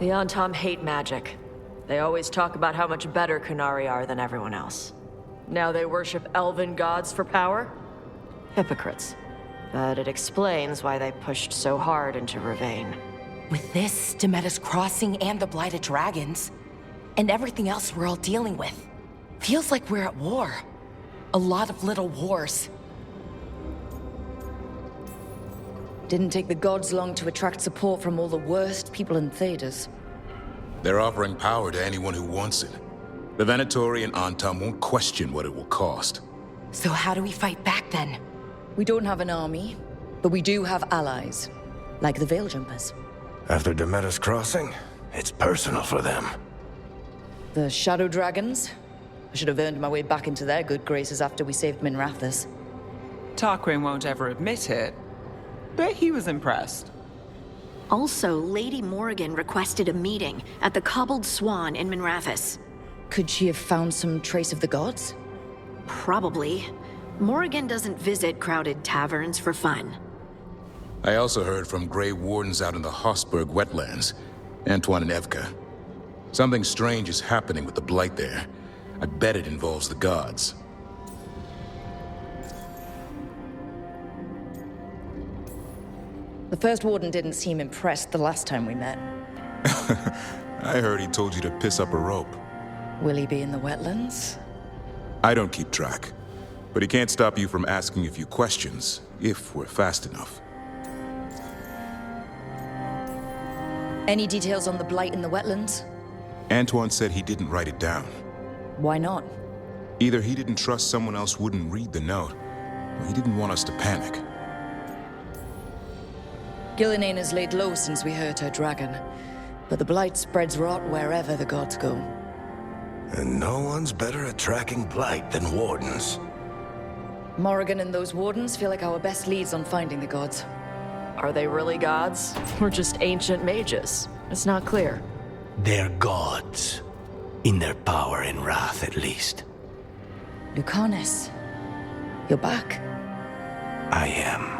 The Antam hate magic. They always talk about how much better Kunari are than everyone else. Now they worship elven gods for power? Hypocrites. But it explains why they pushed so hard into Ravane. With this, Demeter's Crossing and the Blighted Dragons, and everything else we're all dealing with, feels like we're at war. A lot of little wars. Didn't take the gods long to attract support from all the worst people in Thedas. They're offering power to anyone who wants it. The Venatori and Antam won't question what it will cost. So how do we fight back then? We don't have an army, but we do have allies, like the Veil Jumpers. After Demeter's Crossing, it's personal for them. The Shadow Dragons? I should have earned my way back into their good graces after we saved Minrathous. Tarquin won't ever admit it, but he was impressed. Also, Lady Morrigan requested a meeting at the Cobbled Swan in Minrathous. Could she have found some trace of the gods? Probably. Morrigan doesn't visit crowded taverns for fun. I also heard from Grey Wardens out in the Hossberg wetlands, Antoine and Evka. Something strange is happening with the Blight there. I bet it involves the gods. The first warden didn't seem impressed the last time we met. I heard he told you to piss up a rope. Will he be in the wetlands? I don't keep track, but he can't stop you from asking a few questions, if we're fast enough. Any details on the blight in the wetlands? Antoine said he didn't write it down. Why not? Either he didn't trust someone else wouldn't read the note, or he didn't want us to panic. Gillinane has laid low since we hurt her dragon, but the blight spreads rot wherever the gods go. And no one's better at tracking blight than wardens. Morrigan and those wardens feel like our best leads on finding the gods. Are they really gods? Or just ancient mages? It's not clear. They're gods. In their power and wrath, at least. Lucanus, you're back. I am.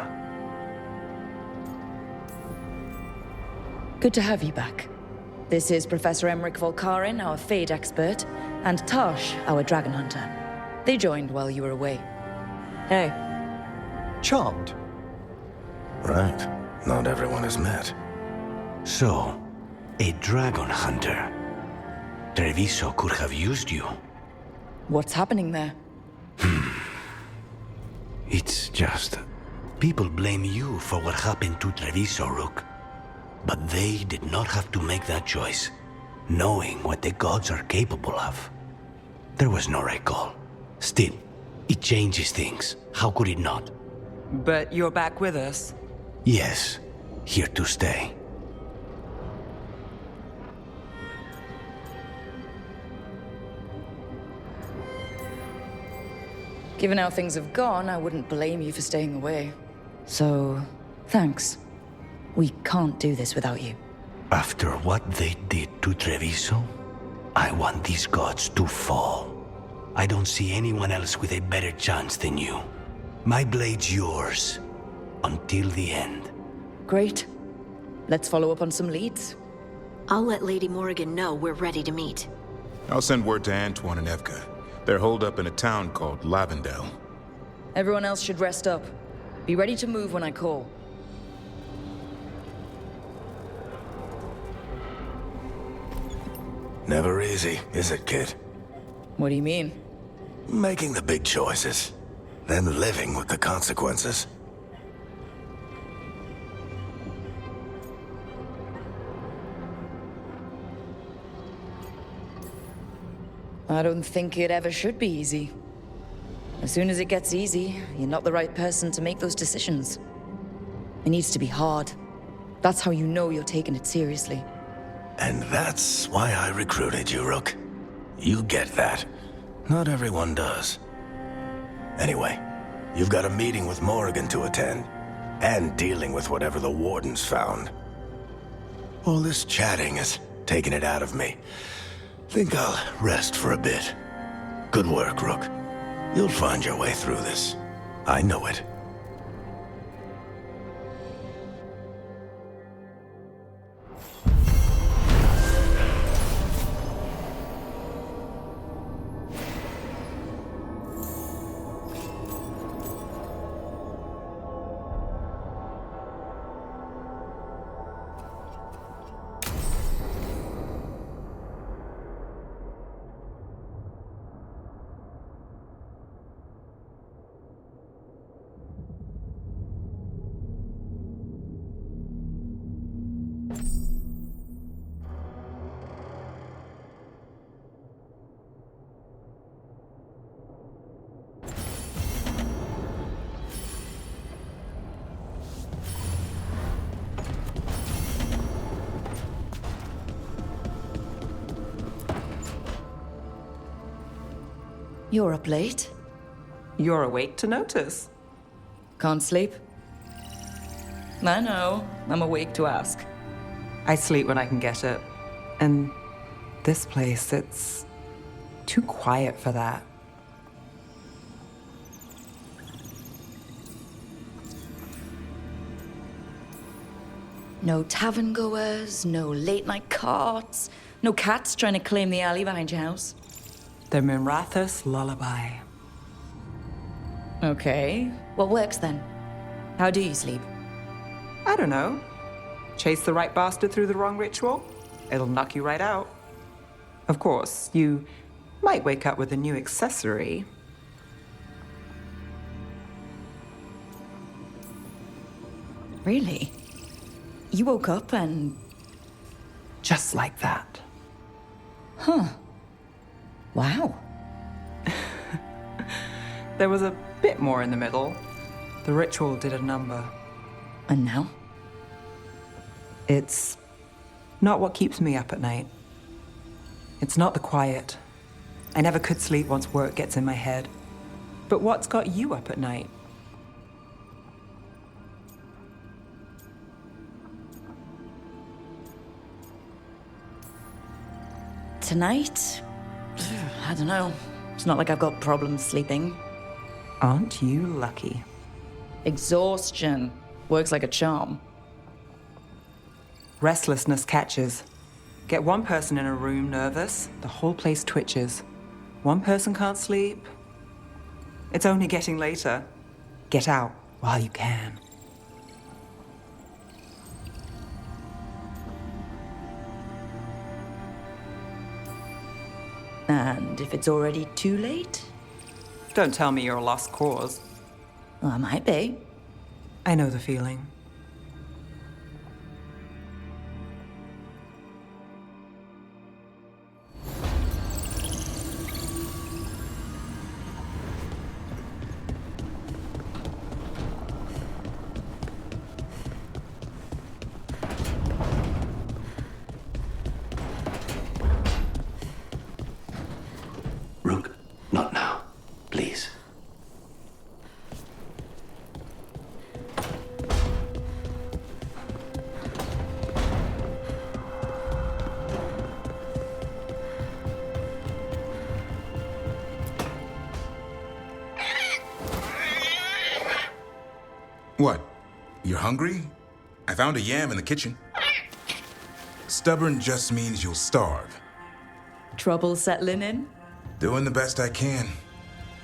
Good to have you back. This is Professor Emmerich Volkarin, our Fade expert, and Tarsh, our dragon hunter. They joined while you were away. Hey. Charmed. Right. Not everyone is met. So, a dragon hunter. Treviso could have used you. What's happening there? It's just... people blame you for what happened to Treviso, Rook. But they did not have to make that choice, knowing what the gods are capable of. There was no right call. Still, it changes things. How could it not? But you're back with us. Yes, here to stay. Given how things have gone, I wouldn't blame you for staying away. So, thanks. We can't do this without you. After what they did to Treviso, I want these gods to fall. I don't see anyone else with a better chance than you. My blade's yours. Until the end. Great. Let's follow up on some leads. I'll let Lady Morrigan know we're ready to meet. I'll send word to Antoine and Evka. They're holed up in a town called Lavendel. Everyone else should rest up. Be ready to move when I call. Never easy, is it, kid? What do you mean? Making the big choices, then living with the consequences. I don't think it ever should be easy. As soon as it gets easy, you're not the right person to make those decisions. It needs to be hard. That's how you know you're taking it seriously. And that's why I recruited you, Rook. You get that. Not everyone does. Anyway, you've got a meeting with Morrigan to attend, and dealing with whatever the Wardens found. All this chatting is taking it out of me. Think I'll rest for a bit. Good work, Rook. You'll find your way through this. I know it. You're up late. You're awake to notice. Can't sleep? I know. I'm awake to ask. I sleep when I can get it. And this place, it's too quiet for that. No tavern goers, no late night carts, no cats trying to claim the alley behind your house. The Minrathous lullaby. Okay, what works then? How do you sleep? I don't know. Chase the right bastard through the wrong ritual? It'll knock you right out. Of course, you might wake up with a new accessory. Really? You woke up and... Just like that. Huh. Wow. There was a bit more in the middle. The ritual did a number. And now? It's not what keeps me up at night. It's not the quiet. I never could sleep once work gets in my head. But what's got you up at night? Tonight? I don't know. It's not like I've got problems sleeping. Aren't you lucky? Exhaustion. Works like a charm. Restlessness catches. Get one person in a room nervous, the whole place twitches. One person can't sleep. It's only getting later. Get out while you can. And if it's already too late? Don't tell me you're a lost cause. Well, I might be. I know the feeling. Rook, not now. Please. What? You're hungry? I found a yam in the kitchen. Stubborn just means you'll starve. Trouble settling in? Doing the best I can.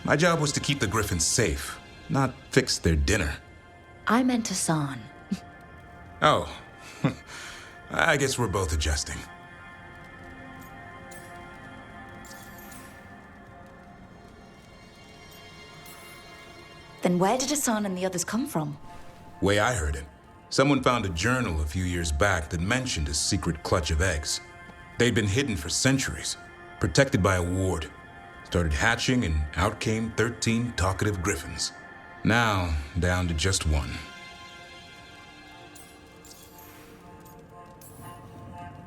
My job was to keep the Griffins safe, not fix their dinner. I meant Hassan. Oh, I guess we're both adjusting. Then where did Hassan and the others come from? Way I heard it, someone found a journal a few years back that mentioned a secret clutch of eggs. They'd been hidden for centuries, protected by a ward. Started hatching and out came 13 talkative griffins. Now, down to just one.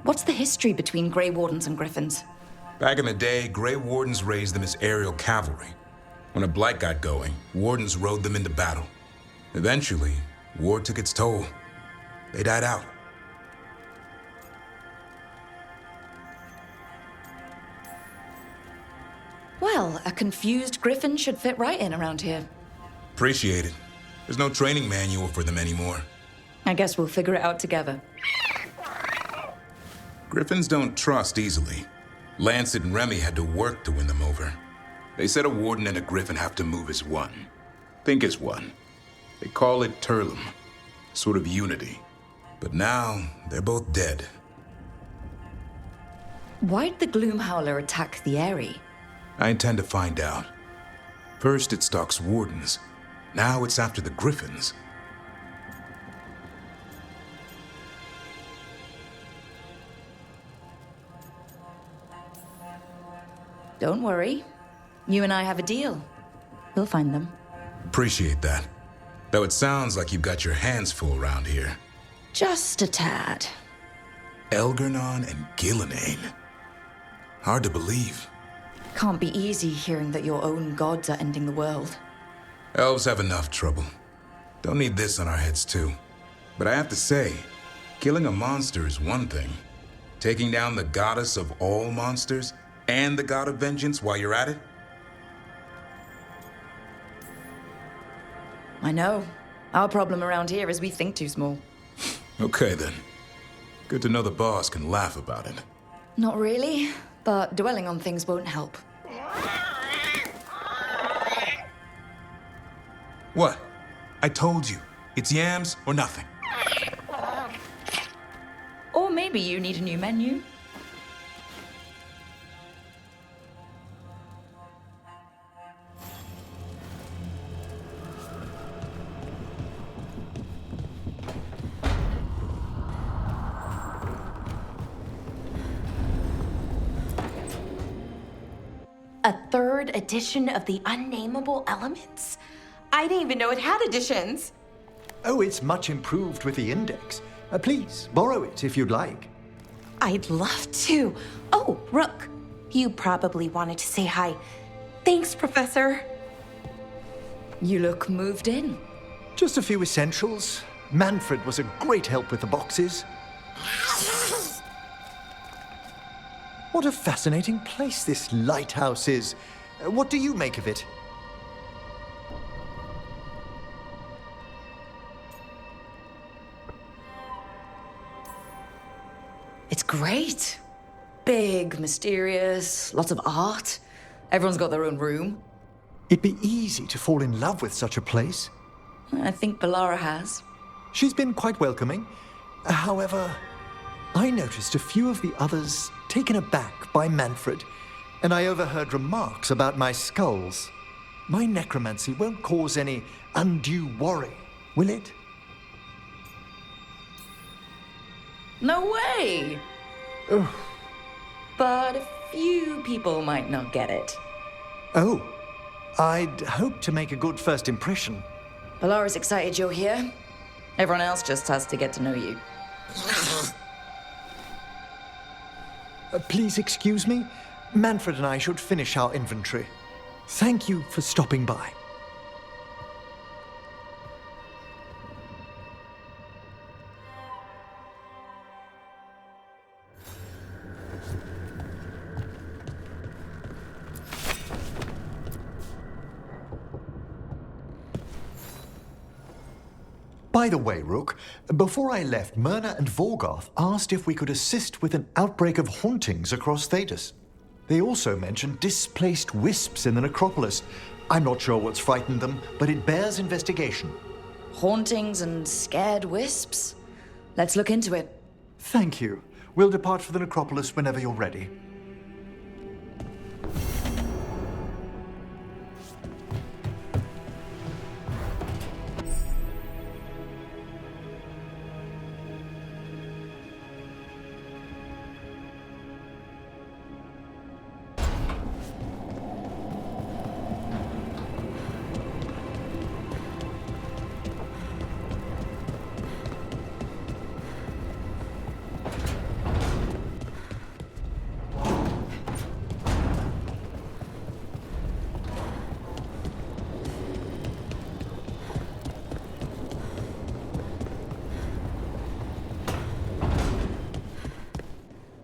What's the history between Grey Wardens and Griffins? Back in the day, Grey Wardens raised them as aerial cavalry. When a blight got going, Wardens rode them into battle. Eventually, war took its toll. They died out. Well, a confused Griffin should fit right in around here. Appreciate it. There's no training manual for them anymore. I guess we'll figure it out together. Griffins don't trust easily. Lancet and Remy had to work to win them over. They said a warden and a griffin have to move as one. Think as one. They call it Turlum. Sort of unity. But now, they're both dead. Why'd the Gloomhowler attack the Eyrie? I intend to find out. First it stalks wardens. Now it's after the griffins. Don't worry. You and I have a deal. We'll find them. Appreciate that. Though it sounds like you've got your hands full around here. Just a tad. Elgernon and Gillenane. Hard to believe. Can't be easy hearing that your own gods are ending the world. Elves have enough trouble. Don't need this on our heads too. But I have to say, killing a monster is one thing. Taking down the goddess of all monsters and the god of vengeance while you're at it? I know. Our problem around here is we think too small. Okay then. Good to know the boss can laugh about it. Not really, but dwelling on things won't help. What? I told you. It's yams or nothing. Or maybe you need a new menu. A third edition of the Unnameable Elements? I didn't even know it had editions. Oh, it's much improved with the index. Please, borrow it if you'd like. I'd love to. Oh, Rook, you probably wanted to say hi. Thanks, Professor. You look moved in. Just a few essentials. Manfred was a great help with the boxes. What a fascinating place this lighthouse is. What do you make of it? It's great. Big, mysterious, lots of art. Everyone's got their own room. It'd be easy to fall in love with such a place. I think Balara has. She's been quite welcoming. However, I noticed a few of the others taken aback by Manfred, and I overheard remarks about my skulls. My necromancy won't cause any undue worry, will it? No way! But a few people might not get it. Oh, I'd hope to make a good first impression. Balara's excited you're here. Everyone else just has to get to know you. Please excuse me. Manfred and I should finish our inventory. Thank you for stopping by. By the way, Rook, before I left, Myrna and Vorgoth asked if we could assist with an outbreak of hauntings across Thedas. They also mentioned displaced wisps in the necropolis. I'm not sure what's frightened them, but it bears investigation. Hauntings and scared wisps? Let's look into it. Thank you. We'll depart for the necropolis whenever you're ready.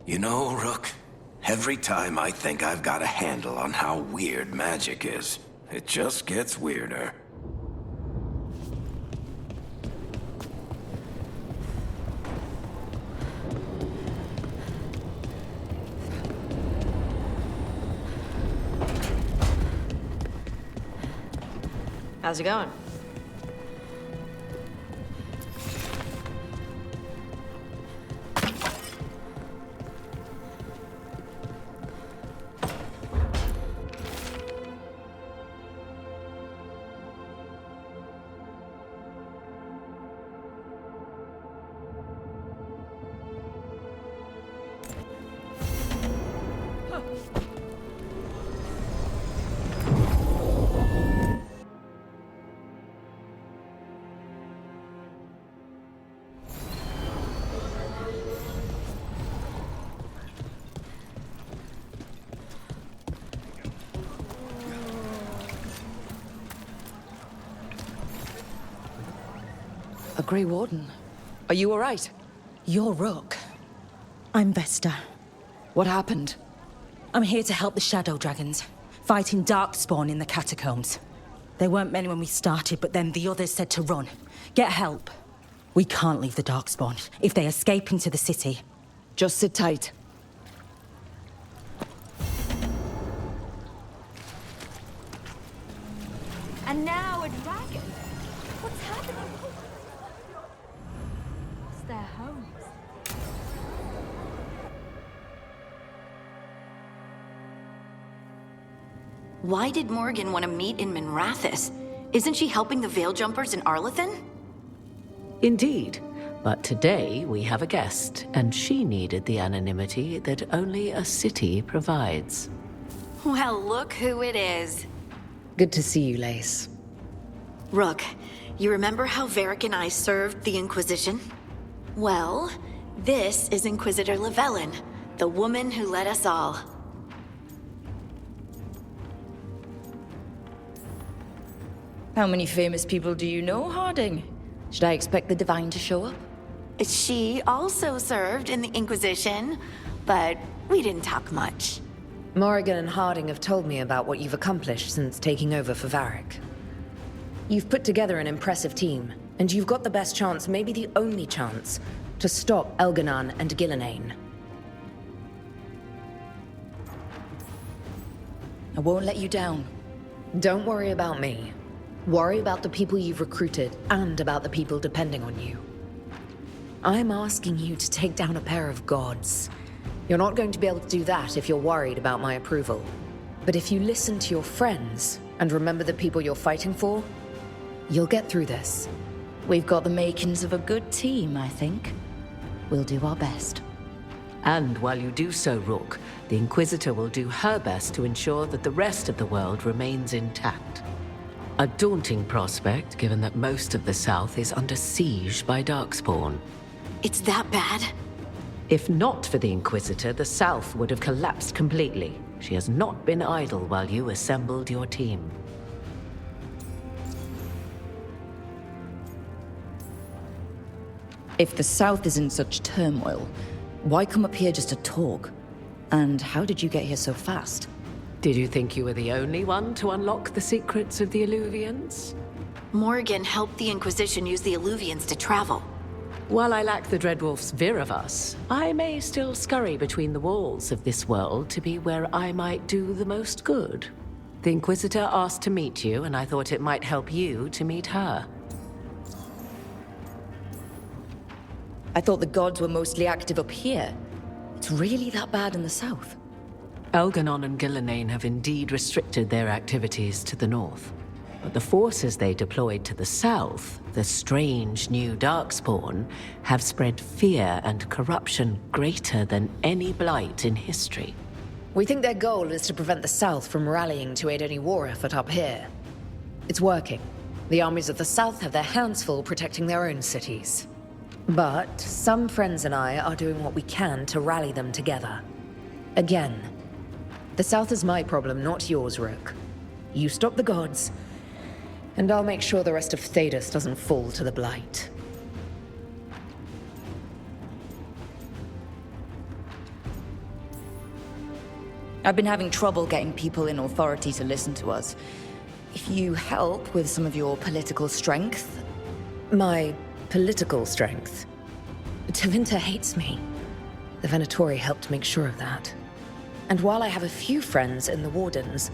You know, Rook, every time I think I've got a handle on how weird magic is, it just gets weirder. How's it going? A Grey Warden. Are you alright? You're Rook. I'm Vesta. What happened? I'm here to help the Shadow Dragons, fighting Darkspawn in the catacombs. There weren't many when we started, but then the others said to run. Get help. We can't leave the Darkspawn if they escape into the city. Just sit tight. And now a dragon. What's happening? Lost their homes. Why did Morgan want to meet in Minrathous? Isn't she helping the Veil Jumpers in Arlathan? Indeed. But today we have a guest, and she needed the anonymity that only a city provides. Well, look who it is. Good to see you, Lace. Rook, you remember how Varric and I served the Inquisition? Well, this is Inquisitor Llewellyn, the woman who led us all. How many famous people do you know, Harding? Should I expect the Divine to show up? She also served in the Inquisition, but we didn't talk much. Morrigan and Harding have told me about what you've accomplished since taking over for Varric. You've put together an impressive team, and you've got the best chance, maybe the only chance, to stop Elganon and Gillenane. I won't let you down. Don't worry about me. Worry about the people you've recruited, and about the people depending on you. I'm asking you to take down a pair of gods. You're not going to be able to do that if you're worried about my approval. But if you listen to your friends, and remember the people you're fighting for, you'll get through this. We've got the makings of a good team, I think. We'll do our best. And while you do so, Rook, the Inquisitor will do her best to ensure that the rest of the world remains intact. A daunting prospect, given that most of the South is under siege by Darkspawn. It's that bad? If not for the Inquisitor, the South would have collapsed completely. She has not been idle while you assembled your team. If the South is in such turmoil, why come up here just to talk? And how did you get here so fast? Did you think you were the only one to unlock the secrets of the Illuvians? Morgan helped the Inquisition use the Illuvians to travel. While I lack the Dreadwolf's Viravus, I may still scurry between the walls of this world to be where I might do the most good. The Inquisitor asked to meet you, and I thought it might help you to meet her. I thought the gods were mostly active up here. It's really that bad in the south? Elganon and Gillenane have indeed restricted their activities to the north. But the forces they deployed to the south, the strange new Darkspawn, have spread fear and corruption greater than any blight in history. We think their goal is to prevent the South from rallying to aid any war effort up here. It's working. The armies of the South have their hands full protecting their own cities. But some friends and I are doing what we can to rally them together. Again, the South is my problem, not yours, Rook. You stop the gods, and I'll make sure the rest of Thedas doesn't fall to the blight. I've been having trouble getting people in authority to listen to us. If you help with some of your political strength... My political strength? Tevinter hates me. The Venatori helped make sure of that. And while I have a few friends in the Wardens,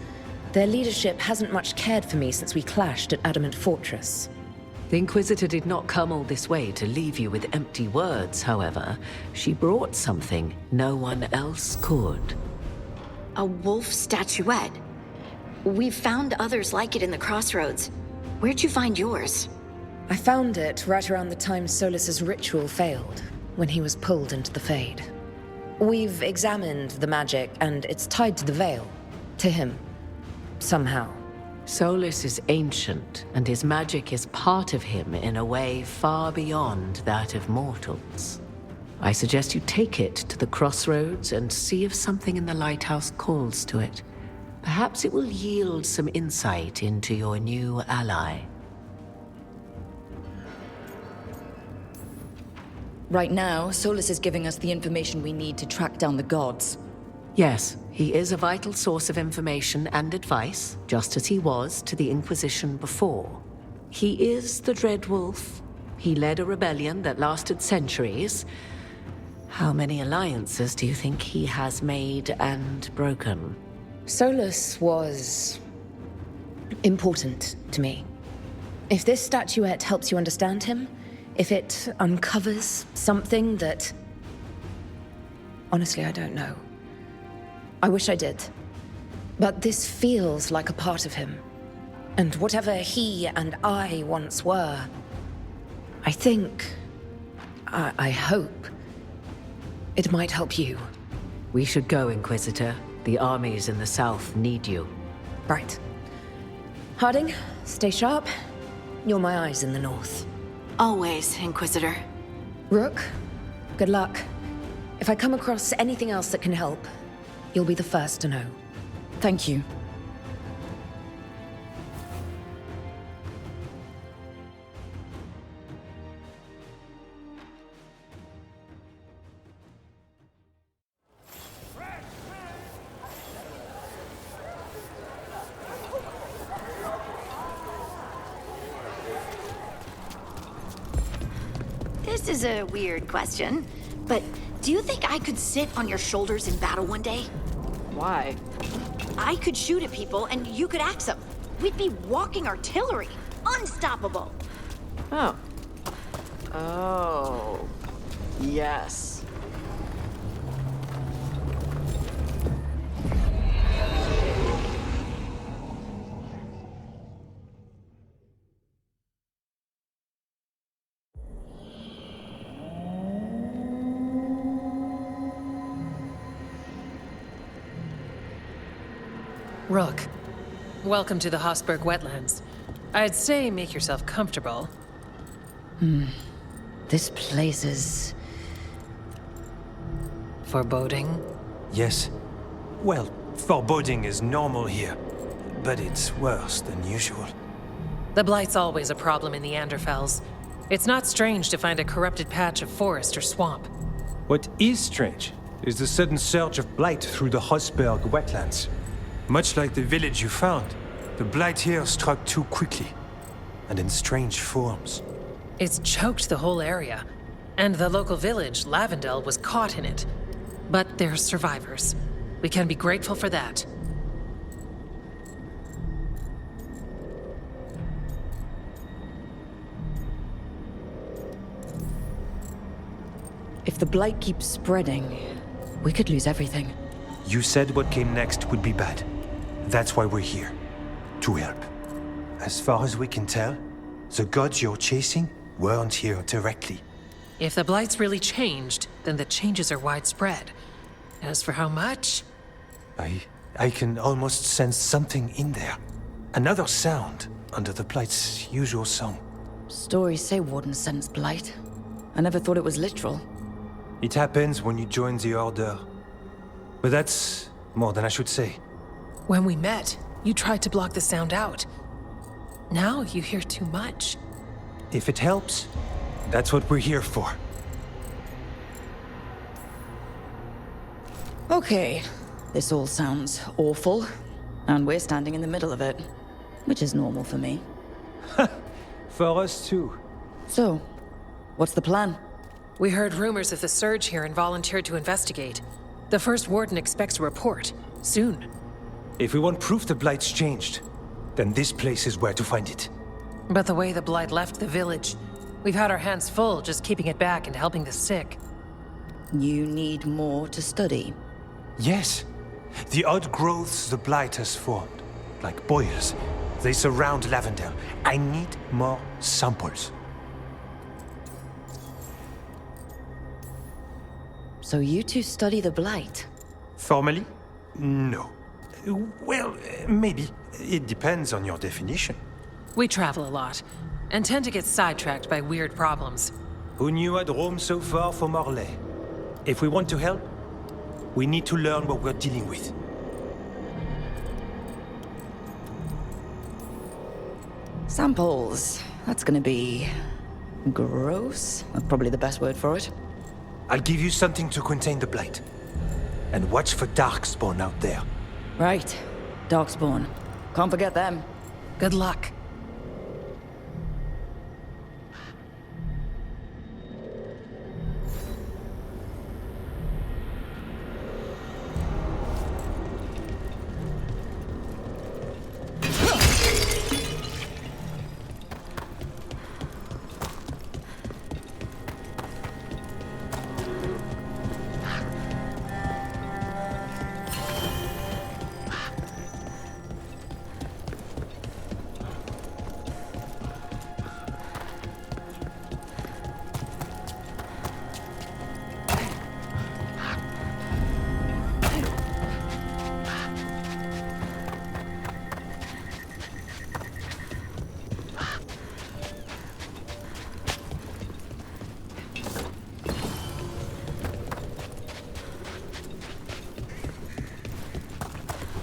their leadership hasn't much cared for me since we clashed at Adamant Fortress. The Inquisitor did not come all this way to leave you with empty words, however. She brought something no one else could. A wolf statuette. We've found others like it in the crossroads. Where'd you find yours? I found it right around the time Solus's ritual failed, when he was pulled into the Fade. We've examined the magic, and it's tied to the Veil. To him. Somehow. Solus is ancient, and his magic is part of him in a way far beyond that of mortals. I suggest you take it to the crossroads and see if something in the lighthouse calls to it. Perhaps it will yield some insight into your new ally. Right now, Solus is giving us the information we need to track down the gods. Yes, he is a vital source of information and advice, just as he was to the Inquisition before. He is the Dread Wolf. He led a rebellion that lasted centuries. How many alliances do you think he has made and broken? Solus was important to me. If this statuette helps you understand him, if it uncovers something that... Honestly, I don't know. I wish I did. But this feels like a part of him. And whatever he and I once were, I think... I hope... it might help you. We should go, Inquisitor. The armies in the south need you. Right. Harding, stay sharp. You're my eyes in the north. Always, Inquisitor. Rook, good luck. If I come across anything else that can help, you'll be the first to know. Thank you. This is a weird question, but do you think I could sit on your shoulders in battle one day? Why? I could shoot at people and you could axe them. We'd be walking artillery. Unstoppable. Oh. Oh. Yes. Rook, welcome to the Hossberg wetlands. I'd say make yourself comfortable. This place is... foreboding? Yes. Well, foreboding is normal here, but it's worse than usual. The Blight's always a problem in the Anderfels. It's not strange to find a corrupted patch of forest or swamp. What is strange is the sudden surge of blight through the Hossberg wetlands. Much like the village you found, the blight here struck too quickly, and in strange forms. It's choked the whole area, and the local village, Lavendel, was caught in it. But they're survivors. We can be grateful for that. If the blight keeps spreading, we could lose everything. You said what came next would be bad. That's why we're here. To help. As far as we can tell, the gods you're chasing weren't here directly. If the Blight's really changed, then the changes are widespread. As for how much... I can almost sense something in there. Another sound under the blight's usual song. Stories say wardens sense blight. I never thought it was literal. It happens when you join the Order. But that's more than I should say. When we met, you tried to block the sound out. Now you hear too much. If it helps, that's what we're here for. Okay, this all sounds awful. And we're standing in the middle of it. Which is normal for me. For us too. So, what's the plan? We heard rumors of the surge here and volunteered to investigate. The first warden expects a report. Soon. If we want proof the Blight's changed, then this place is where to find it. But the way the Blight left the village, we've had our hands full just keeping it back and helping the sick. You need more to study. Yes. The odd growths the Blight has formed, like boils, they surround Lavendel. I need more samples. So you two study the blight? Formally? No. Well, maybe. It depends on your definition. We travel a lot, and tend to get sidetracked by weird problems. Who knew I'd roam so far from Orlais? If we want to help, we need to learn what we're dealing with. Samples. That's gonna be... Gross? Probably the best word for it. I'll give you something to contain the blight. And watch for Darkspawn out there. Right. Darkspawn. Can't forget them. Good luck.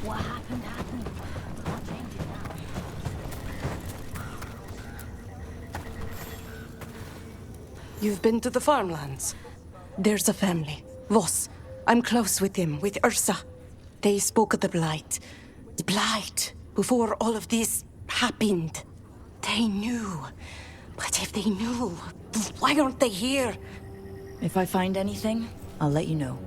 What happened happened. Can't change it now. You've been to the farmlands. There's a family. Voss. I'm close with him, with Ursa. They spoke of the Blight. The Blight. Before all of this happened. They knew. But if they knew, why aren't they here? If I find anything, I'll let you know.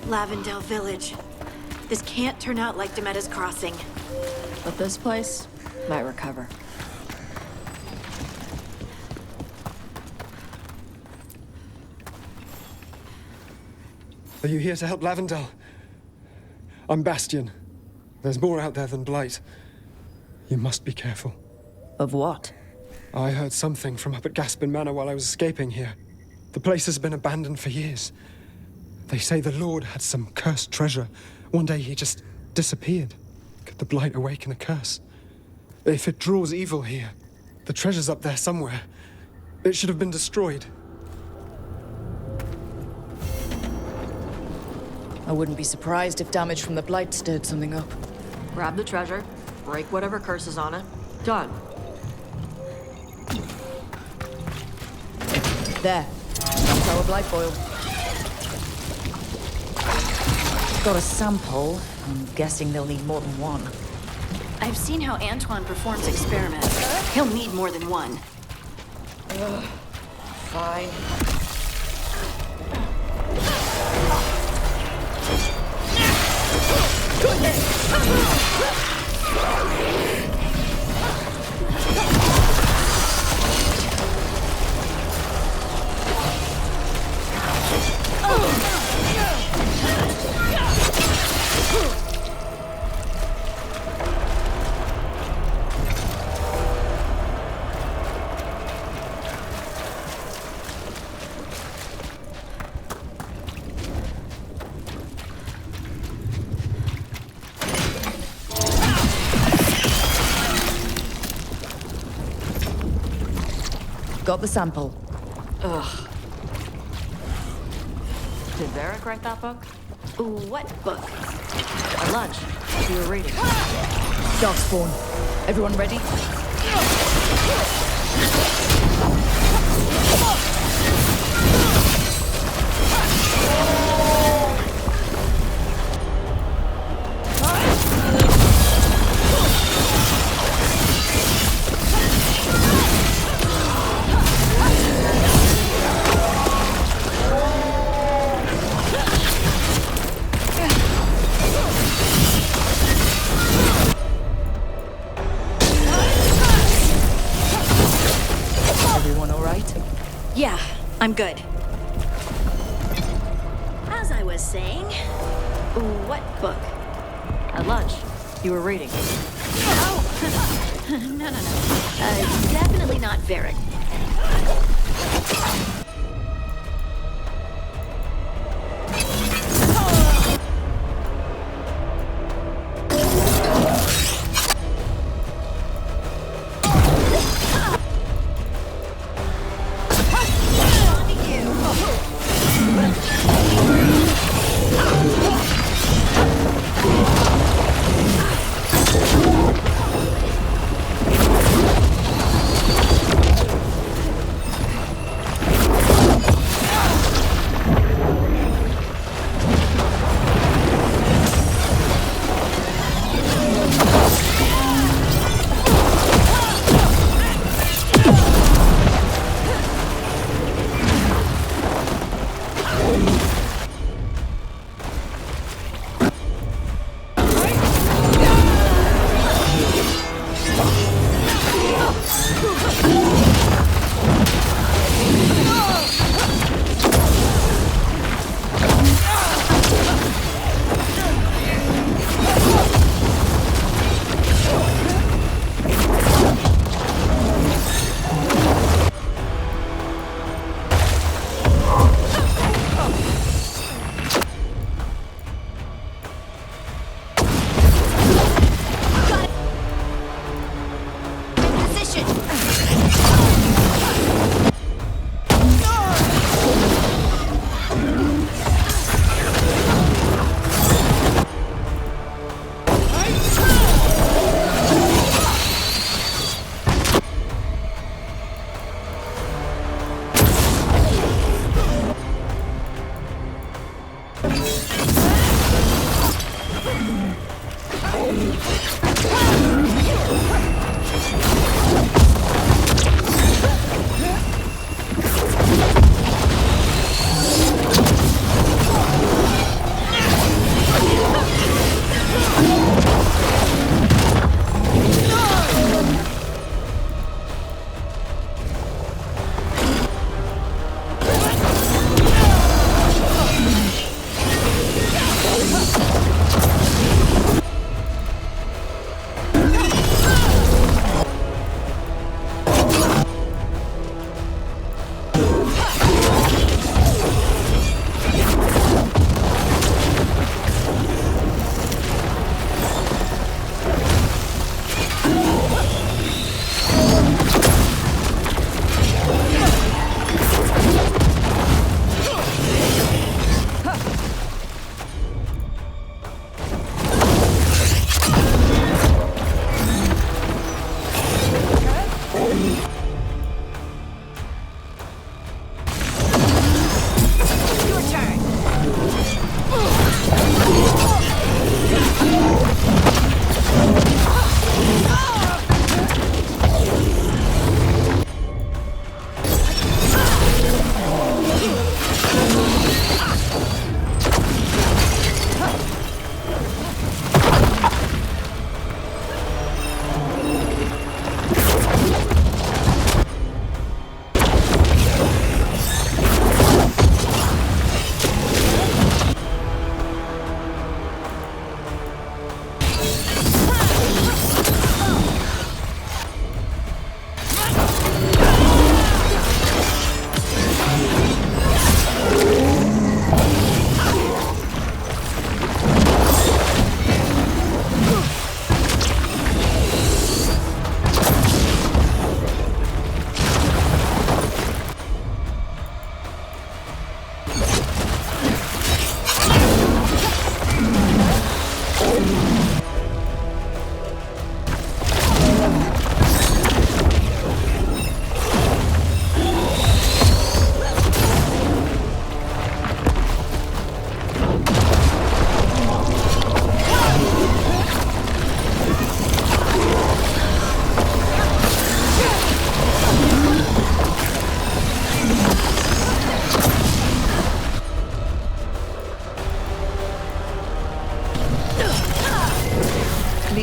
Lavendale Village. This can't turn out like Demetta's Crossing. But this place might recover. Are you here to help Lavendale? I'm Bastion. There's more out there than Blight. You must be careful. Of what? I heard something from up at Gaspin Manor while I was escaping here. The place has been abandoned for years. They say the Lord had some cursed treasure. One day he just disappeared. Could the Blight awaken a curse? If it draws evil here, the treasure's up there somewhere. It should have been destroyed. I wouldn't be surprised if damage from the Blight stirred something up. Grab the treasure, break whatever curse is on it. Done. There. That's our Blight foil. Got a sample. I'm guessing they'll need more than one. I've seen how Antoine performs experiments. He'll need more than one. Fine. Got the sample. Ugh. Did Varric write that book? What book? At lunch. You were reading. Darkspawn. Everyone ready? Yeah, I'm good. As I was saying, what book? At lunch. You were reading. Oh, no. Definitely not Varric.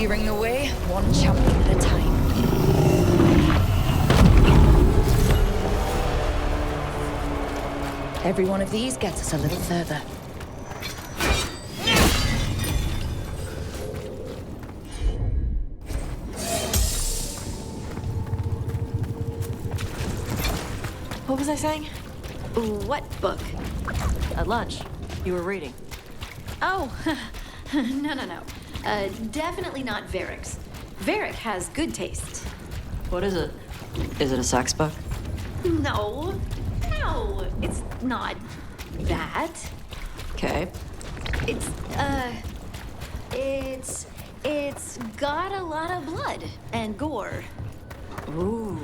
Clearing the way, one champion at a time. Every one of these gets us a little further. What was I saying? What book? At lunch. You were reading. Oh, no. Definitely not Varric's. Varric has good taste. What is it? Is it a sex book? No, it's not that. Okay. It's got a lot of blood and gore. Ooh.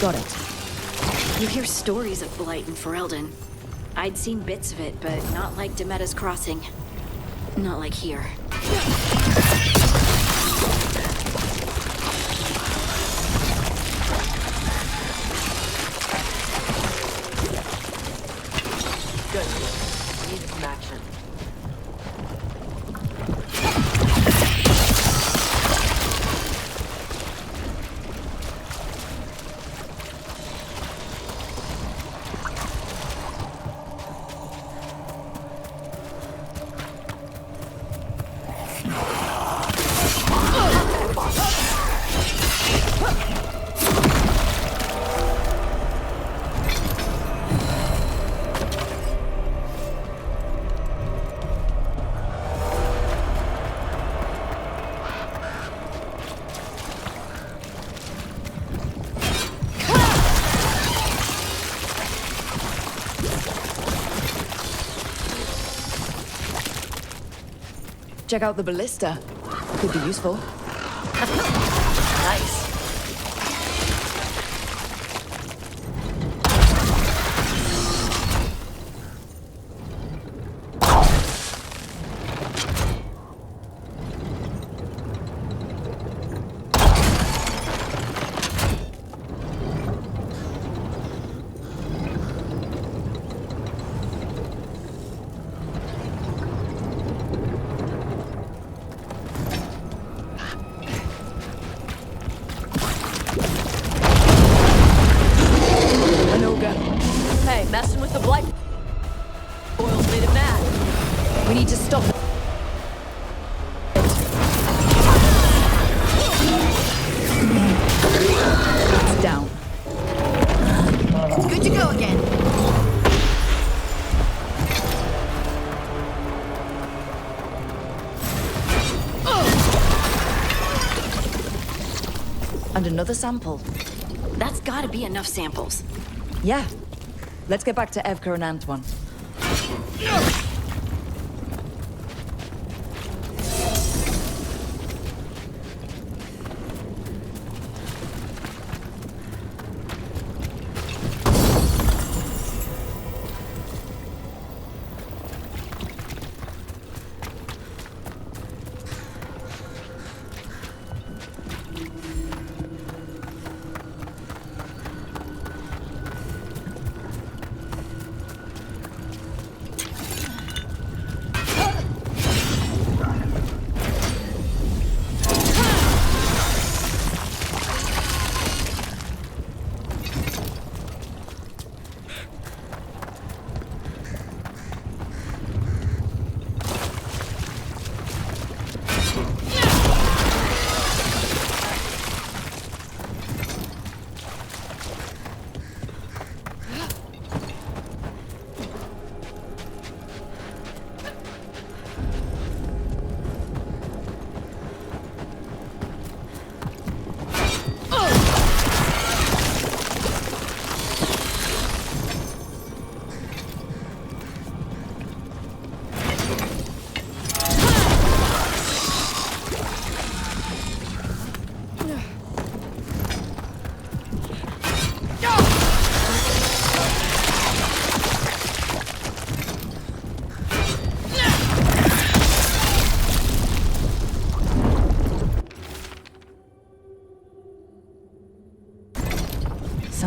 Got it. You hear stories of Blight in Ferelden. I'd seen bits of it, but not like Demetta's Crossing. Not like here. Good. Needed some action. Check out the ballista. Could be useful. Nice. Hey, messing with the blight oils made it mad. We need to stop it. It's down. Good to go again. And another sample. That's gotta be enough samples. Yeah. Let's get back to Evka and Antoine.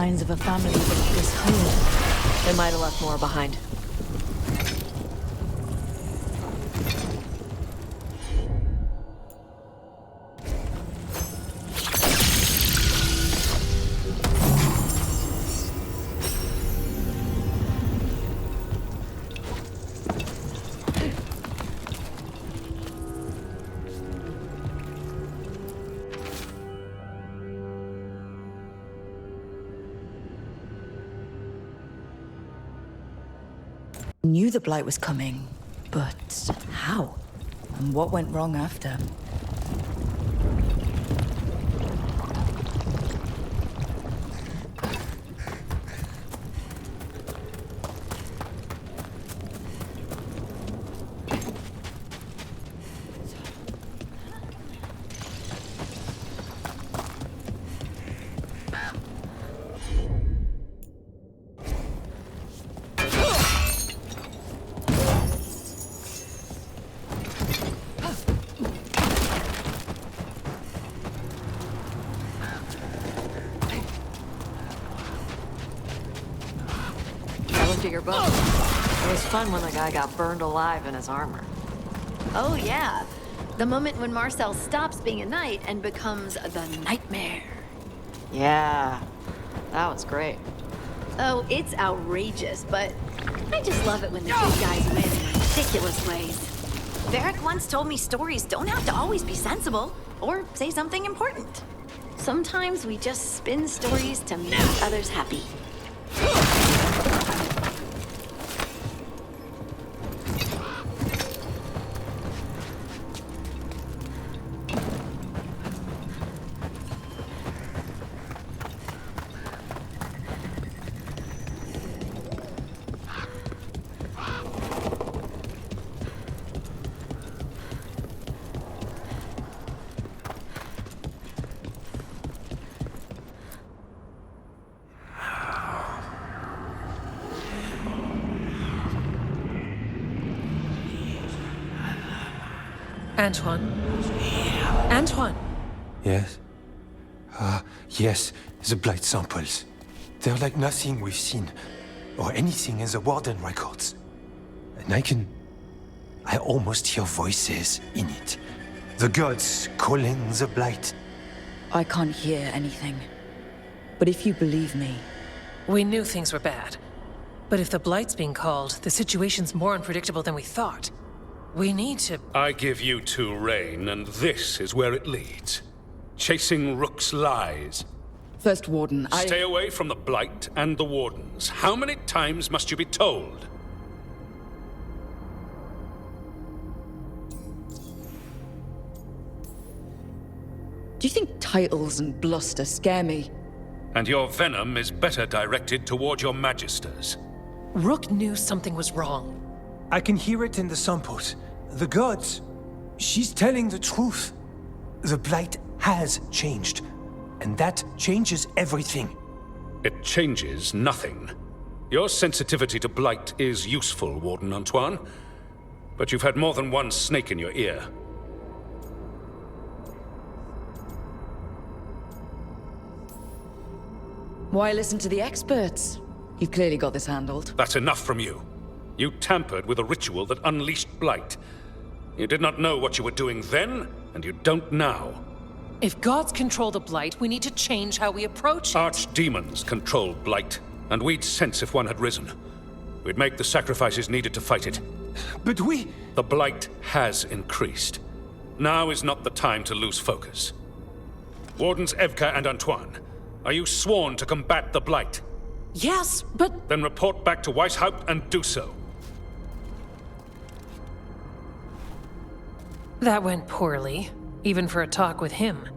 signs of a family this whole. They might have left more behind. Knew the Blight was coming, but how? And what went wrong after? Your boat. It was fun when the guy got burned alive in his armor. Oh, yeah. The moment when Marcel stops being a knight and becomes the Nightmare. Yeah, that was great. Oh, it's outrageous, but I just love it when the good guys win in ridiculous ways. Varric once told me stories don't have to always be sensible or say something important. Sometimes we just spin stories to make others happy. Antoine? Antoine! Yes? Yes, the Blight samples. They're like nothing we've seen, or anything in the Warden records. And I almost hear voices in it. The gods calling the Blight. I can't hear anything. But if you believe me... We knew things were bad. But if the Blight's being called, the situation's more unpredictable than we thought. We need to... I give you two rein, and this is where it leads. Chasing Rook's lies. First Warden, Stay away from the Blight and the Wardens. How many times must you be told? Do you think titles and bluster scare me? And your venom is better directed toward your magisters. Rook knew something was wrong. I can hear it in the samples. The gods. She's telling the truth. The Blight has changed. And that changes everything. It changes nothing. Your sensitivity to Blight is useful, Warden Antoine. But you've had more than one snake in your ear. Why listen to the experts? You've clearly got this handled. That's enough from you. You tampered with a ritual that unleashed Blight. You did not know what you were doing then, and you don't now. If gods control the Blight, we need to change how we approach it. Archdemons control Blight, and we'd sense if one had risen. We'd make the sacrifices needed to fight it. But we... The Blight has increased. Now is not the time to lose focus. Wardens Evka and Antoine, are you sworn to combat the Blight? Yes, but... Then report back to Weishaupt and do so. That went poorly, even for a talk with him.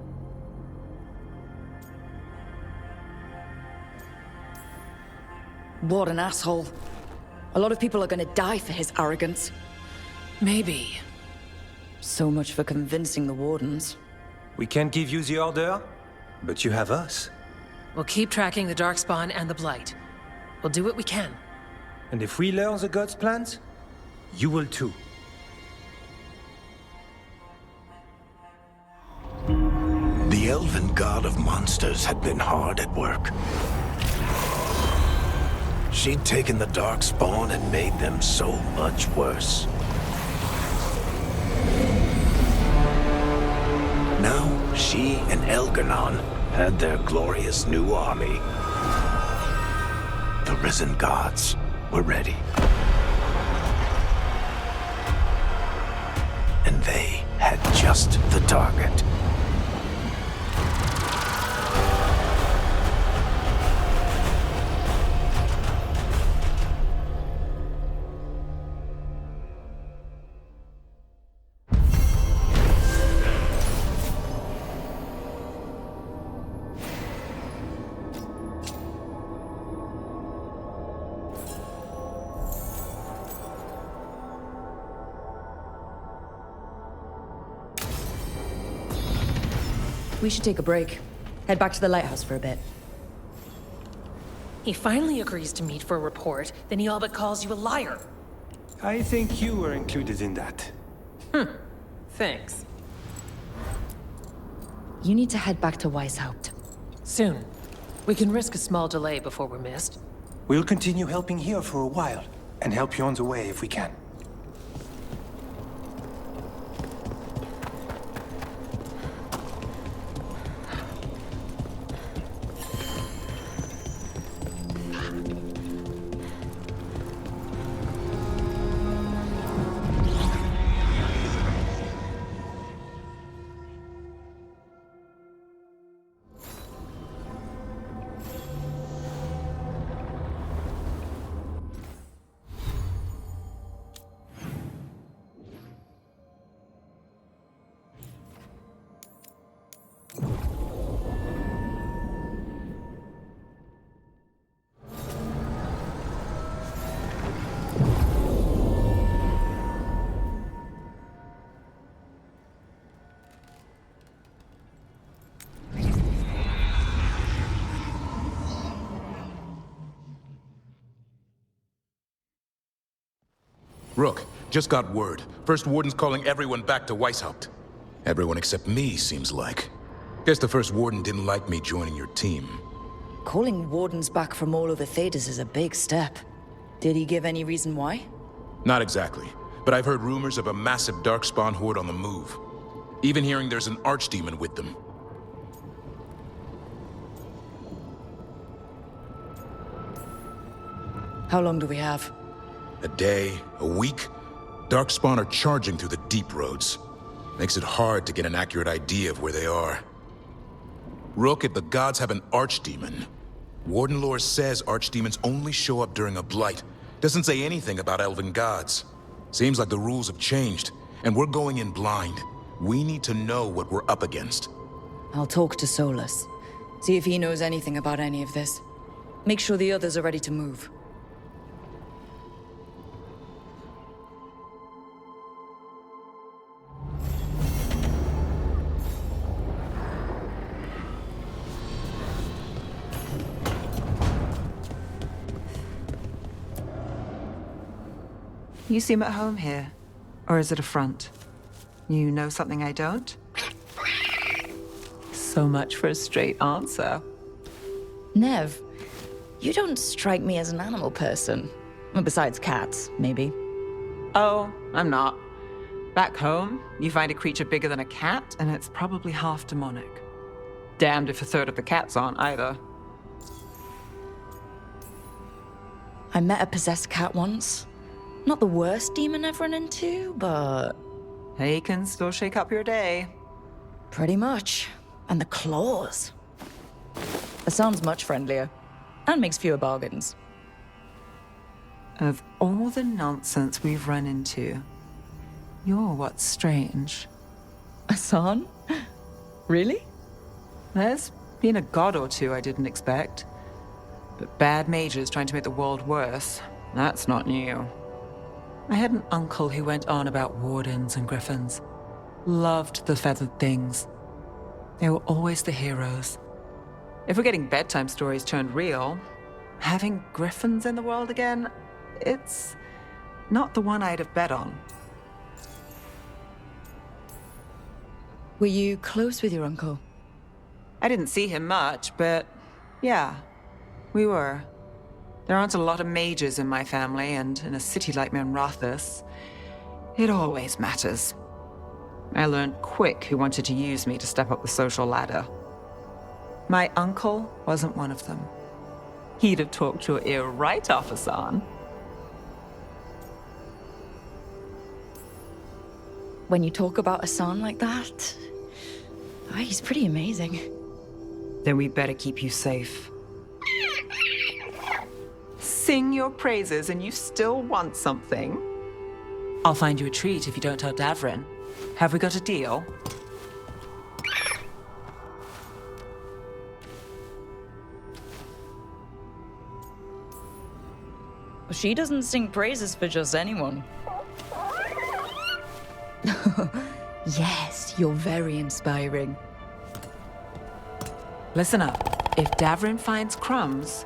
What an asshole. A lot of people are gonna die for his arrogance. Maybe. So much for convincing the Wardens. We can't give you the order, but you have us. We'll keep tracking the Darkspawn and the Blight. We'll do what we can. And if we learn the gods' plans, you will too. The elven god of monsters had been hard at work. she'd taken the Darkspawn and made them so much worse. Now, she and Elganon had their glorious new army. The risen gods were ready. And they had just the target. We should take a break. Head back to the lighthouse for a bit. He finally agrees to meet for a report, then he all but calls you a liar. I think you were included in that. Thanks. You need to head back to Weishaupt. Soon. We can risk a small delay before we're missed. We'll continue helping here for a while, and help you on the way if we can. Rook, just got word. First Warden's calling everyone back to Weishaupt. Everyone except me, seems like. Guess the First Warden didn't like me joining your team. Calling Wardens back from all over Thedas is a big step. Did he give any reason why? Not exactly, but I've heard rumors of a massive Darkspawn horde on the move. Even hearing there's an archdemon with them. How long do we have? A day, a week? Darkspawn are charging through the deep roads. Makes it hard to get an accurate idea of where they are. Rook, if the gods have an archdemon, Warden lore says archdemons only show up during a blight. Doesn't say anything about elven gods. Seems like the rules have changed, and we're going in blind. We need to know what we're up against. I'll talk to Solus. See if he knows anything about any of this. Make sure the others are ready to move. You seem at home here. Or is it a front? You know something I don't? So much for a straight answer. Nev, you don't strike me as an animal person. Well, besides cats, maybe. Oh, I'm not. Back home, you find a creature bigger than a cat, and it's probably half demonic. Damned if a third of the cats aren't either. I met a possessed cat once. Not the worst demon I've run into, but... He can still shake up your day. Pretty much. And the claws. It sounds much friendlier. And makes fewer bargains. Of all the nonsense we've run into, you're what's strange. Asan? Really? There's been a god or two I didn't expect. But bad mages trying to make the world worse, that's not new. I had an uncle who went on about wardens and griffins. Loved the feathered things. They were always the heroes. If we're getting bedtime stories turned real, having griffins in the world again, it's not the one I'd have bet on. Were you close with your uncle? I didn't see him much, but yeah, we were. There aren't a lot of mages in my family, and in a city like Menrathis, it always matters. I learned quick who wanted to use me to step up the social ladder. My uncle wasn't one of them. He'd have talked your ear right off, Hassan. When you talk about Hassan like that, he's pretty amazing. Then we better keep you safe. Sing your praises and you still want something? I'll find you a treat if you don't tell Davrin. Have we got a deal? She doesn't sing praises for just anyone. Yes, you're very inspiring. Listen up. If Davrin finds crumbs,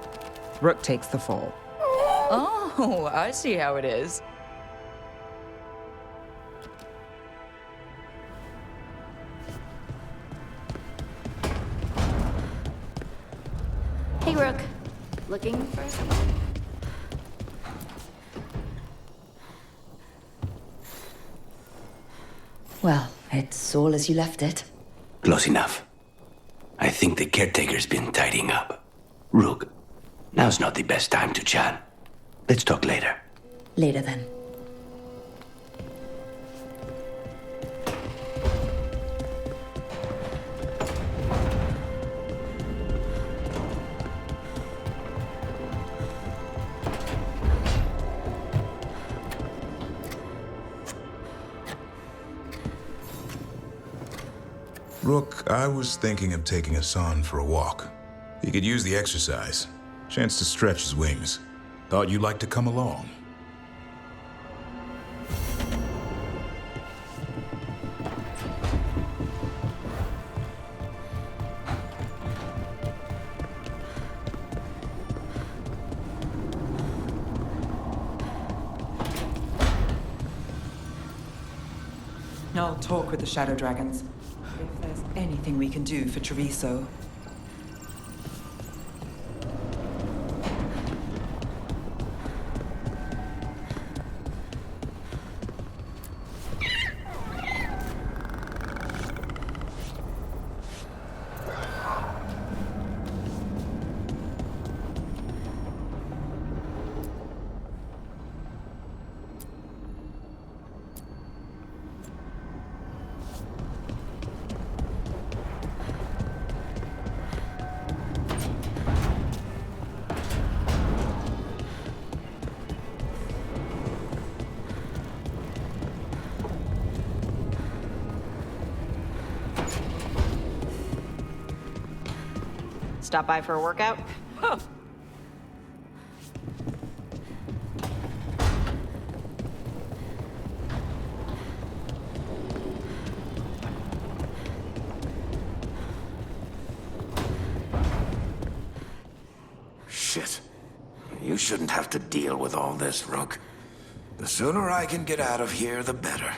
Rook takes the fall. Oh, I see how it is. Hey, Rook. Looking for someone? Well, it's all as you left it. Close enough. I think the caretaker's been tidying up. Rook, now's not the best time to chat. Let's talk later. Later then. Rook, I was thinking of taking Hassan for a walk. He could use the exercise. Chance to stretch his wings. Thought you'd like to come along. I'll talk with the Shadow Dragons. If there's anything we can do for Treviso. Stop by for a workout? Huh. Shit. You shouldn't have to deal with all this, Rook. The sooner I can get out of here, the better.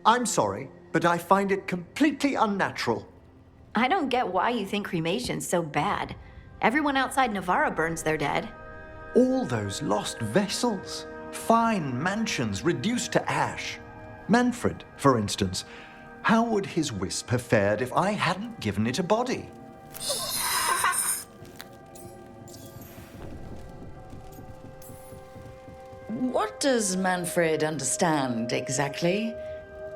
I'm sorry, but I find it completely unnatural. I don't get why you think cremation's so bad. Everyone outside Navarra burns their dead. All those lost vessels, fine mansions reduced to ash. Manfred, for instance. How would his wisp have fared if I hadn't given it a body? What does Manfred understand exactly?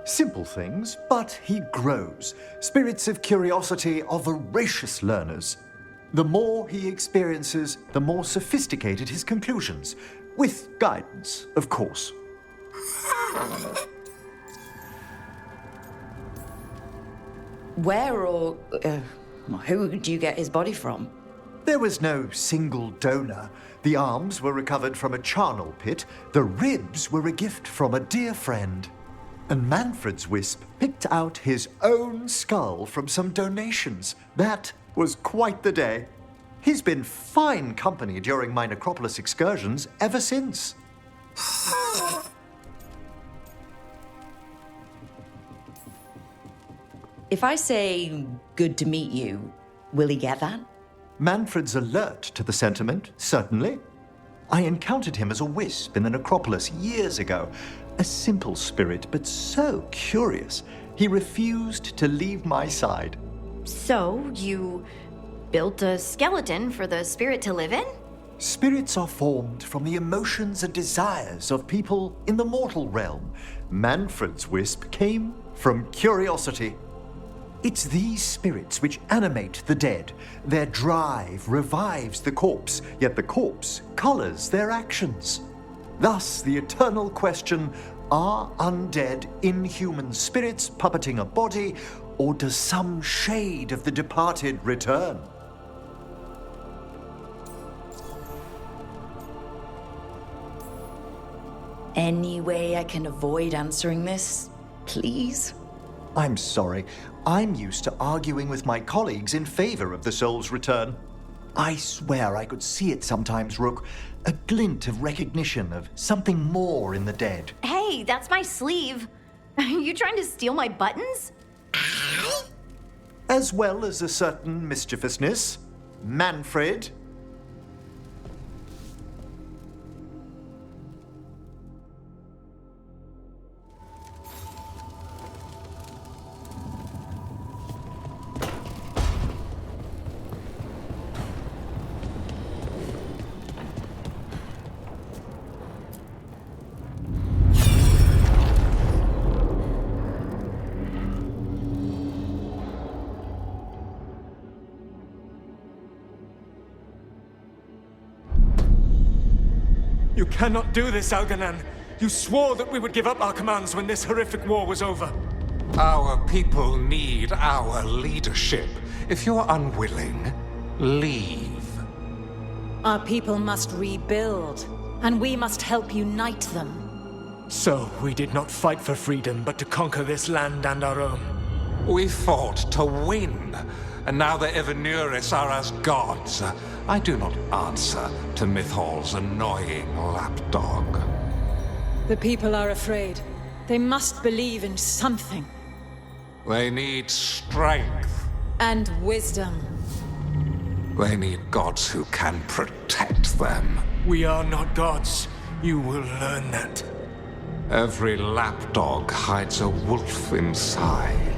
Simple things, but he grows. Spirits of curiosity are voracious learners. The more he experiences, the more sophisticated his conclusions. With guidance, of course. Where or who do you get his body from? There was no single donor. The arms were recovered from a charnel pit. The ribs were a gift from a dear friend. And Manfred's wisp picked out his own skull from some donations. That was quite the day. He's been fine company during my necropolis excursions ever since. If I say, good to meet you, will he get that? Manfred's alert to the sentiment, certainly. I encountered him as a wisp in the necropolis years ago. A simple spirit, but so curious. He refused to leave my side. So, you built a skeleton for the spirit to live in? Spirits are formed from the emotions and desires of people in the mortal realm. Manfred's wisp came from curiosity. It's these spirits which animate the dead. Their drive revives the corpse, yet the corpse colors their actions. Thus, the eternal question, are undead inhuman spirits puppeting a body, or does some shade of the departed return? Any way I can avoid answering this, please? I'm sorry. I'm used to arguing with my colleagues in favor of the soul's return. I swear I could see it sometimes, Rook. A glint of recognition of something more in the dead. Hey, that's my sleeve. Are you trying to steal my buttons? As well as a certain mischievousness. Manfred. You cannot do this, Algernon. You swore that we would give up our commands when this horrific war was over. Our people need our leadership. If you're unwilling, leave. Our people must rebuild, and we must help unite them. So, we did not fight for freedom, but to conquer this land and our own. We fought to win, and now the Evanuris are as gods. I do not answer to Mythal's annoying lapdog. The people are afraid. They must believe in something. They need strength. And wisdom. They need gods who can protect them. We are not gods. You will learn that. Every lapdog hides a wolf inside.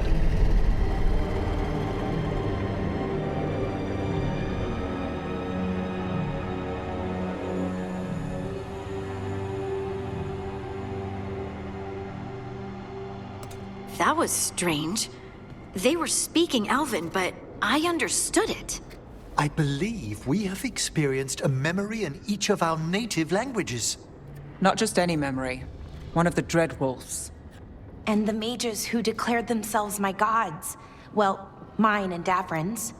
That was strange. They were speaking Elven, but I understood it. I believe we have experienced a memory in each of our native languages. Not just any memory. One of the Dread Wolves. And the mages who declared themselves my gods. Well, mine and Davrin's.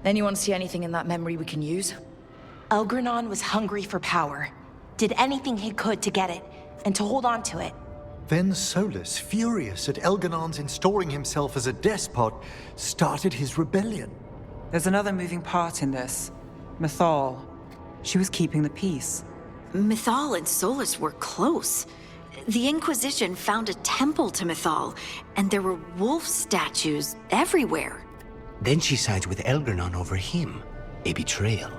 Anyone see anything in that memory we can use? Elgranon was hungry for power. Did anything he could to get it, and to hold on to it. Then Solus, furious at Elganon's installing himself as a despot, started his rebellion. There's another moving part in this. Mythal. She was keeping the peace. Mythal and Solus were close. The Inquisition found a temple to Mythal, and there were wolf statues everywhere. Then she sides with Elgranon over him. A betrayal.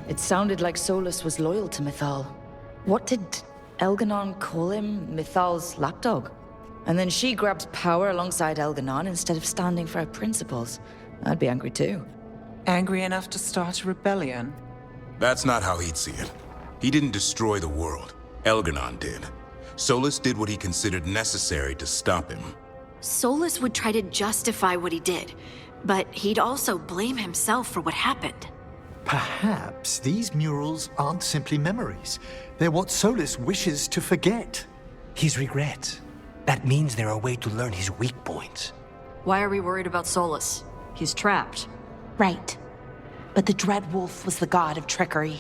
It sounded like Solus was loyal to Mythal. What did Elganon call him? Mythal's lapdog? And then she grabs power alongside Elganon instead of standing for her principles. I'd be angry too. Angry enough to start a rebellion? That's not how he'd see it. He didn't destroy the world. Elganon did. Solus did what he considered necessary to stop him. Solus would try to justify what he did, but he'd also blame himself for what happened. Perhaps these murals aren't simply memories. They're what Solus wishes to forget. His regrets. That means they're a way to learn his weak points. Why are we worried about Solus? He's trapped. Right. But the Dread Wolf was the god of trickery.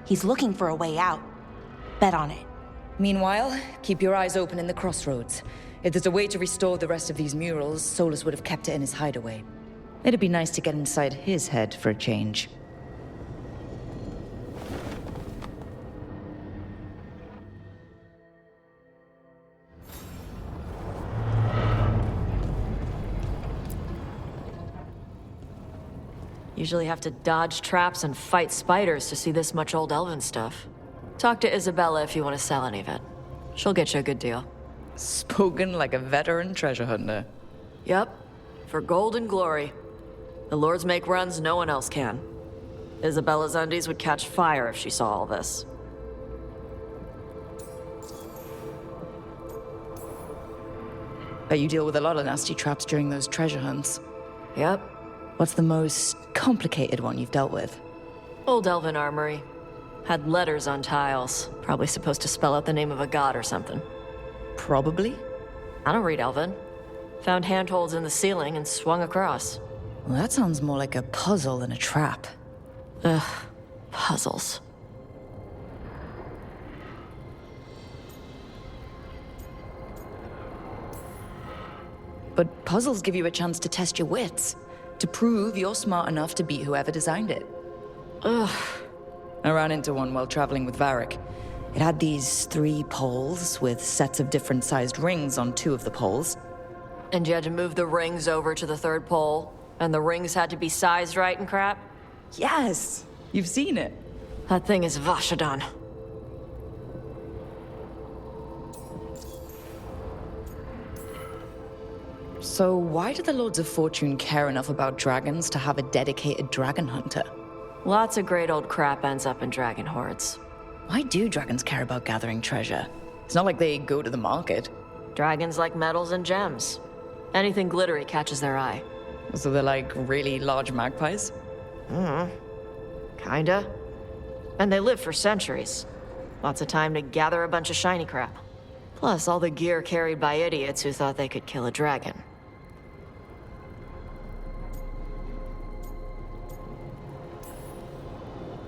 He's looking for a way out. Bet on it. Meanwhile, keep your eyes open in the crossroads. If there's a way to restore the rest of these murals, Solus would have kept it in his hideaway. It'd be nice to get inside his head for a change. Usually have to dodge traps and fight spiders to see this much old elven stuff. Talk to Isabella if you want to sell any of it. She'll get you a good deal. Spoken like a veteran treasure hunter. Yep, for gold and glory. The lords make runs no one else can. Isabella's undies would catch fire if she saw all this. Bet you deal with a lot of nasty traps during those treasure hunts. Yep. What's the most complicated one you've dealt with? Old elven armory. Had letters on tiles. Probably supposed to spell out the name of a god or something. Probably? I don't read elven. Found handholds in the ceiling and swung across. Well, that sounds more like a puzzle than a trap. Ugh, puzzles. But puzzles give you a chance to test your wits. To prove you're smart enough to beat whoever designed it. Ugh. I ran into one while traveling with Varric. It had these 3 poles with sets of different sized rings on 2 of the poles. And you had to move the rings over to the 3rd pole, and the rings had to be sized right and crap? Yes! You've seen it. That thing is Vashadan. So why do the Lords of Fortune care enough about dragons to have a dedicated dragon hunter? Lots of great old crap ends up in dragon hordes. Why do dragons care about gathering treasure? It's not like they go to the market. Dragons like metals and gems. Anything glittery catches their eye. So they're like really large magpies? Kinda. And they live for centuries. Lots of time to gather a bunch of shiny crap. Plus all the gear carried by idiots who thought they could kill a dragon.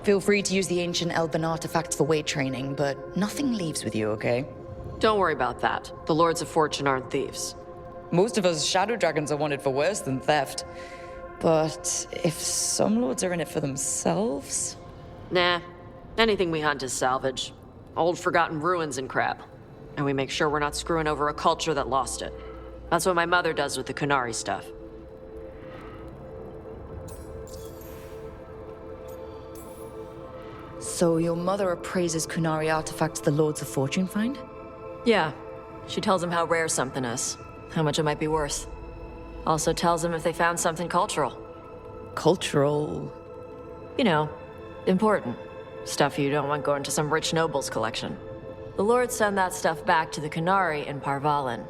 Feel free to use the ancient elven artifacts for weight training, but nothing leaves with you, okay? Don't worry about that. The Lords of Fortune aren't thieves. Most of us shadow dragons are wanted for worse than theft. But if some lords are in it for themselves? Nah. Anything we hunt is salvage. Old forgotten ruins and crap. And we make sure we're not screwing over a culture that lost it. That's what my mother does with the Kunari stuff. So your mother appraises Kunari artifacts the Lords of Fortune find? Yeah. She tells them how rare something is, how much it might be worth. Also tells them if they found something cultural. Cultural? You know, important. Stuff you don't want going to some rich noble's collection. The lords send that stuff back to the Kunari in Parvalin.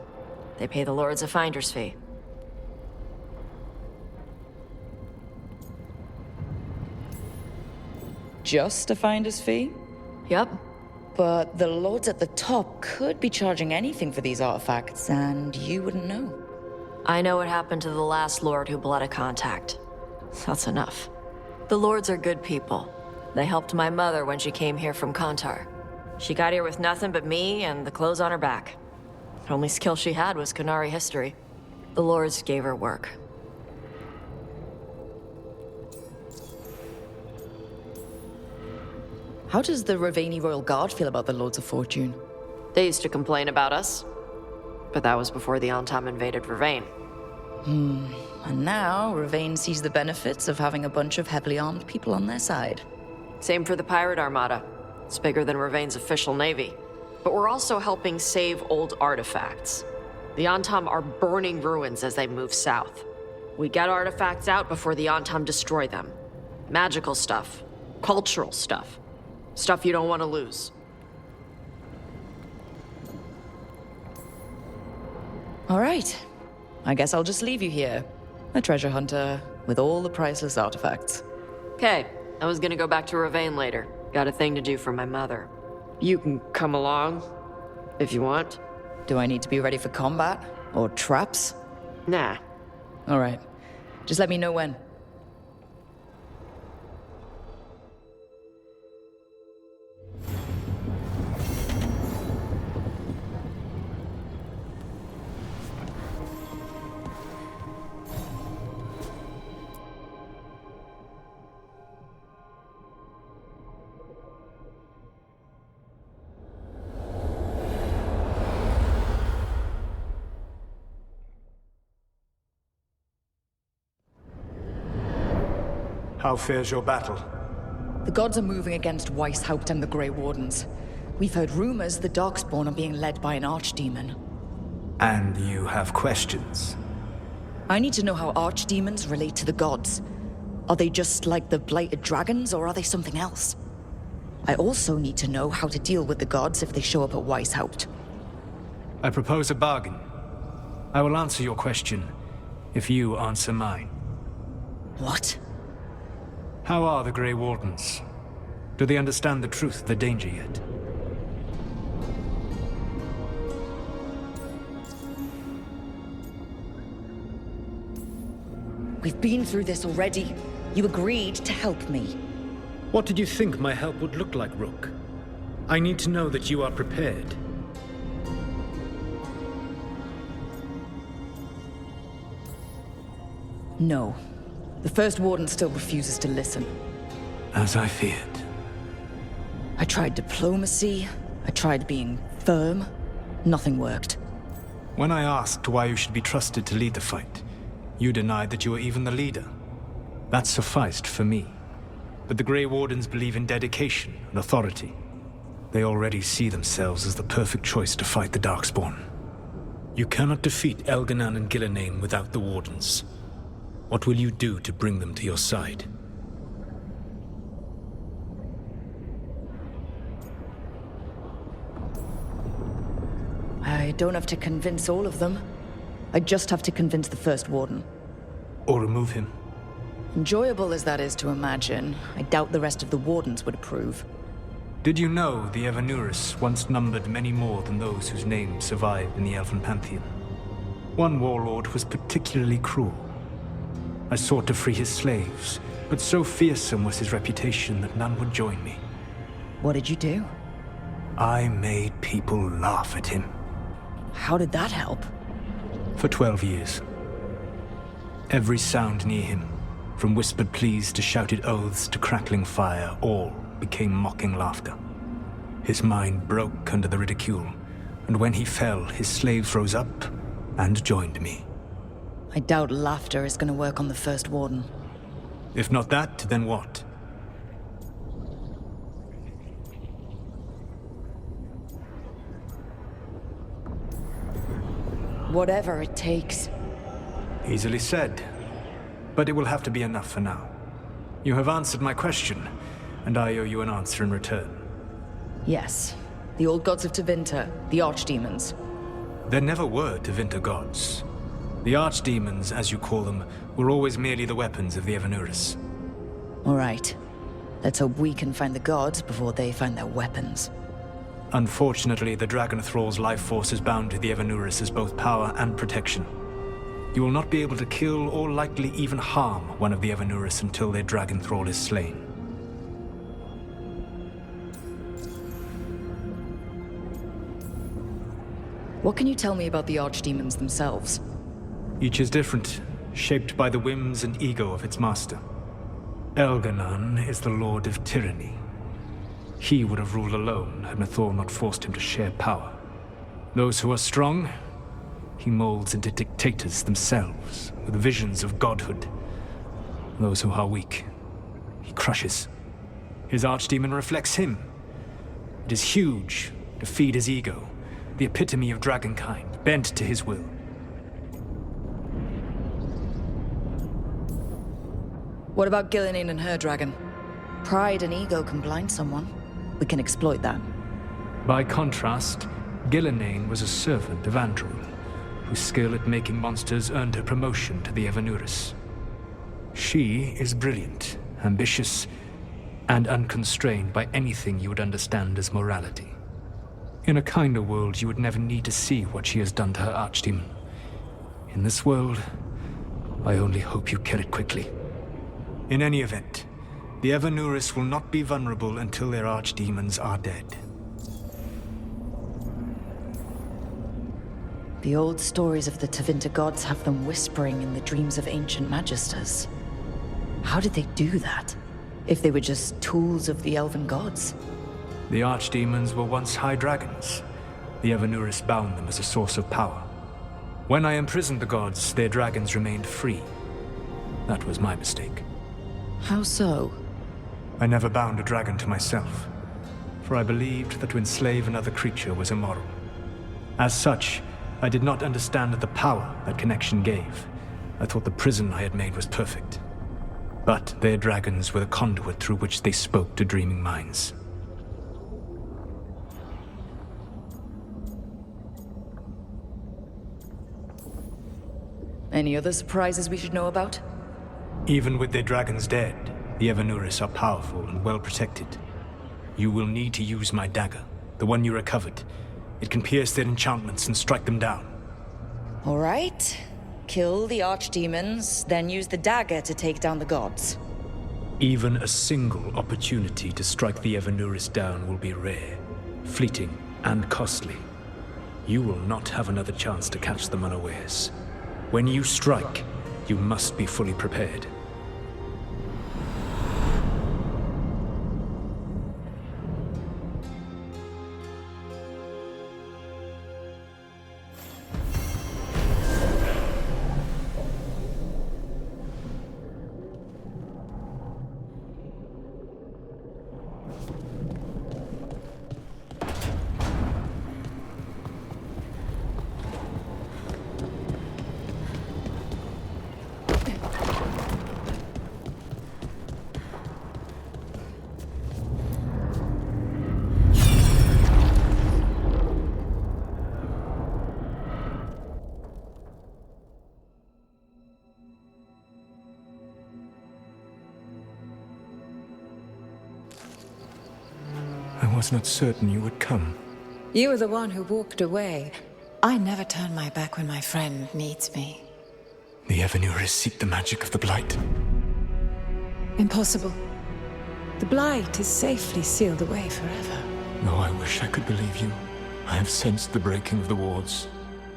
They pay the lords a finder's fee. Just a finder's fee? Yep. But the lords at the top could be charging anything for these artifacts, and you wouldn't know. I know what happened to the last lord who bled a contact. That's enough. The lords are good people. They helped my mother when she came here from Kantar. She got here with nothing but me and the clothes on her back. The only skill she had was Kunari history. The lords gave her work. How does the Ravani Royal Guard feel about the Lords of Fortune? They used to complain about us. But that was before the Antam invaded Ravane. And now, Ravane sees the benefits of having a bunch of heavily armed people on their side. Same for the Pirate Armada. It's bigger than Ravane's official navy. But we're also helping save old artifacts. The Antam are burning ruins as they move south. We get artifacts out before the Antam destroy them. Magical stuff. Cultural stuff. Stuff you don't want to lose. All right. I guess I'll just leave you here. A treasure hunter with all the priceless artifacts. Okay, I was gonna go back to Ravane later. Got a thing to do for my mother. You can come along, if you want. Do I need to be ready for combat? Or traps? Nah. All right. Just let me know when. How fares your battle? The gods are moving against Weishaupt and the Grey Wardens. We've heard rumors the Darkspawn are being led by an archdemon. And you have questions? I need to know how archdemons relate to the gods. Are they just like the blighted dragons, or are they something else? I also need to know how to deal with the gods if they show up at Weishaupt. I propose a bargain. I will answer your question if you answer mine. What? How are the Grey Wardens? Do they understand the truth of the danger yet? We've been through this already. You agreed to help me. What did you think my help would look like, Rook? I need to know that you are prepared. No. The First Warden still refuses to listen. As I feared. I tried diplomacy. I tried being firm. Nothing worked. When I asked why you should be trusted to lead the fight, you denied that you were even the leader. That sufficed for me. But the Grey Wardens believe in dedication and authority. They already see themselves as the perfect choice to fight the Darkspawn. You cannot defeat Elganan and Gillenane without the Wardens. What will you do to bring them to your side? I don't have to convince all of them. I just have to convince the First Warden. Or remove him. Enjoyable as that is to imagine, I doubt the rest of the Wardens would approve. Did you know the Evanurus once numbered many more than those whose names survive in the Elven Pantheon? One warlord was particularly cruel. I sought to free his slaves, but so fearsome was his reputation that none would join me. What did you do? I made people laugh at him. How did that help? For 12 years. Every sound near him, from whispered pleas to shouted oaths to crackling fire, all became mocking laughter. His mind broke under the ridicule, and when he fell, his slaves rose up and joined me. I doubt laughter is going to work on the First Warden. If not that, then what? Whatever it takes. Easily said. But it will have to be enough for now. You have answered my question, and I owe you an answer in return. Yes. The old gods of Tevinter, the archdemons. There never were Tevinter gods. The archdemons, as you call them, were always merely the weapons of the Evanurus. All right. Let's hope we can find the gods before they find their weapons. Unfortunately, the Dragon Thrall's life force is bound to the Evanurus as both power and protection. You will not be able to kill or likely even harm one of the Evanurus until their Dragon Thrall is slain. What can you tell me about the archdemons themselves? Each is different, shaped by the whims and ego of its master. Elganan is the Lord of Tyranny. He would have ruled alone had Nathor not forced him to share power. Those who are strong, he molds into dictators themselves, with visions of godhood. Those who are weak, he crushes. His archdemon reflects him. It is huge, to feed his ego, the epitome of dragonkind, bent to his will. What about Gillenane and her dragon? Pride and ego can blind someone. We can exploit that. By contrast, Gillenane was a servant of Andrul, whose skill at making monsters earned her promotion to the Evanurus. She is brilliant, ambitious, and unconstrained by anything you would understand as morality. In a kinder world, you would never need to see what she has done to her archdemon. In this world, I only hope you kill it quickly. In any event, the Evanurus will not be vulnerable until their archdemons are dead. The old stories of the Tevinter gods have them whispering in the dreams of ancient magisters. How did they do that? If they were just tools of the elven gods? The archdemons were once high dragons. The Evanurus bound them as a source of power. When I imprisoned the gods, their dragons remained free. That was my mistake. How so? I never bound a dragon to myself, for I believed that to enslave another creature was immoral. As such, I did not understand the power that connection gave. I thought the prison I had made was perfect. But their dragons were the conduit through which they spoke to dreaming minds. Any other surprises we should know about? Even with their dragons dead, the Evanuris are powerful and well protected. You will need to use my dagger, the one you recovered. It can pierce their enchantments and strike them down. All right. Kill the archdemons, then use the dagger to take down the gods. Even a single opportunity to strike the Evanuris down will be rare, fleeting, and costly. You will not have another chance to catch them unawares. When you strike, you must be fully prepared. I was not certain you would come. You were the one who walked away. I never turn my back when my friend needs me. The Evanuris seek the magic of the Blight. Impossible. The Blight is safely sealed away forever. No, I wish I could believe you. I have sensed the breaking of the wards.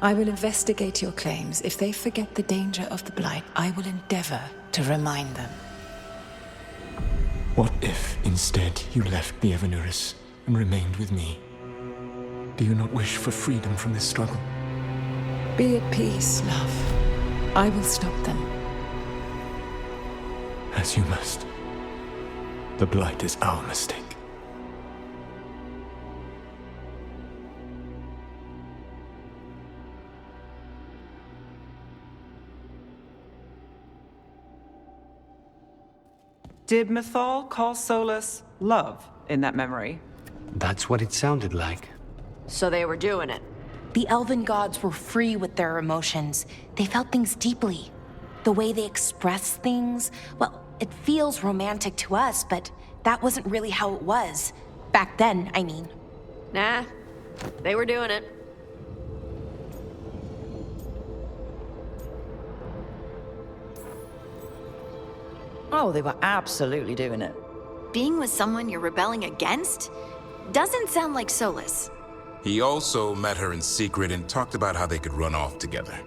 I will investigate your claims. If they forget the danger of the Blight, I will endeavor to remind them. What if, instead, you left the Evanuris and remained with me? Do you not wish for freedom from this struggle? Be at peace, love. I will stop them. As you must. The Blight is our mistake. Did Mythal call Solus love in that memory? That's what it sounded like. So they were doing it. The elven gods were free with their emotions. They felt things deeply. The way they express things, well, it feels romantic to us, but that wasn't really how it was. Back then, I mean. Nah, they were doing it. Oh, they were absolutely doing it. Being with someone you're rebelling against? Doesn't sound like Solus. He also met her in secret and talked about how they could run off together.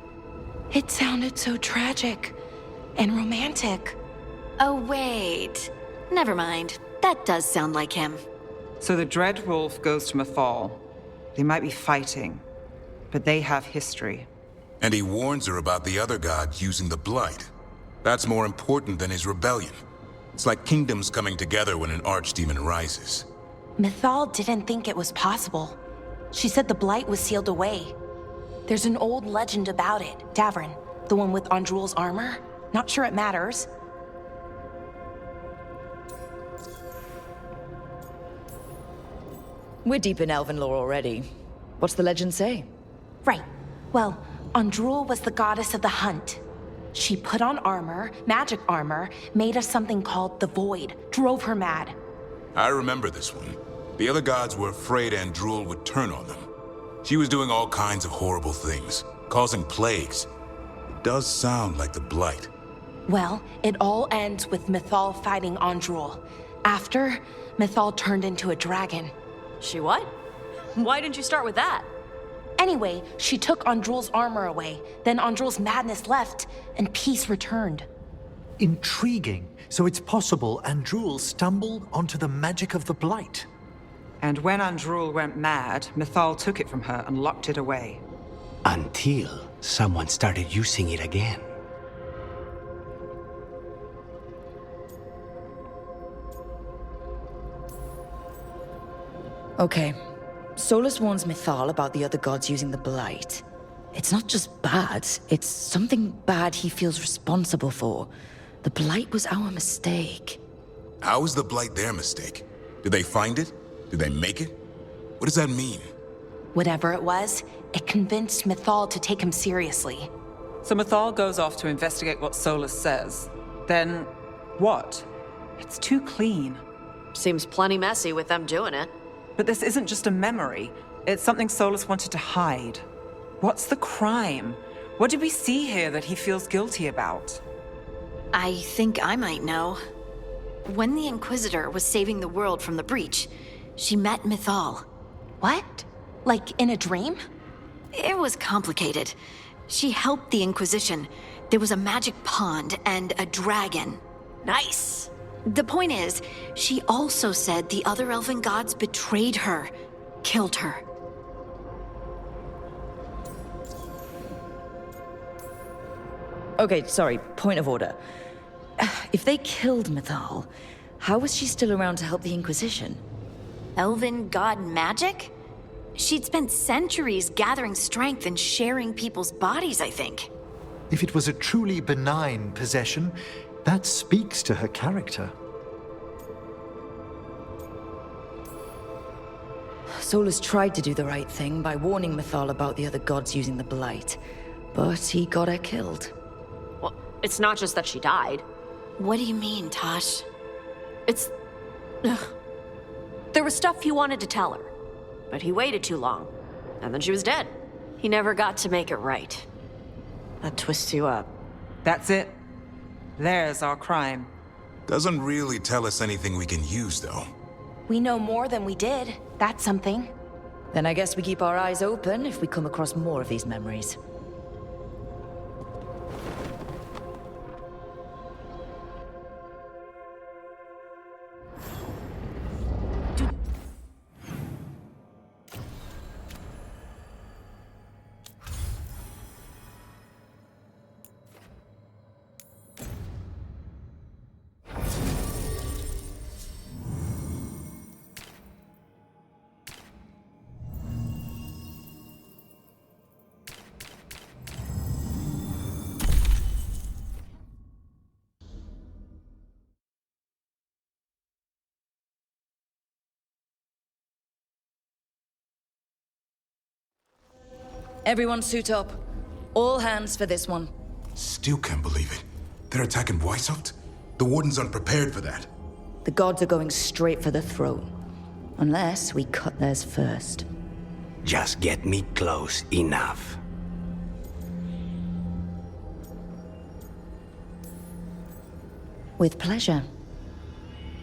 It sounded so tragic and romantic. Oh, wait. Never mind. That does sound like him. So the Dread Wolf goes to Mythal. They might be fighting, but they have history. And he warns her about the other god using the Blight. That's more important than his rebellion. It's like kingdoms coming together when an archdemon rises. Mythal didn't think it was possible. She said the Blight was sealed away. There's an old legend about it. Davrin, the one with Andrul's armor. Not sure it matters. We're deep in elven lore already. What's the legend say? Right. Well, Andrul was the goddess of the hunt. She put on armor, magic armor, made of something called the Void, drove her mad. I remember this one. The other gods were afraid Andrul would turn on them. She was doing all kinds of horrible things, causing plagues. It does sound like the Blight. Well, it all ends with Mythal fighting Andrul. After, Mythal turned into a dragon. She what? Why didn't you start with that? Anyway, she took Andrul's armor away. Then Andrul's madness left, and peace returned. Intriguing. So it's possible Andrul stumbled onto the magic of the Blight. And when Andrul went mad, Mythal took it from her and locked it away. Until someone started using it again. Okay. Solus warns Mythal about the other gods using the Blight. It's not just bad, it's something bad he feels responsible for. The Blight was our mistake. How is the Blight their mistake? Did they find it? Did they make it? What does that mean? Whatever it was, it convinced Mythal to take him seriously. So Mythal goes off to investigate what Solus says. Then, what? It's too clean. Seems plenty messy with them doing it. But this isn't just a memory. It's something Solus wanted to hide. What's the crime? What did we see here that he feels guilty about? I think I might know. When the Inquisitor was saving the world from the breach, she met Mythal. What? Like in a dream? It was complicated. She helped the Inquisition. There was a magic pond and a dragon. Nice. The point is, she also said the other elven gods betrayed her, killed her. Okay, sorry, point of order. If they killed Mythal, how was she still around to help the Inquisition? Elven god magic? She'd spent centuries gathering strength and sharing people's bodies, I think. If it was a truly benign possession, that speaks to her character. Solus tried to do the right thing by warning Mythal about the other gods using the Blight, but he got her killed. Well, it's not just that she died. What do you mean, Tosh? It's... Ugh. There was stuff he wanted to tell her, but he waited too long, and then she was dead. He never got to make it right. That twists you up. That's it. There's our crime. Doesn't really tell us anything we can use, though. We know more than we did. That's something. Then I guess we keep our eyes open if we come across more of these memories. Everyone suit up. All hands for this one. Still can't believe it. They're attacking Weishaupt? The Warden's unprepared for that. The gods are going straight for the throat. Unless we cut theirs first. Just get me close enough. With pleasure.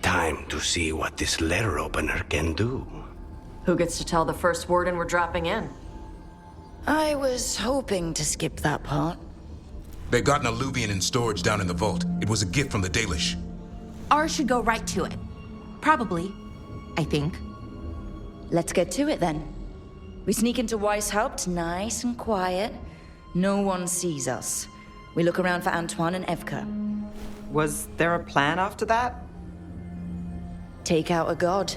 Time to see what this letter opener can do. Who gets to tell the first Warden we're dropping in? I was hoping to skip that part. They got an alluvian in storage down in the vault. It was a gift from the Dalish. Ours should go right to it. Probably. I think. Let's get to it then. We sneak into Weishaupt, nice and quiet. No one sees us. We look around for Antoine and Evka. Was there a plan after that? Take out a god.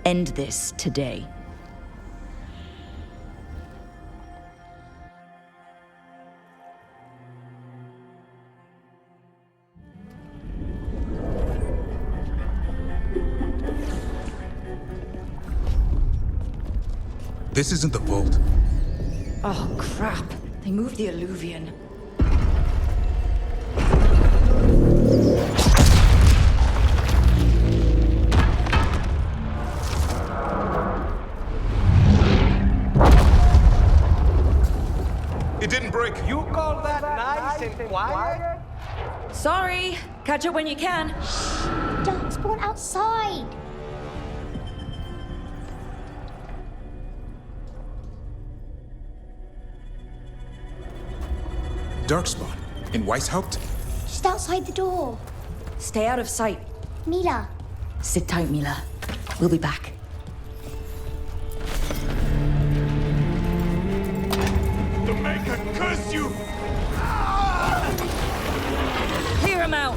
End this today. This isn't the vault. Oh, crap. They moved the alluvian. It didn't break. You call that nice and quiet? Sorry. Catch up when you can. Don't spawn outside. Darkspawn. In Weishaupt? Just outside the door. Stay out of sight. Mila. Sit tight, Mila. We'll be back. The Maker curse you! Clear him out!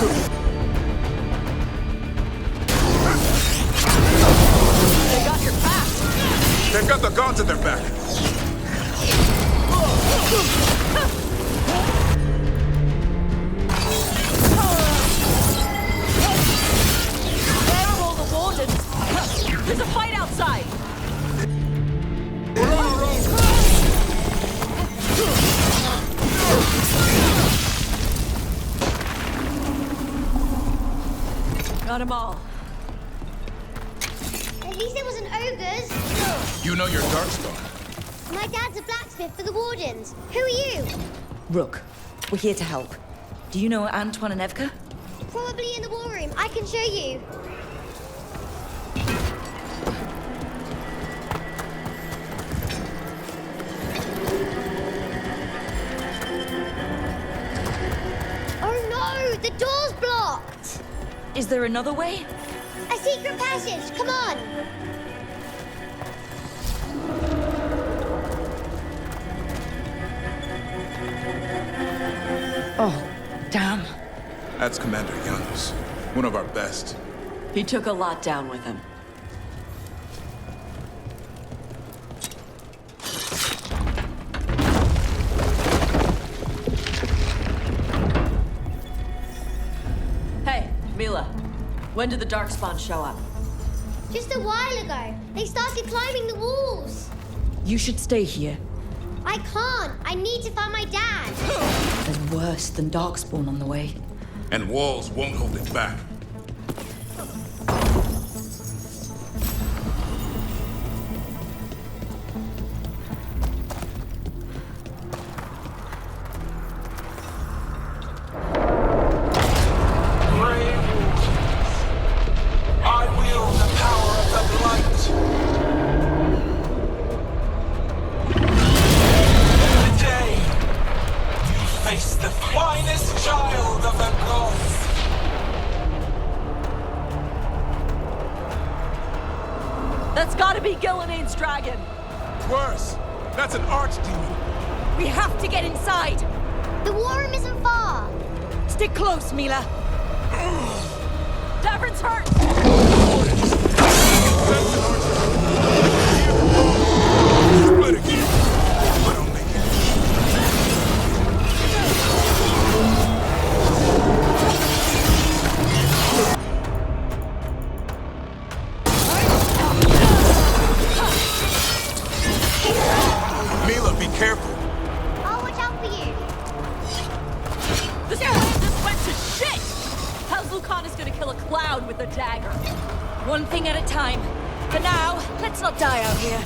They got your back! They've got the gods at their back! Where are all the wardens? There's a fight outside! We're on our own! Got them all. At least it wasn't ogres. You know your Darkspawn. My dad's a blacksmith for the Wardens. Who are you? Rook, we're here to help. Do you know Antoine and Evka? Probably in the war room. I can show you. Oh no! The door's blocked! Is there another way? A secret passage! Come on! Oh, damn. That's Commander Janos, one of our best. He took a lot down with him. Hey, Mila. When did the Darkspawn show up? Just a while ago. They started climbing the walls. You should stay here. I can't. I need to find my dad. There's worse than Darkspawn on the way. And walls won't hold it back. I wield the power of the blight. Today, you face the finest child of the gods. That's gotta be Gillenane's dragon! Worse! That's an archdemon! We have to get inside! The war room isn't far. Stick close, Mila. Davern's hurt! Split again! But don't make it. Mila, be careful! I'll watch out for you. This plan just went to shit! How's Lucana's gonna kill a cloud with a dagger? One thing at a time. For now, let's not die out here.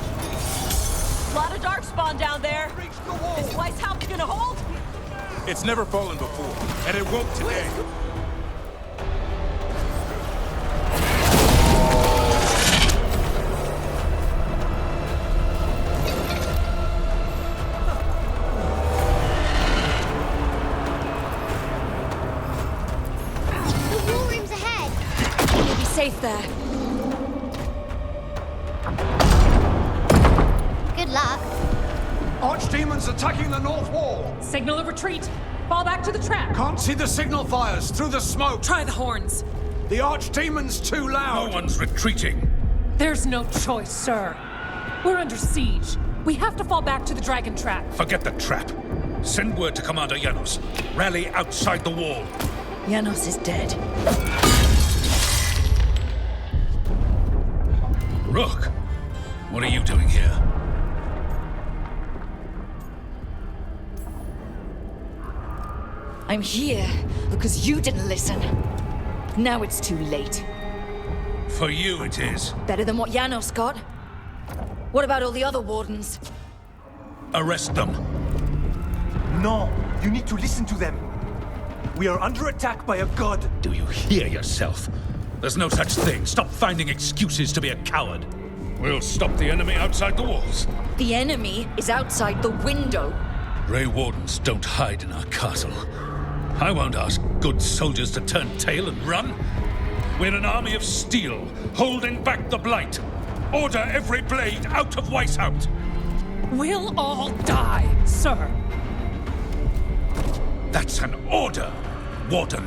Lot of Darkspawn down there. Is Weiss Haupt gonna hold? It's never fallen before, and it won't today. The war room's ahead. You'll be safe there. Good luck. Archdemons attacking the north wall! Signal a retreat. Fall back to the trap. Can't see the signal fires through the smoke! Try the horns. The Archdemon's too loud! No one's retreating. There's no choice, sir. We're under siege. We have to fall back to the dragon trap. Forget the trap. Send word to Commander Janos. Rally outside the wall. Janos is dead. Rook, what are you doing here? I'm here because you didn't listen. Now it's too late. For you it is. Better than what Janos got. What about all the other wardens? Arrest them. No, you need to listen to them. We are under attack by a god. Do you hear yourself? There's no such thing. Stop finding excuses to be a coward. We'll stop the enemy outside the walls. The enemy is outside the window. Grey Wardens don't hide in our castle. I won't ask good soldiers to turn tail and run. We're an army of steel, holding back the blight. Order every blade out of Weiss Haupt. We'll all die, sir. That's an order, Warden.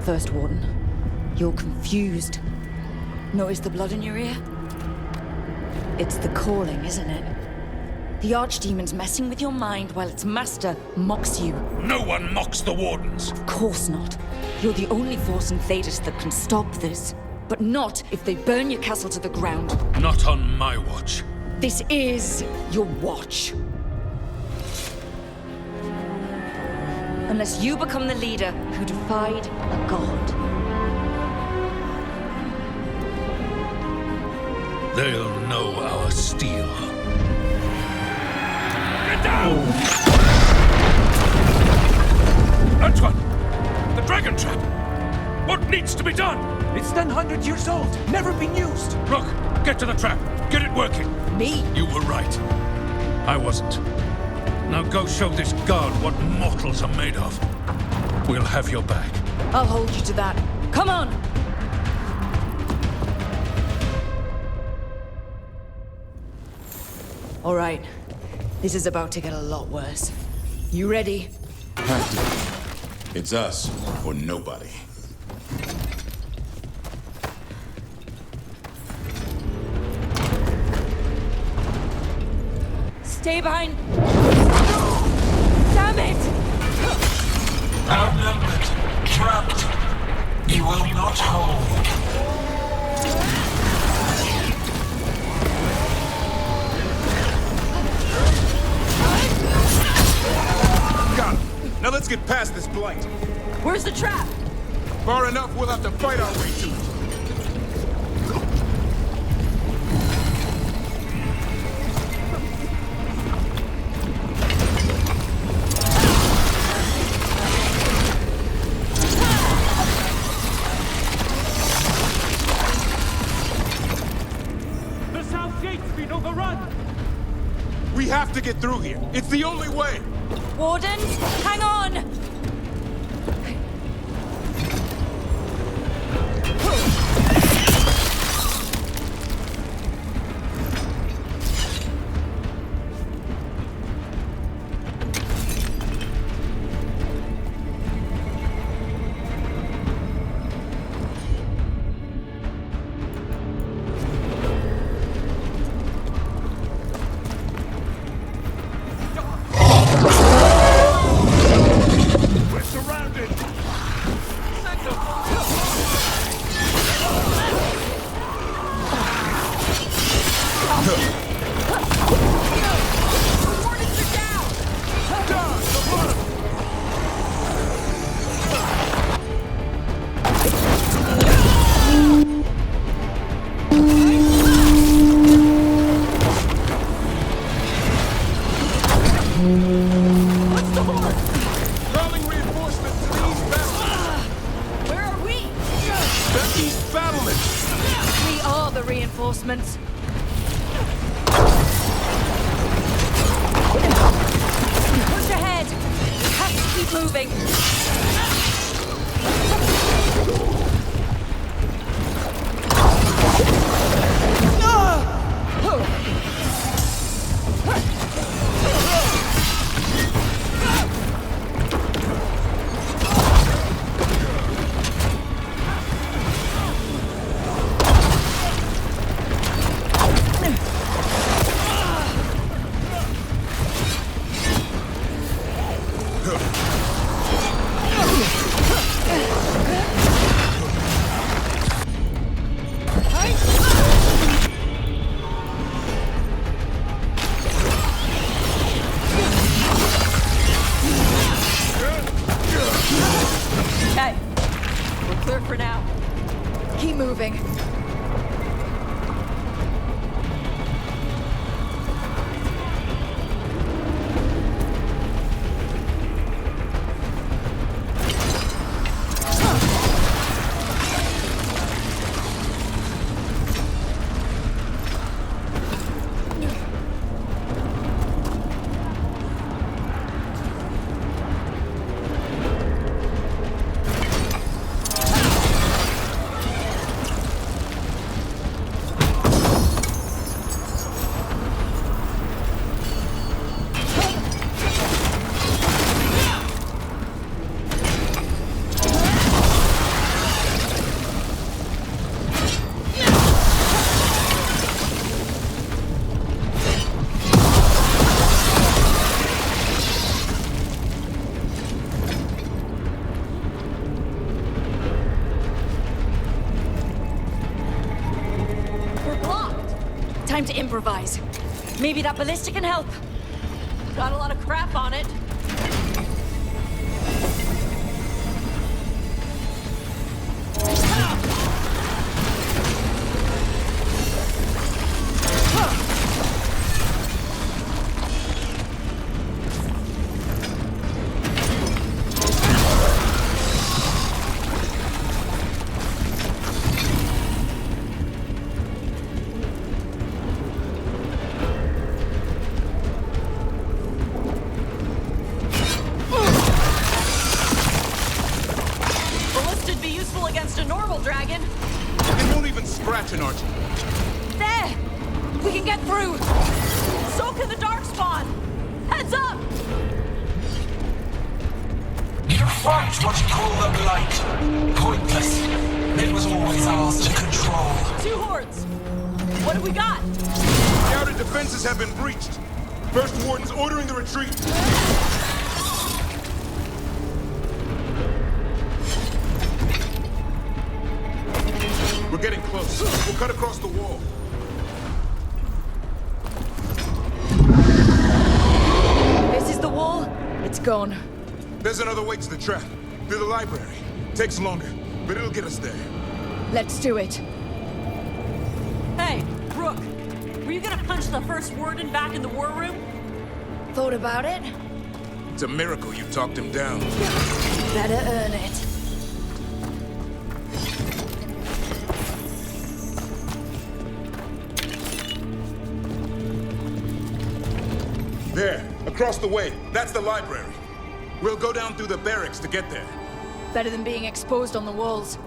First Warden. You're confused. Notice the blood in your ear? It's the calling, isn't it? The Archdemon's messing with your mind while its master mocks you. No one mocks the Wardens. Of course not. You're the only force in Thedas that can stop this. But not if they burn your castle to the ground. Not on my watch. This is your watch. Unless you become the leader who defied a god. They'll know our steel. Get down! Antoine! The dragon trap! What needs to be done? It's 100 years old, never been used. Look, get to the trap. Get it working. Me? You were right. I wasn't. Now go show this guard what mortals are made of. We'll have your back. I'll hold you to that. Come on! All right. This is about to get a lot worse. You ready? Have to. It's us or nobody. Stay behind. Damn it! Outnumbered, trapped. You will not hold. Got it. Now let's get past this blight. Where's the trap? Far enough, we'll have to fight our way to it. We have to get through here. It's the only way. Wardens, hang on! Reinforcements. Push ahead. We have to keep moving. Okay, we're clear for now. Keep moving. time to improvise. Maybe that ballista can help. Got a lot of crap on it. Against a normal dragon. It won't even scratch an archer. There! We can get through! So can the Darkspawn! Heads up! You fight what you call the Blight. Pointless. It was always ours to control. 2 hordes. What have we got? The outer defenses have been breached. First Warden's ordering the retreat. We're getting close. We'll cut across the wall. This is the wall. It's gone. There's another way to the trap. Through the library. Takes longer, but it'll get us there. Let's do it. Hey, Rook. Were you gonna punch the first warden back in the war room? Thought about it? It's a miracle you talked him down. Better earn it. There, across the way. That's the library. We'll go down through the barracks to get there. Better than being exposed on the walls.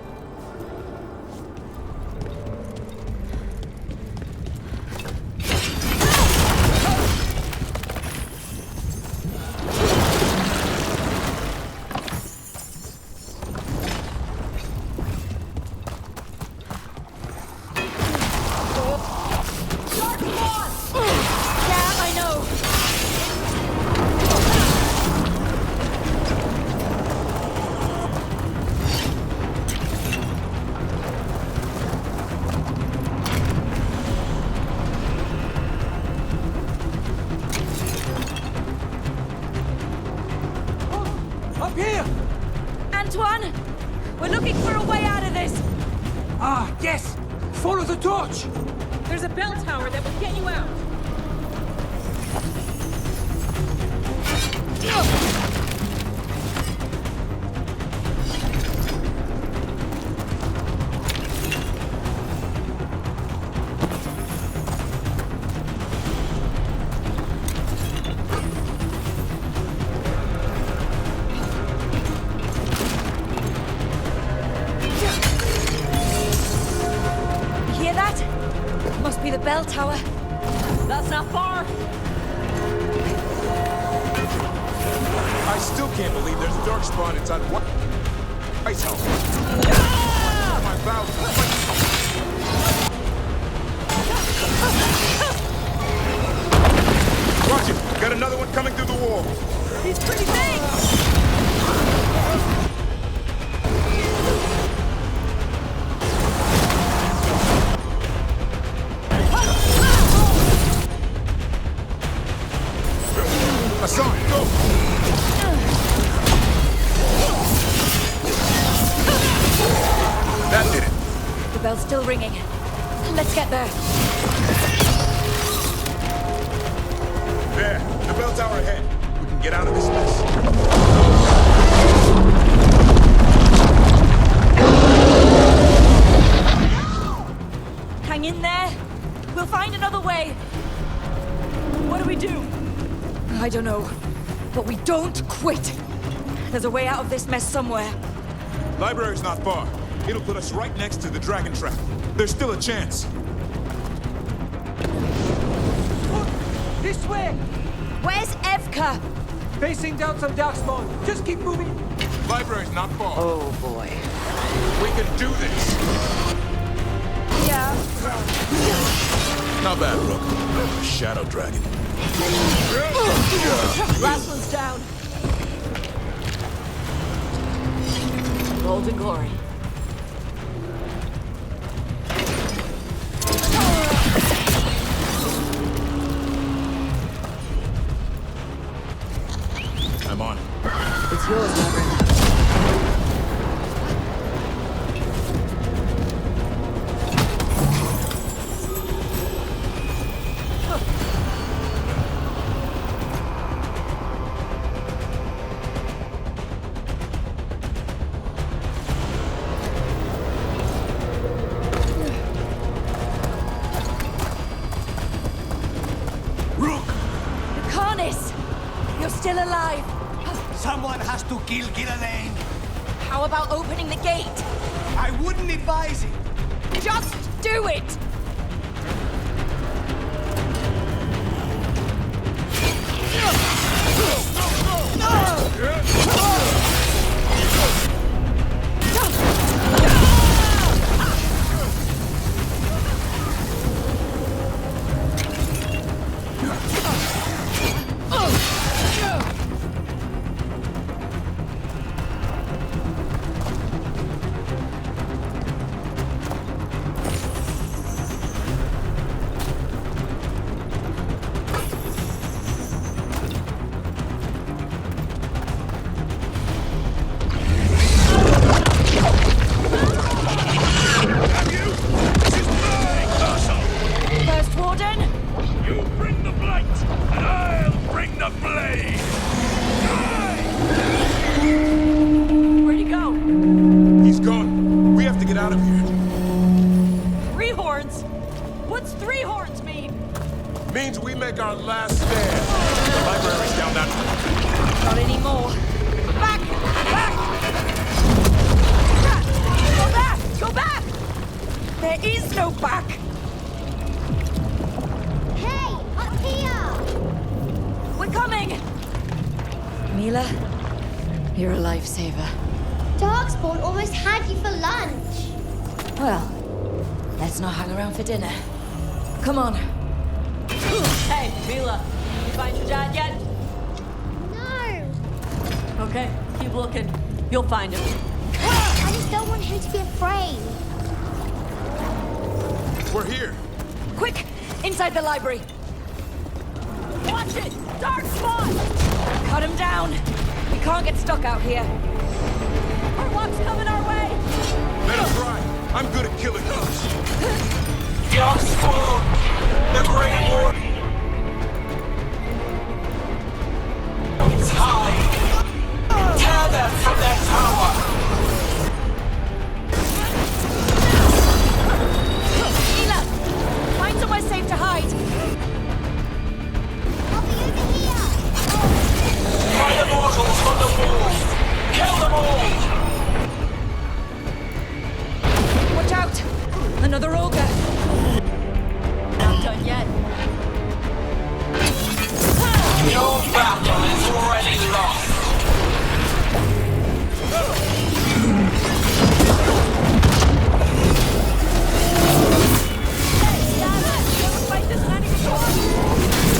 Antoine! We're looking for a way out of this! Ah, yes! Follow the torch! There's a bell tower that will get you out. The bell tower. That's not far. I still can't believe there's a Darkspawn inside what? Ice house. My valve. Watch it. Got another one coming through the wall. He's pretty big. Go! That did it. The bell's still ringing. Let's get there. There, the bell tower ahead. We can get out of this mess. Hang in there. We'll find another way. What do we do? I don't know, but we don't quit. There's a way out of this mess somewhere. Library's not far. It'll put us right next to the dragon trap. There's still a chance. Look! This way! Where's Evka? Facing down some Darkspawn. Just keep moving. Library's not far. Oh, boy. We can do this. Yeah. Not bad, Rook. Shadow dragon. Last one's down. Golden glory. to kill Gillian. How about opening the gate? I wouldn't advise it. Just do it! Our last stand. The library's down that way. Not anymore. Back! Back! Go back! Go back! There is no back! Hey, up here! We're coming! Mila, you're a lifesaver. Darkspawn almost had you for lunch. Well, let's not hang around for dinner. Come on. Hey, Mila, you find your dad yet? No. Okay, keep looking. You'll find him. I just don't want him to be afraid. We're here. Quick! Inside the library. Watch it! Dark spawn! Cut him down. We can't get stuck out here. Our walk's coming our way. Let us ride. I'm good at killing those. Darkspawn! The Great War! It's high! Tear them from their tower! Mila! Find somewhere safe to hide! I'll be over here! Find the mortals from the walls! Kill them all! Watch out! Another ogre! Not done yet. Your battle is already lost!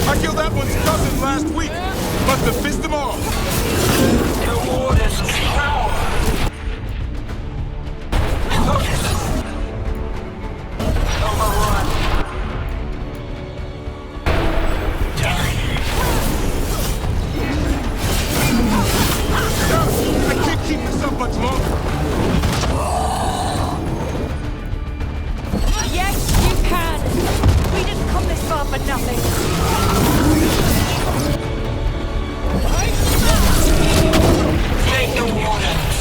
I killed that one's cousin last week. Must have pissed them off. The warden's power! Overrun! I can't keep this up much longer. Yes, you can! We didn't come this far for nothing. Take the wardens,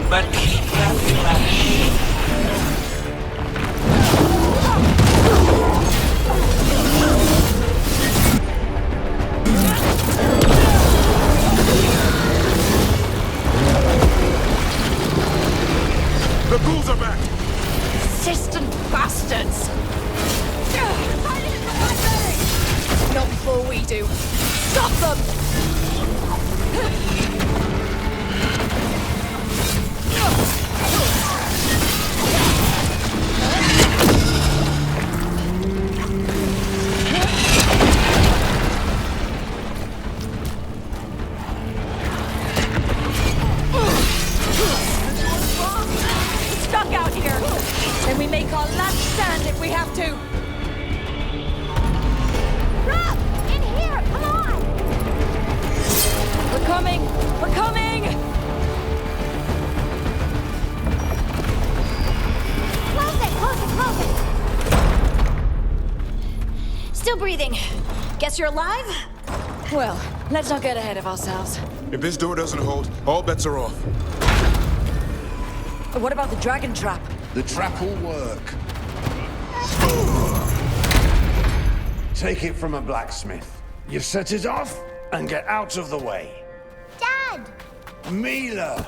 but keep them fresh. The ghouls are back. Persistent bastards! Not before we do. Stop them! Stuck out here! Then we make our last stand if we have to! Rob! In here! Come on! We're coming! We're coming! Close it! Close it! Close it! Still breathing. Guess you're alive? Well, let's not get ahead of ourselves. If this door doesn't hold, all bets are off. What about the dragon trap? The trap will work. Take it from a blacksmith. You set it off and get out of the way. Dad! Mila!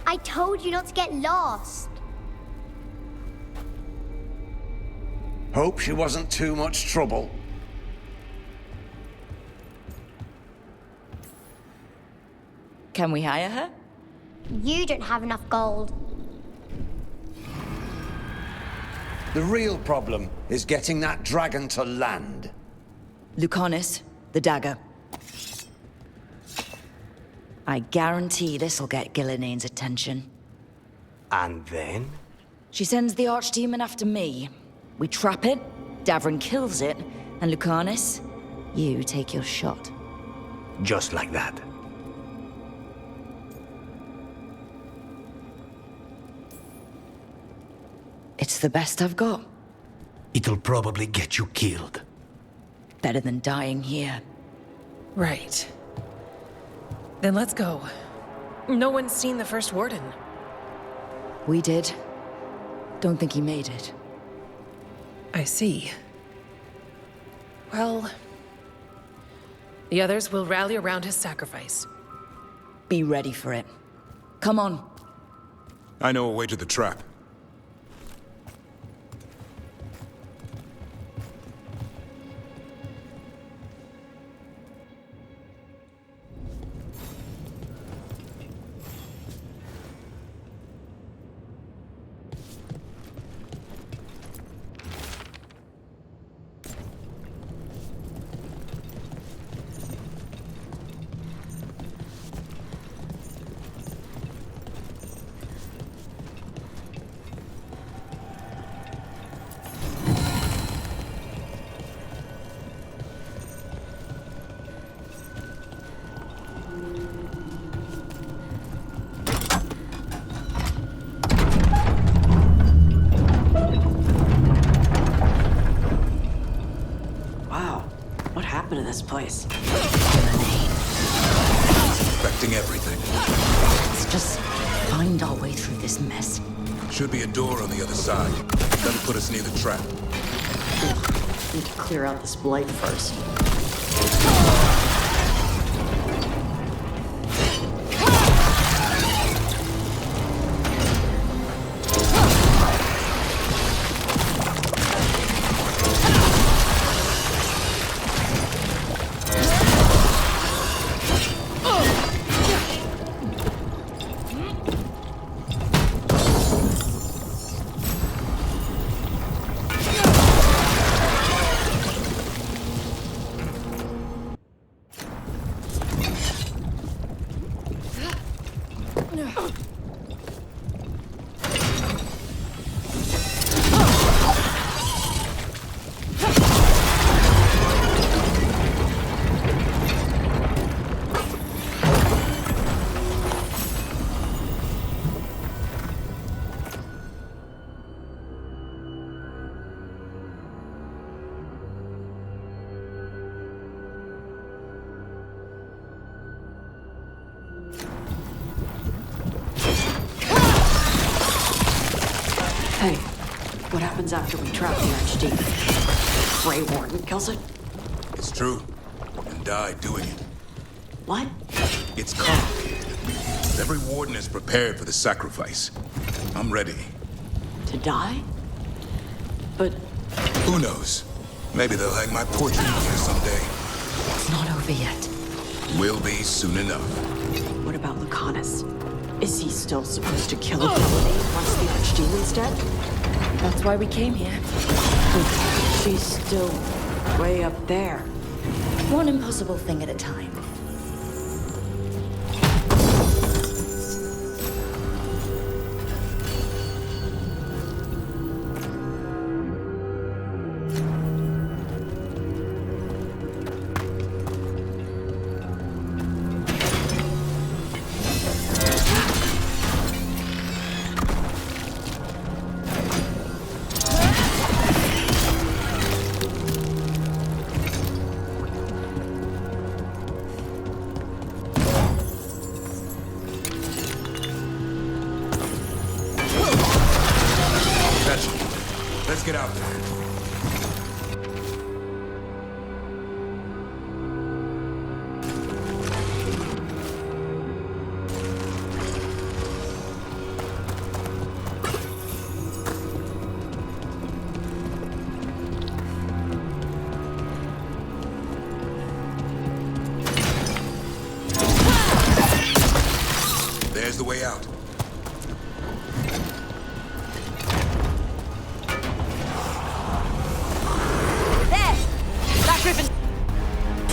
I told you not to get lost. Hope she wasn't too much trouble. Can we hire her? You don't have enough gold. The real problem is getting that dragon to land. Lucanis, the dagger. I guarantee this'll get Gilinane's attention. And then? She sends the archdemon after me. We trap it, Davrin kills it, and Lucanis, you take your shot. Just like that. It's the best I've got. It'll probably get you killed. Better than dying here. Right. Then let's go. No one's seen the first warden. We did. Don't think he made it. I see. Well, the others will rally around his sacrifice. Be ready for it. Come on. I know a way to the trap. happened to this place? Affecting everything. Let's just find our way through this mess. Should be a door on the other side. That'll put us near the trap. Need to clear out this blight first. Hey, what happens after we trap the Archdemon? Grey Warden kills it? It's true. And die doing it. What? It's complicated. Every warden is prepared for the sacrifice. I'm ready. To die? But... Who knows? Maybe they'll hang my portrait here someday. It's not over yet. Will be soon enough. What about Lucanus? Is he still supposed to kill Gillenane once the Archdemon's dead? That's why we came here. She's still way up there. One impossible thing at a time. Let's get out there.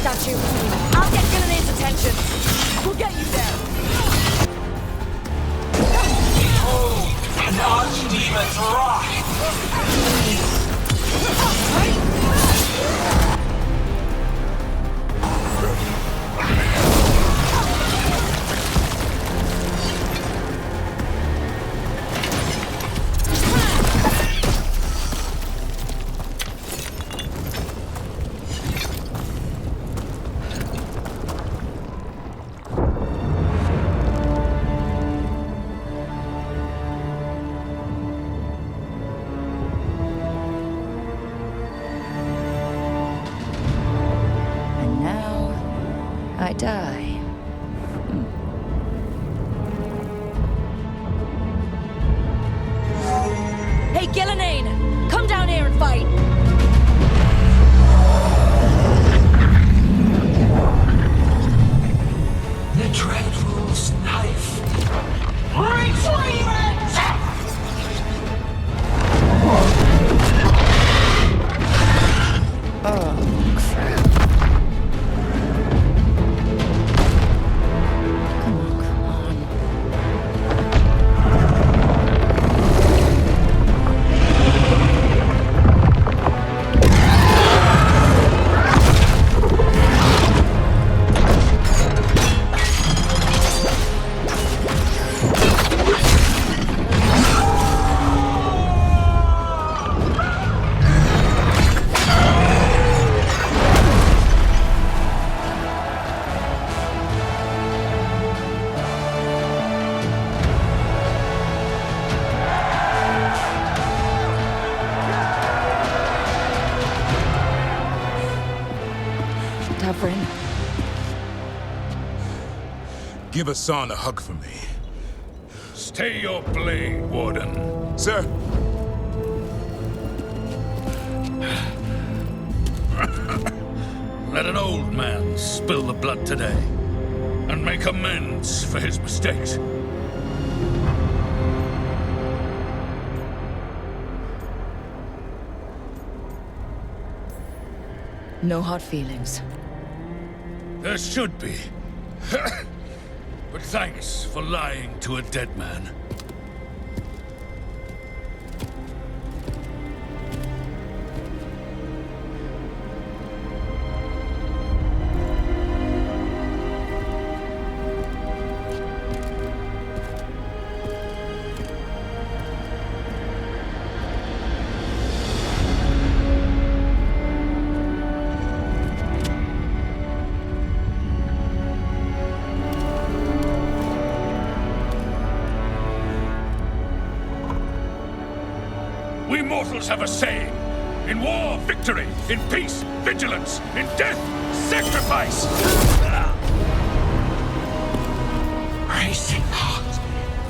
statue. I'll get Gillenay's attention. We'll get you there. Behold, an archdemon's wrath! And now, I die. Hey, Gillenane! Come down here and fight! The Dreadful's knife! Retrieve it! Oh, crap. Come on. Tavrin. Give Hassan a hug for me. Stay your blade, Warden. Sir. Let an old man spill the blood today and make amends for his mistakes. No hard feelings. There should be. But thanks for lying to a dead man. We mortals have a saying. In war, victory. In peace, vigilance. In death, sacrifice. Racing heart,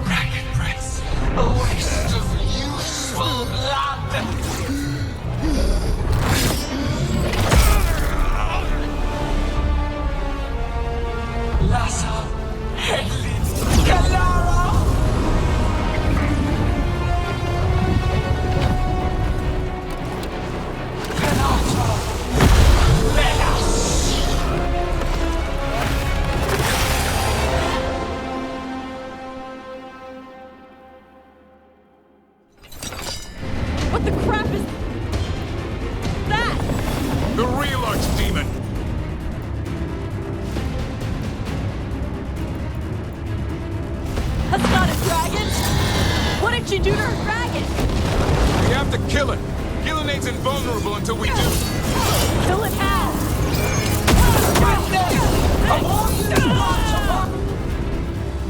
ragged breath, a waste of useful blood. Lassa, Hedlin, Galara. What the crap is that? The real archdemon. That's not a dragon. What did you do to her dragon? We have to kill it. Gillenade's invulnerable until we do. Kill it how? I want you to march upon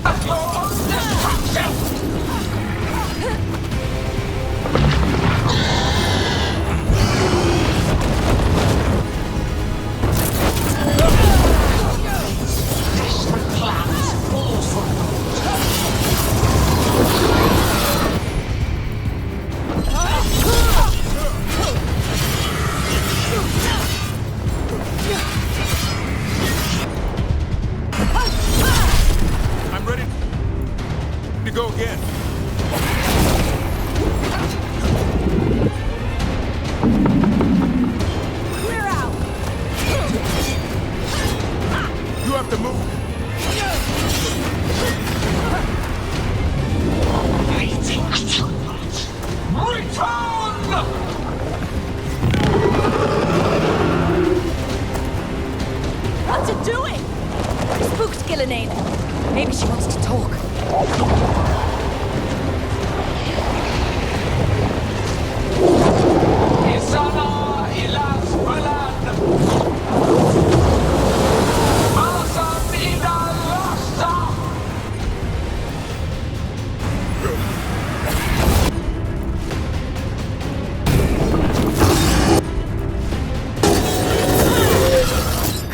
a glorious destruction! Desperate plans all for I'm ready to go again. What's it doing? Spooked Gillenane. Maybe she wants to talk.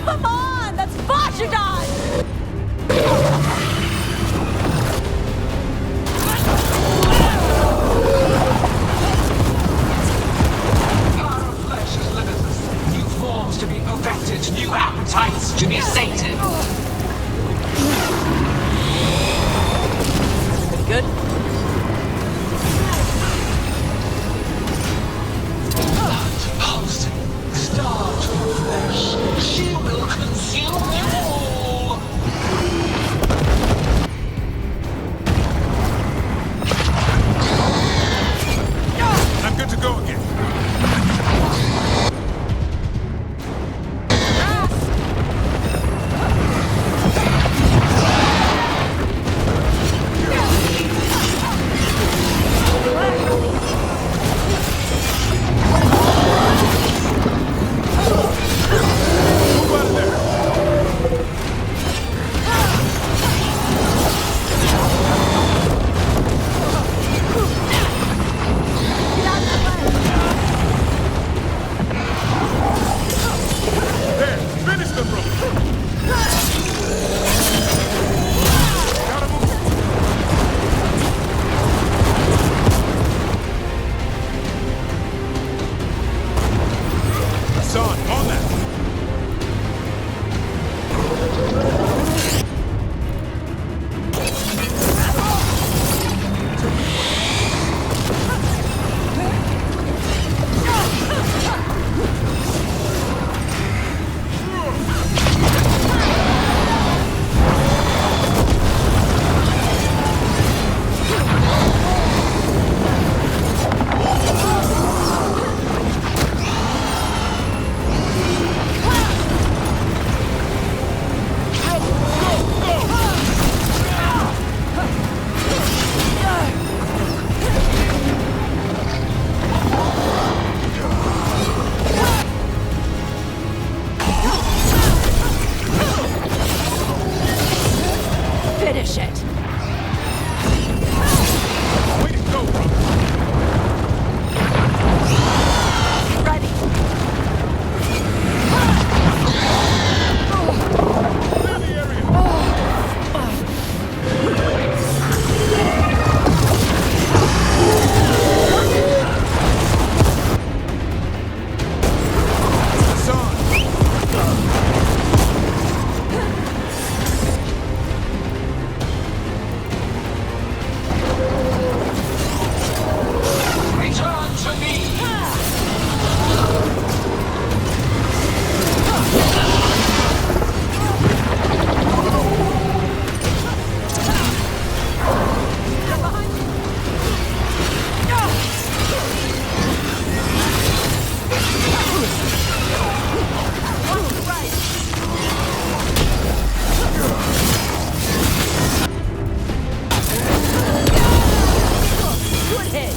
Come on, that's Vashodon! New forms to be perfected, new appetites to be sated. Good? Blood pulsing, starved for flesh. She will consume you all. I'm good to go again. Finish it! Way to go, bro. Ready! Clear the area. Return to me. Good hit!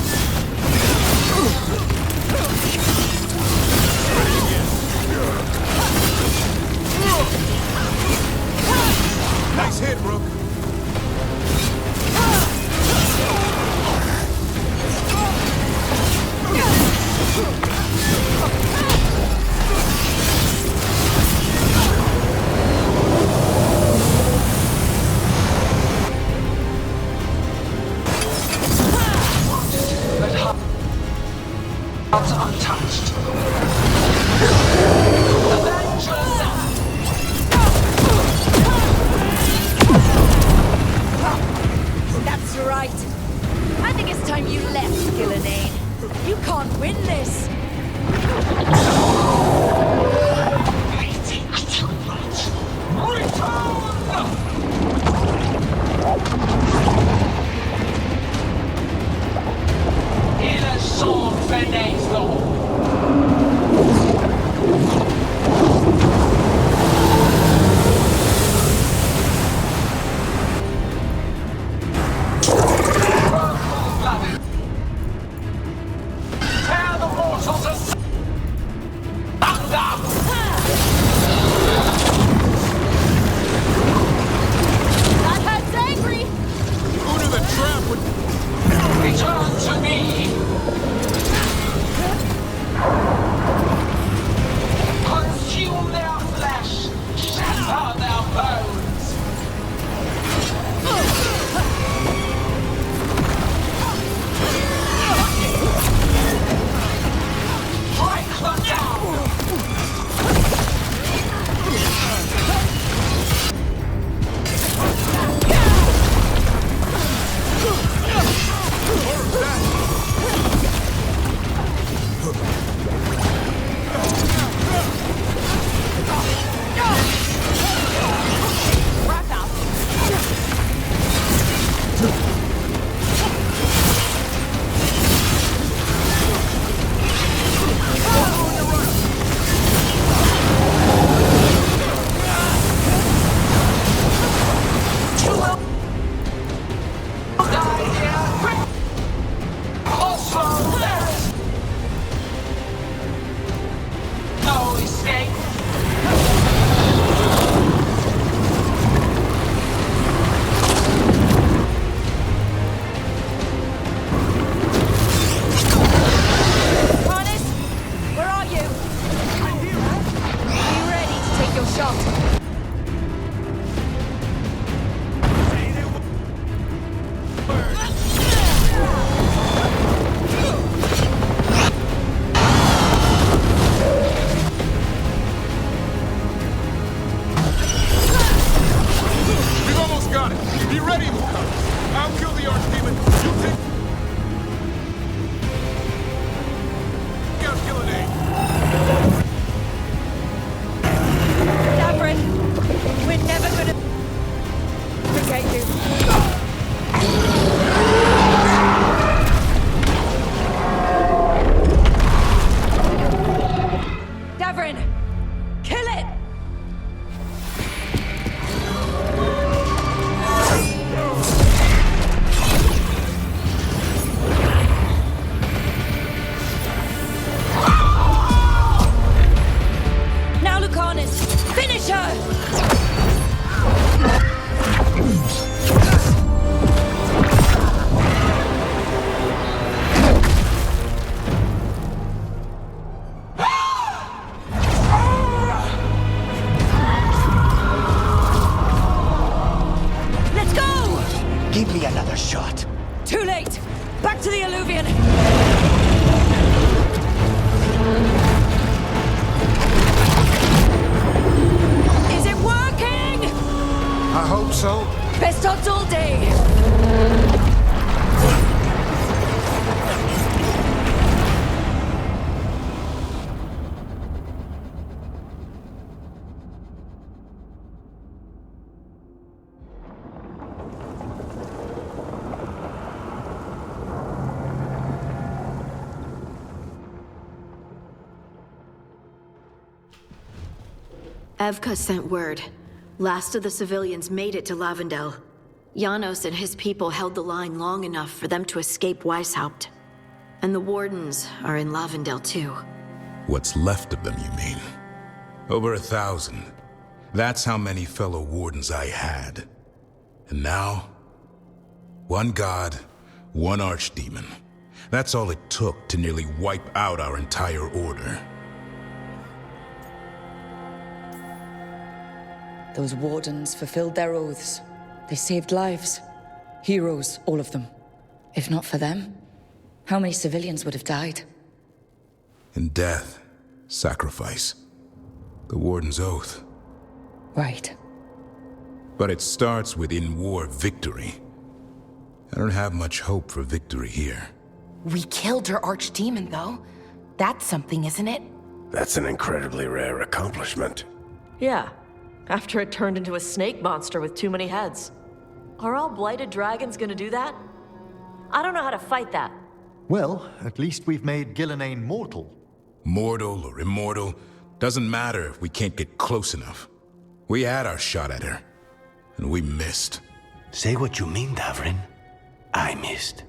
Nice hit, Rook. But hearts untouched. Avenge yourself. That's right. I think it's time you left, Gillenane. You can't win this. Waiting too much. Return! In a sword Evka sent word. Last of the civilians made it to Lavendel. Janos and his people held the line long enough for them to escape Weishaupt. And the Wardens are in Lavendel too. What's left of them, you mean? Over 1,000. That's how many fellow Wardens I had. And now, one god, one archdemon. That's all it took to nearly wipe out our entire order. Those Wardens fulfilled their oaths. They saved lives. Heroes, all of them. If not for them, how many civilians would have died? In death, sacrifice. The Warden's oath. Right. But it starts with in-war victory. I don't have much hope for victory here. We killed her archdemon, though. That's something, isn't it? That's an incredibly rare accomplishment. Yeah, after it turned into a snake monster with too many heads. Are all blighted dragons gonna do that? I don't know how to fight that. Well, at least we've made Gillenane mortal. Mortal or immortal, doesn't matter if we can't get close enough. We had our shot at her, and we missed. Say what you mean, Davrin. I missed.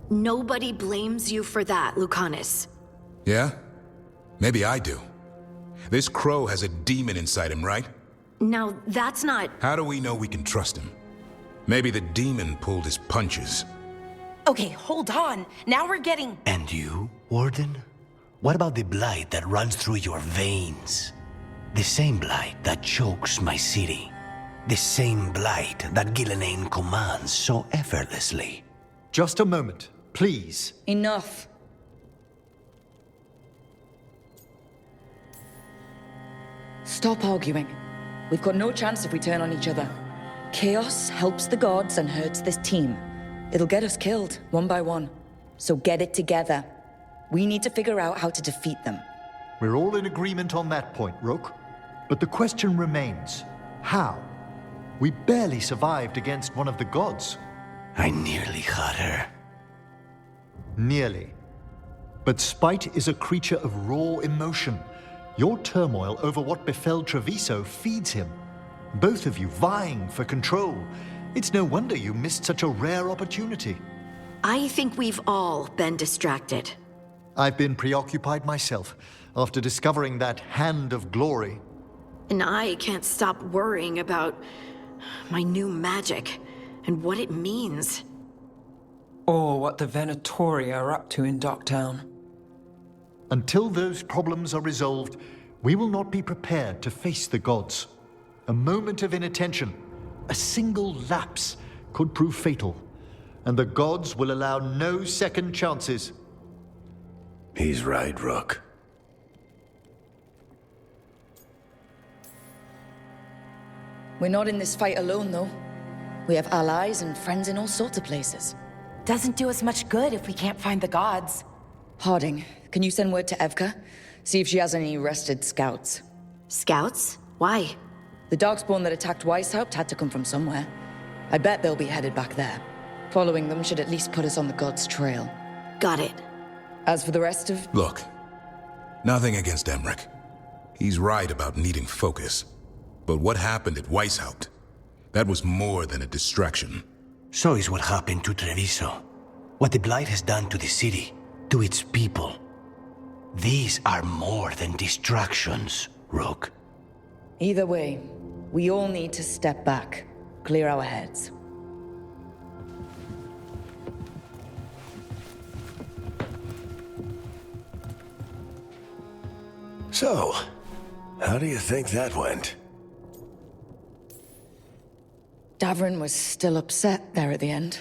Nobody blames you for that, Lucanus. Yeah? Maybe I do. This crow has a demon inside him, right? Now, that's not... How do we know we can trust him? Maybe the demon pulled his punches. Okay, hold on. Now we're getting... And you, Warden? What about the blight that runs through your veins? The same blight that chokes my city. The same blight that Gillenane commands so effortlessly. Just a moment, please. Enough. Stop arguing. We've got no chance if we turn on each other. Chaos helps the gods and hurts this team. It'll get us killed, one by one. So get it together. We need to figure out how to defeat them. We're all in agreement on that point, Rook. But the question remains, how? We barely survived against one of the gods. I nearly had her. Nearly. But spite is a creature of raw emotion. Your turmoil over what befell Treviso feeds him. Both of you vying for control. It's no wonder you missed such a rare opportunity. I think we've all been distracted. I've been preoccupied myself after discovering that hand of glory. And I can't stop worrying about my new magic and what it means. Or what the Venatori are up to in Docktown. Until those problems are resolved, we will not be prepared to face the gods. A moment of inattention, a single lapse, could prove fatal, and the gods will allow no second chances. He's right, Rook. We're not in this fight alone, though. We have allies and friends in all sorts of places. Doesn't do us much good if we can't find the gods. Harding, can you send word to Evka? See if she has any rested scouts. Scouts? Why? The Darkspawn that attacked Weishaupt had to come from somewhere. I bet they'll be headed back there. Following them should at least put us on the gods' trail. Got it. As for the rest of... Look, nothing against Emmerich. He's right about needing focus. But what happened at Weishaupt? That was more than a distraction. So is what happened to Treviso. What the Blight has done to the city, to its people. These are more than distractions, Rook. Either way, we all need to step back, clear our heads. So, how do you think that went? Davrin was still upset there at the end.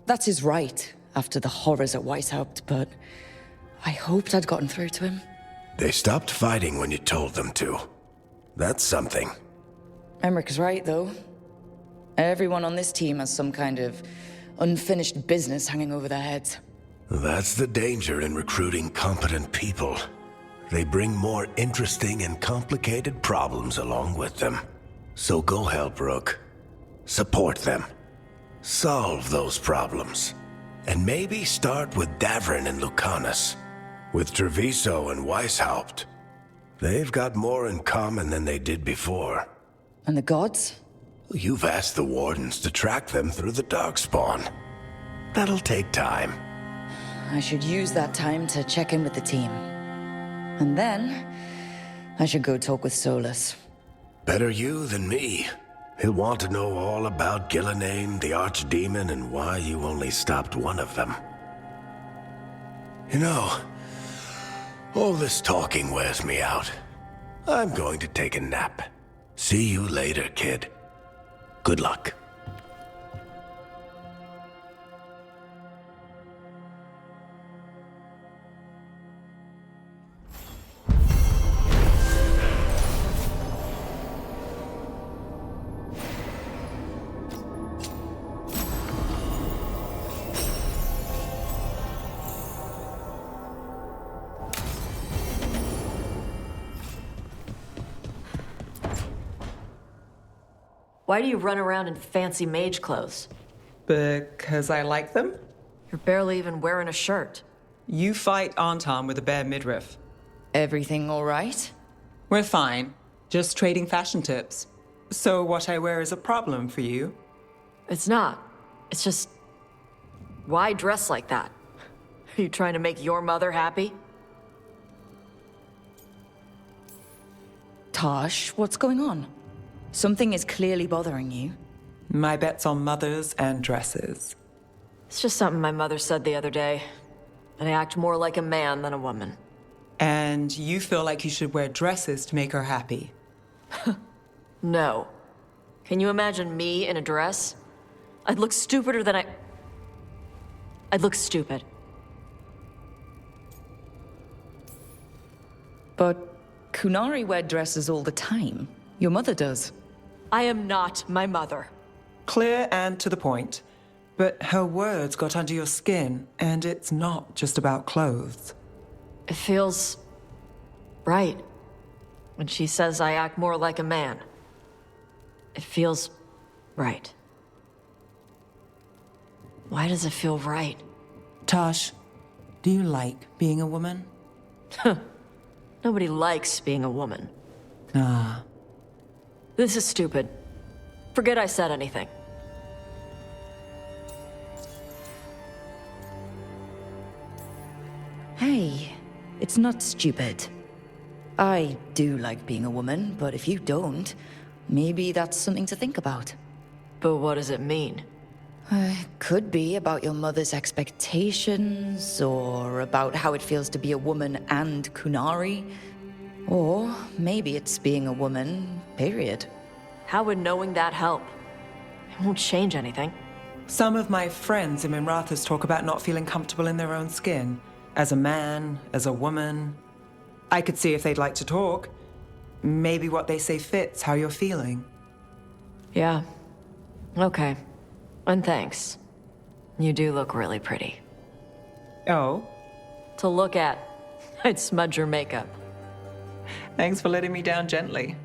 That's his right, after the horrors at Weishaupt, but I hoped I'd gotten through to him. They stopped fighting when you told them to. That's something. Emmerich's right, though. Everyone on this team has some kind of unfinished business hanging over their heads. That's the danger in recruiting competent people. They bring more interesting and complicated problems along with them. So go help, Rook. Support them. Solve those problems. And maybe start with Davrin and Lucanus. With Treviso and Weishaupt. They've got more in common than they did before. And the gods? You've asked the wardens to track them through the Darkspawn. That'll take time. I should use that time to check in with the team. And then, I should go talk with Solus. Better you than me. He'll want to know all about Gillenane, the Archdemon, and why you only stopped one of them. You know, all this talking wears me out. I'm going to take a nap. See you later, kid. Good luck. Why do you run around in fancy mage clothes? Because I like them? You're barely even wearing a shirt. You fight Anton with a bare midriff. Everything all right? We're fine. Just trading fashion tips. So what I wear is a problem for you? It's not. It's just... Why dress like that? Are you trying to make your mother happy? Tosh, what's going on? Something is clearly bothering you. My bet's on mothers and dresses. It's just something my mother said the other day. And I act more like a man than a woman. And you feel like you should wear dresses to make her happy? No. Can you imagine me in a dress? I'd look stupider than I'd look stupid. But Kunari wear dresses all the time. Your mother does. I am not my mother. Clear and to the point. But her words got under your skin, and it's not just about clothes. It feels... right. When she says I act more like a man. It feels... right. Why does it feel right? Tosh, do you like being a woman? Nobody likes being a woman. Ah. This is stupid. Forget I said anything. Hey, it's not stupid. I do like being a woman, but if you don't, maybe that's something to think about. But what does it mean? Could be about your mother's expectations, or about how it feels to be a woman and Kunari. Or maybe it's being a woman, period. How would knowing that help? It won't change anything. Some of my friends in Minrathas talk about not feeling comfortable in their own skin. As a man, as a woman. I could see if they'd like to talk. Maybe what they say fits how you're feeling. Yeah. Okay. And thanks. You do look really pretty. Oh? To look at. I'd smudge your makeup. Thanks for letting me down gently.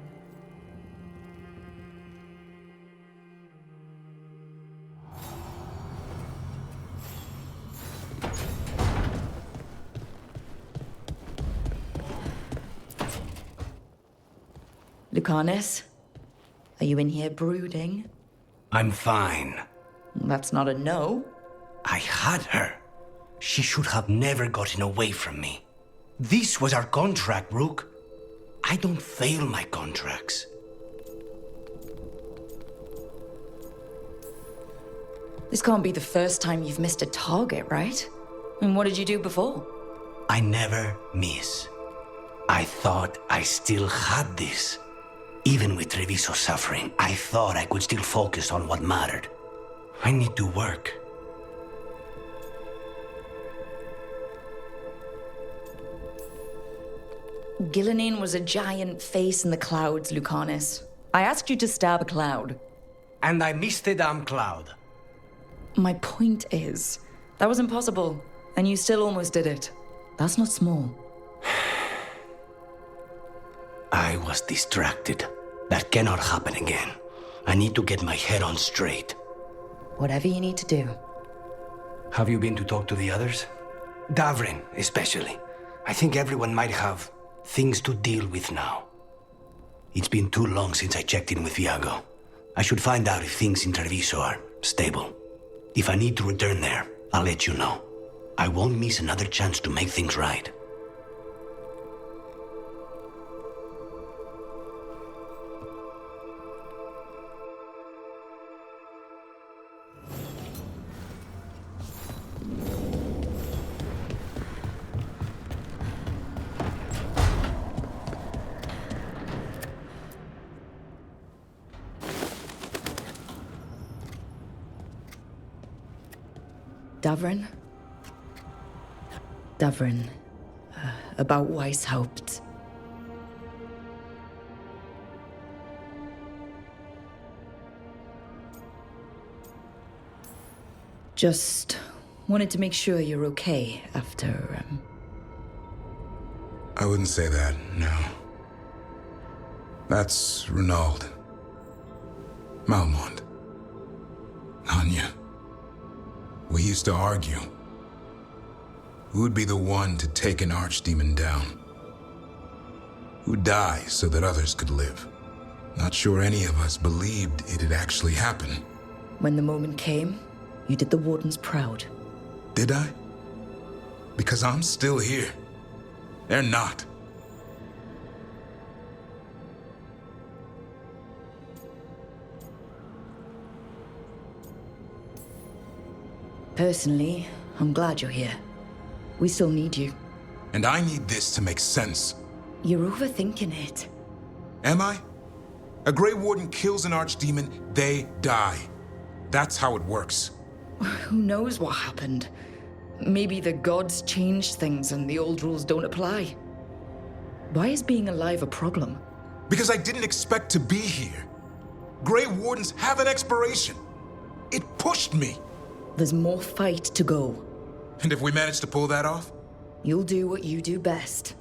Lucanus, are you in here brooding? I'm fine. That's not a no. I had her. She should have never gotten away from me. This was our contract, Rook. I don't fail my contracts. This can't be the first time you've missed a target, right? And what did you do before? I never miss. I thought I still had this. Even with Treviso suffering, I thought I could still focus on what mattered. I need to work. Gillenane was a giant face in the clouds, Lucanus. I asked you to stab a cloud. And I missed the damn cloud. My point is, that was impossible, and you still almost did it. That's not small. I was distracted. That cannot happen again. I need to get my head on straight. Whatever you need to do. Have you been to talk to the others? Davrin, especially. I think everyone might have things to deal with now. It's been too long since I checked in with Viago. I should find out if things in Treviso are stable. If I need to return there, I'll let you know. I won't miss another chance to make things right. Davrin, about Weishaupt. Just wanted to make sure you're okay after, I wouldn't say that, no. That's Renaud. Malmont. Anya. We used to argue. Who'd be the one to take an archdemon down? Who'd die so that others could live? Not sure any of us believed it'd actually happen. When the moment came, you did the Wardens proud. Did I? Because I'm still here. They're not. Personally, I'm glad you're here. We still need you. And I need this to make sense. You're overthinking it. Am I? A Grey Warden kills an archdemon, they die. That's how it works. Who knows what happened? Maybe the gods changed things and the old rules don't apply. Why is being alive a problem? Because I didn't expect to be here. Grey Wardens have an expiration. It pushed me. There's more fight to go. And if we manage to pull that off? You'll do what you do best.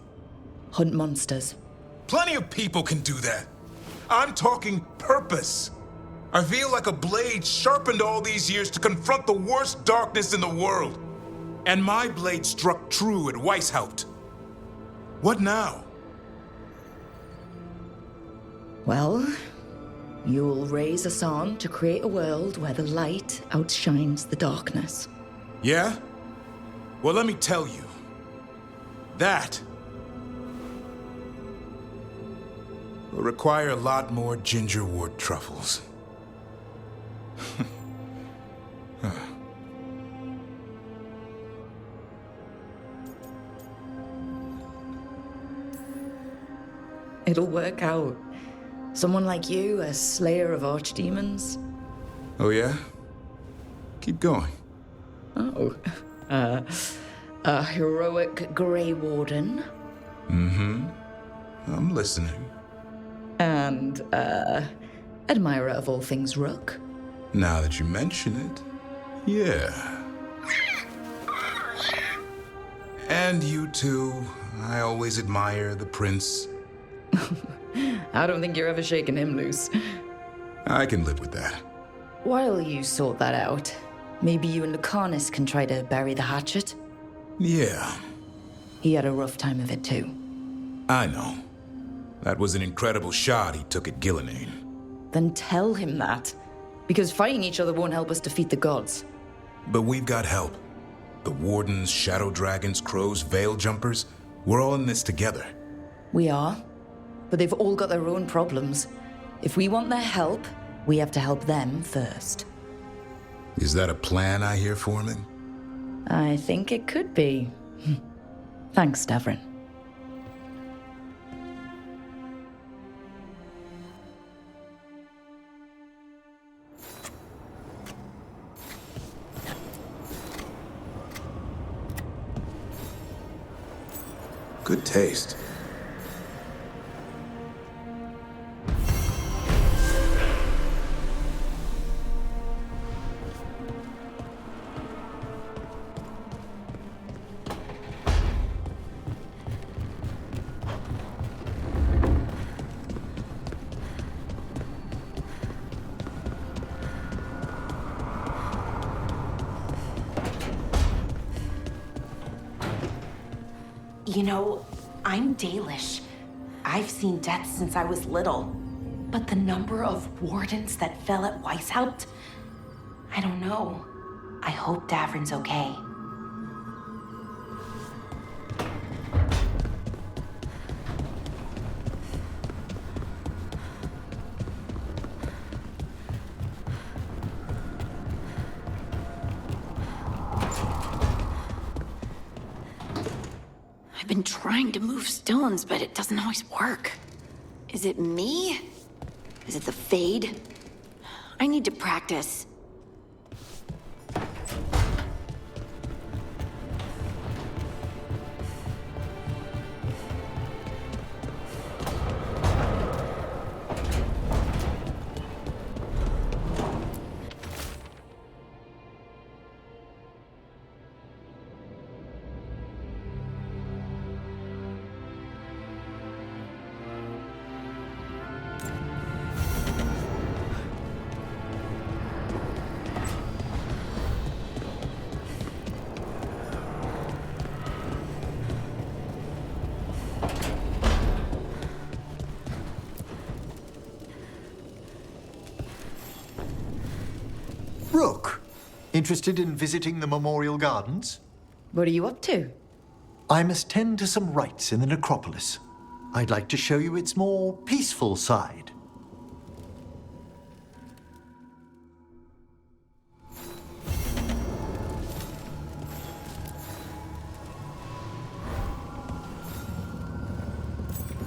Hunt monsters. Plenty of people can do that. I'm talking purpose. I feel like a blade sharpened all these years to confront the worst darkness in the world. And my blade struck true at Weishaupt. What now? Well, you'll raise a song to create a world where the light outshines the darkness. Yeah? Well, let me tell you. That will require a lot more gingerwort truffles. It'll work out. Someone like you, a slayer of archdemons. Oh, yeah? Keep going. Oh. A heroic Grey Warden. Mm-hmm. I'm listening. And, admirer of all things Rook. Now that you mention it, yeah. And you too. I always admire the prince. I don't think you're ever shaking him loose. I can live with that. While you sort that out, maybe you and Lucanus can try to bury the hatchet? Yeah. He had a rough time of it too. I know. That was an incredible shot he took at Gillenane. Then tell him that. Because fighting each other won't help us defeat the gods. But we've got help. The Wardens, Shadow Dragons, Crows, Veil Jumpers, we're all in this together. We are. But they've all got their own problems. If we want their help, we have to help them first. Is that a plan I hear forming? I think it could be. Thanks, Davrin. Good taste. You know, I'm Dalish. I've seen death since I was little. But the number of wardens that fell at Weishaupt, I don't know. I hope Davrin's okay. I've been trying to move stones, but it doesn't always work. Is it me? Is it the Fade? I need to practice. Rook, interested in visiting the Memorial Gardens? What are you up to? I must tend to some rites in the necropolis. I'd like to show you its more peaceful side.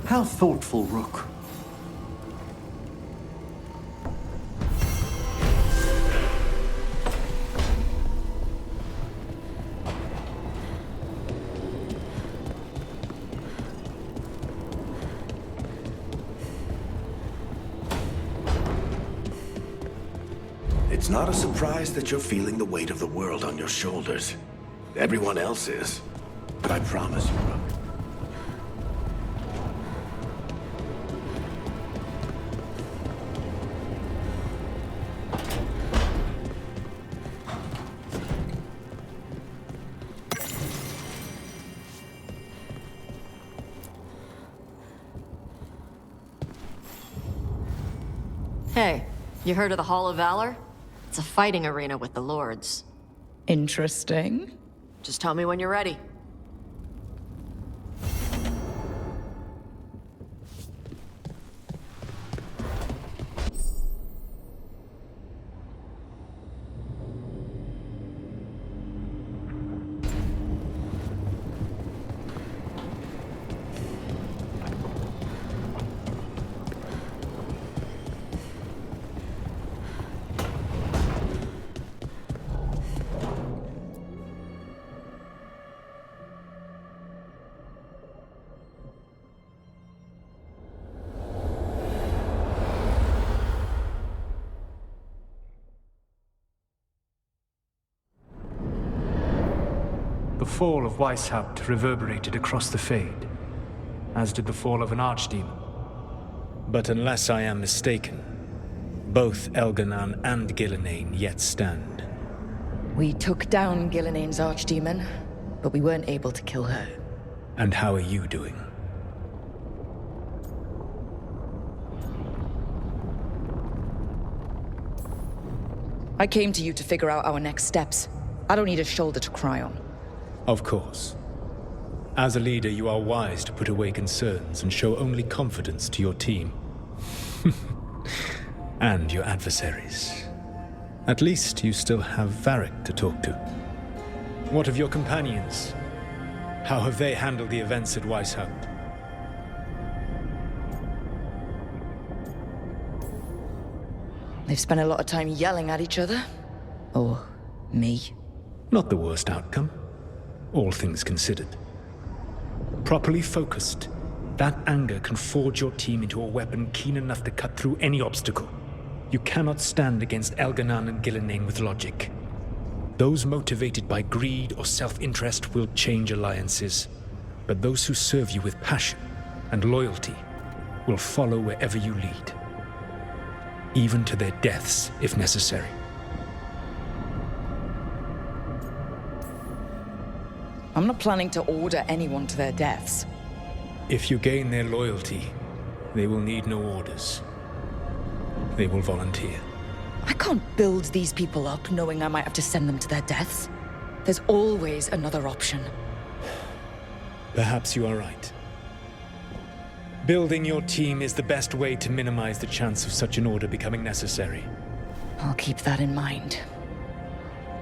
How thoughtful, Rook. It's not a surprise that you're feeling the weight of the world on your shoulders. Everyone else is. But I promise you, Rook. Hey, you heard of the Hall of Valor? It's a fighting arena with the lords. Interesting. Just tell me when you're ready. The fall of Weishaupt reverberated across the Fade, as did the fall of an archdemon. But unless I am mistaken, both Elganan and Gillenane yet stand. We took down Gillenane's archdemon, but we weren't able to kill her. And how are you doing? I came to you to figure out our next steps. I don't need a shoulder to cry on. Of course. As a leader, you are wise to put away concerns and show only confidence to your team. And your adversaries. At least you still have Varric to talk to. What of your companions? How have they handled the events at Weishaupt? They've spent a lot of time yelling at each other. Or me. Not the worst outcome, all things considered. Properly focused, that anger can forge your team into a weapon keen enough to cut through any obstacle. You cannot stand against Elganan and Gillenane with logic. Those motivated by greed or self-interest will change alliances, but those who serve you with passion and loyalty will follow wherever you lead, even to their deaths if necessary. I'm not planning to order anyone to their deaths. If you gain their loyalty, they will need no orders. They will volunteer. I can't build these people up knowing I might have to send them to their deaths. There's always another option. Perhaps you are right. Building your team is the best way to minimize the chance of such an order becoming necessary. I'll keep that in mind.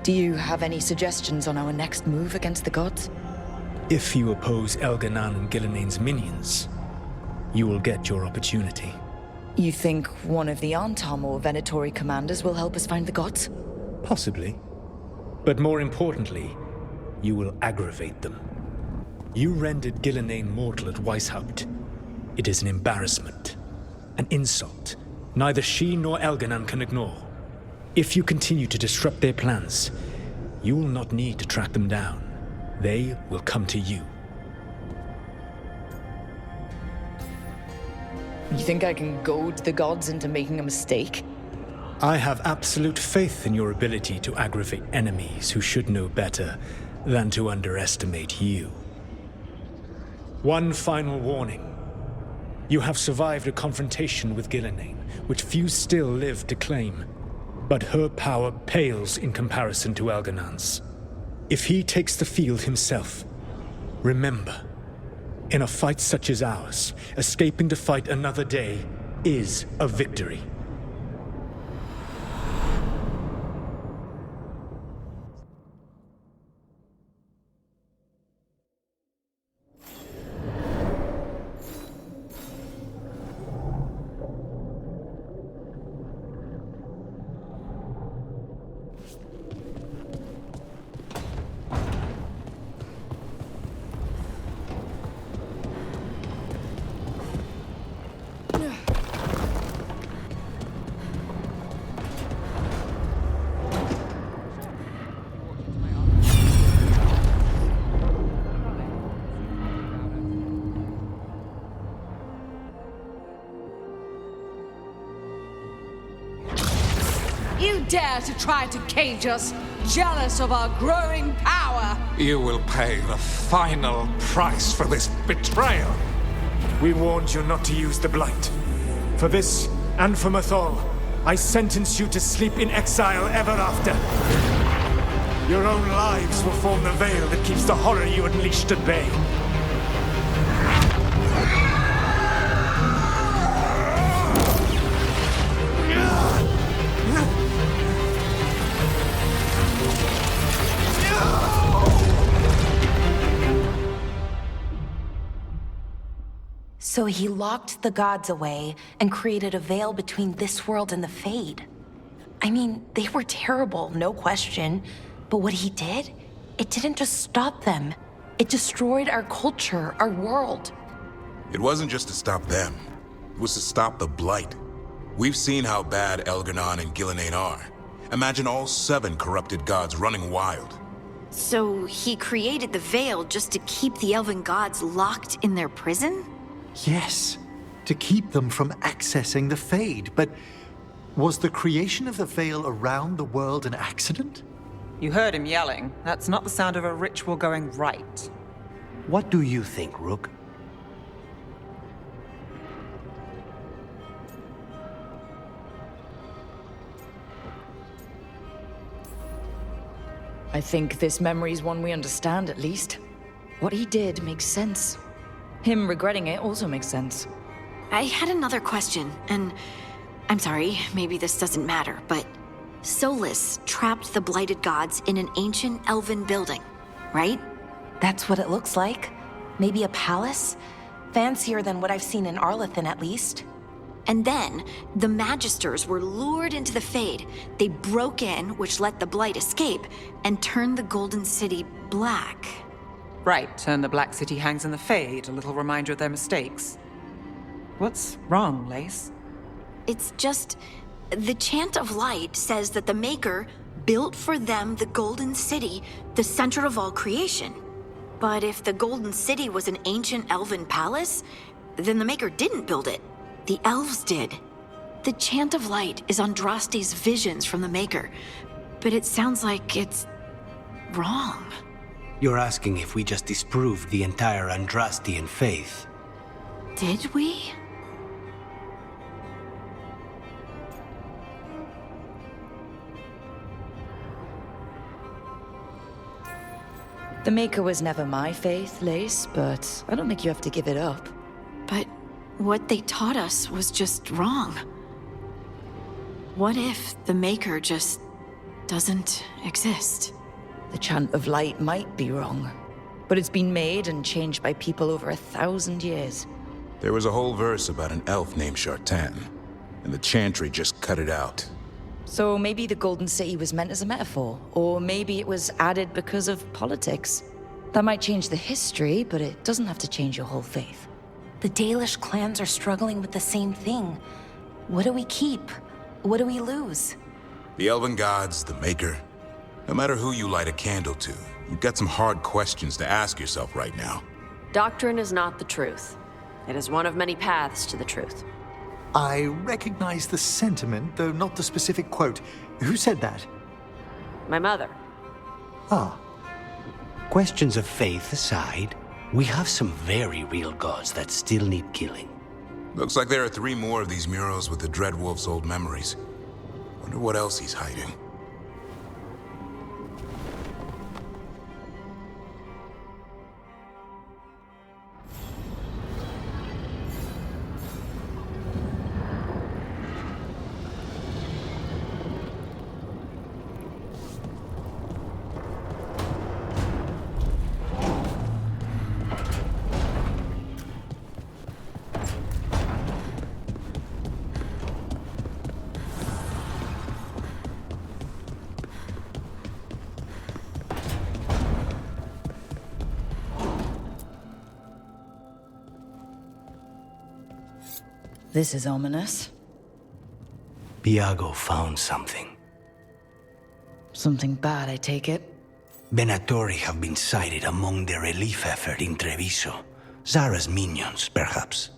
Do you have any suggestions on our next move against the gods? If you oppose Elganan and Gilnean's minions, you will get your opportunity. You think one of the Antam or Venatori commanders will help us find the gods? Possibly. But more importantly, you will aggravate them. You rendered Gilnean mortal at Weishaupt. It is an embarrassment, an insult, neither she nor Elganan can ignore. If you continue to disrupt their plans, you will not need to track them down. They will come to you. You think I can goad the gods into making a mistake? I have absolute faith in your ability to aggravate enemies who should know better than to underestimate you. One final warning. You have survived a confrontation with Gilnean, which few still live to claim. But her power pales in comparison to Elganan's. If he takes the field himself, remember, in a fight such as ours, escaping to fight another day is a victory. You dare to try to cage us, jealous of our growing power! You will pay the final price for this betrayal. We warned you not to use the Blight. For this, and for Mathol, I sentence you to sleep in exile ever after. Your own lives will form the veil that keeps the horror you unleashed at bay. So he locked the gods away and created a veil between this world and the Fade. I mean, they were terrible, no question. But what he did, it didn't just stop them. It destroyed our culture, our world. It wasn't just to stop them. It was to stop the Blight. We've seen how bad Elganan and Gilnean are. Imagine all 7 corrupted gods running wild. So he created the veil just to keep the elven gods locked in their prison? Yes, to keep them from accessing the Fade. But was the creation of the veil around the world an accident? You heard him yelling. That's not the sound of a ritual going right. What do you think, Rook? I think this memory's one we understand, at least. What he did makes sense. Him regretting it also makes sense. I had another question, and I'm sorry, maybe this doesn't matter, but Solus trapped the blighted gods in an ancient elven building, right? That's what it looks like. Maybe a palace? Fancier than what I've seen in Arlethan, at least. And then, the Magisters were lured into the Fade. They broke in, which let the Blight escape, and turned the Golden City black. Right, and the Black City hangs in the Fade, a little reminder of their mistakes. What's wrong, Lace? It's just... the Chant of Light says that the Maker built for them the Golden City, the center of all creation. But if the Golden City was an ancient elven palace, then the Maker didn't build it. The elves did. The Chant of Light is Andraste's visions from the Maker, but it sounds like it's wrong. You're asking if we just disproved the entire Andrastian faith. Did we? The Maker was never my faith, Lace, but I don't think you have to give it up. But what they taught us was just wrong. What if the Maker just doesn't exist? The chant of light might be wrong, but it's been made and changed by people over 1,000 years. There was a whole verse about an elf named Shartan, and the chantry just cut it out. So maybe the Golden City was meant as a metaphor, or maybe it was added because of politics. That might change the history, but it doesn't have to change your whole faith. The Dalish clans are struggling with the same thing. What do we keep? What do we lose? The Elven Gods, the Maker. No matter who you light a candle to, you've got some hard questions to ask yourself right now. Doctrine is not the truth. It is one of many paths to the truth. I recognize the sentiment, though not the specific quote. Who said that? My mother. Ah. Questions of faith aside, we have some very real gods that still need killing. Looks like there are 3 more of these murals with the Dreadwolf's old memories. Wonder what else he's hiding. This is ominous. Biago found something. Something bad, I take it? Venatori have been sighted among the relief effort in Treviso. Zara's minions, perhaps.